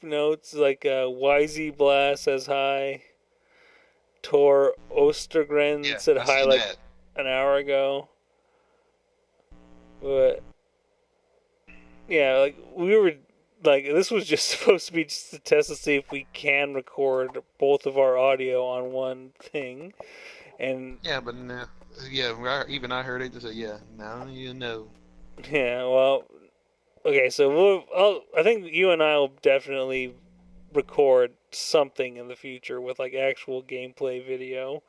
notes, like YZ Blast says hi. Tor Ostergren Yeah, said I hi seen like that. an hour ago. But yeah, like we were like this was just supposed to be just a test to see if we can record both of our audio on one thing. And Yeah, but yeah, even I heard it. They say, yeah, now you know. yeah, well, okay, so I think you and I will definitely record something in the future with like actual gameplay video.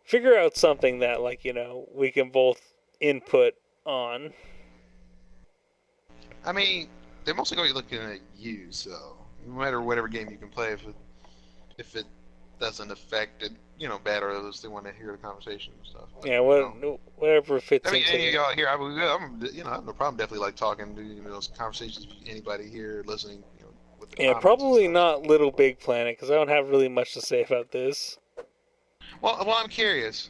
Figure out something that like, we can both input on. I mean, they're mostly going to be looking at you, so no matter whatever game you can play, if it doesn't affect it, bad or others, they want to hear the conversation and stuff. But, Yeah, whatever fits I mean, into any of it. y'all here, I have no problem definitely like talking to those conversations. Anybody here listening, with the Yeah, comments and probably stuff. not Little Big Planet because I don't have really much to say about this. Well, I'm curious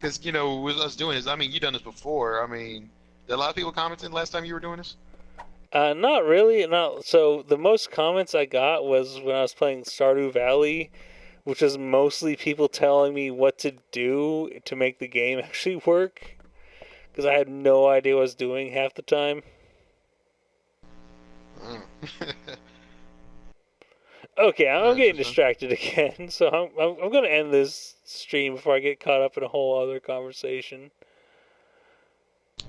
because with us doing this, I mean, you done this before. I mean, did a lot of people commenting last time you were doing this? Not really. Not so. The most comments I got was when I was playing Stardew Valley, which is mostly people telling me what to do to make the game actually work because I had no idea what I was doing half the time. Mm. Okay, I'm getting Interesting. distracted again, so I'm going to end this stream before I get caught up in a whole other conversation.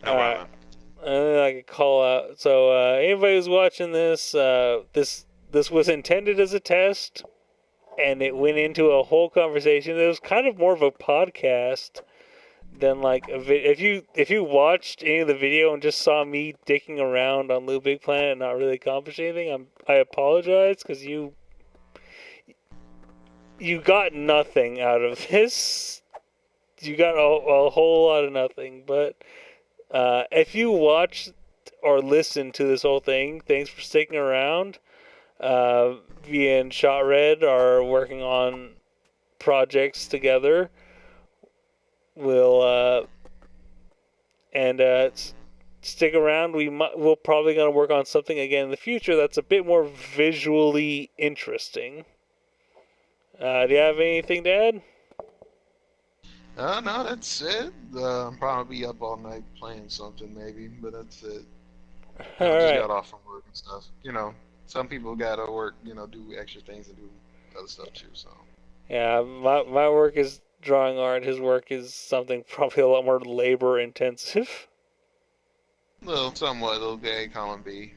No problem. And then I could call out. So anybody who's watching this, this was intended as a test, and it went into a whole conversation. It was kind of more of a podcast than like a if you watched any of the video and just saw me dicking around on Little Big Planet and not really accomplishing anything. I apologize because you got nothing out of this. You got a whole lot of nothing, but. If you watched or listened to this whole thing, thanks for sticking around. Me and Shotred are working on projects together. We'll stick around. We're probably going to work on something again in the future that's a bit more visually interesting. Do you have anything to add? No, that's it. I'm probably up all night playing something maybe, but that's it. All I just right. got off from work and stuff. Some people gotta work, do extra things and do other stuff too, so. Yeah, my work is drawing art. His work is something probably a lot more labor intensive. Well, somewhat, okay, column B.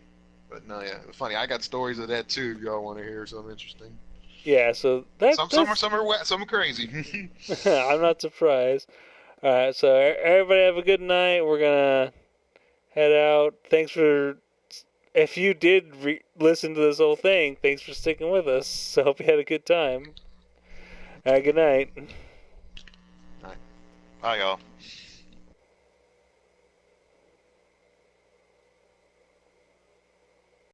But no, yeah, funny. I got stories of that too if y'all want to hear something interesting. Yeah, so Some are crazy. I'm not surprised. All right, so everybody have a good night. We're gonna head out. Thanks for if you did listen to this whole thing. Thanks for sticking with us. So hope you had a good time. All right, good night. All right. Bye, y'all.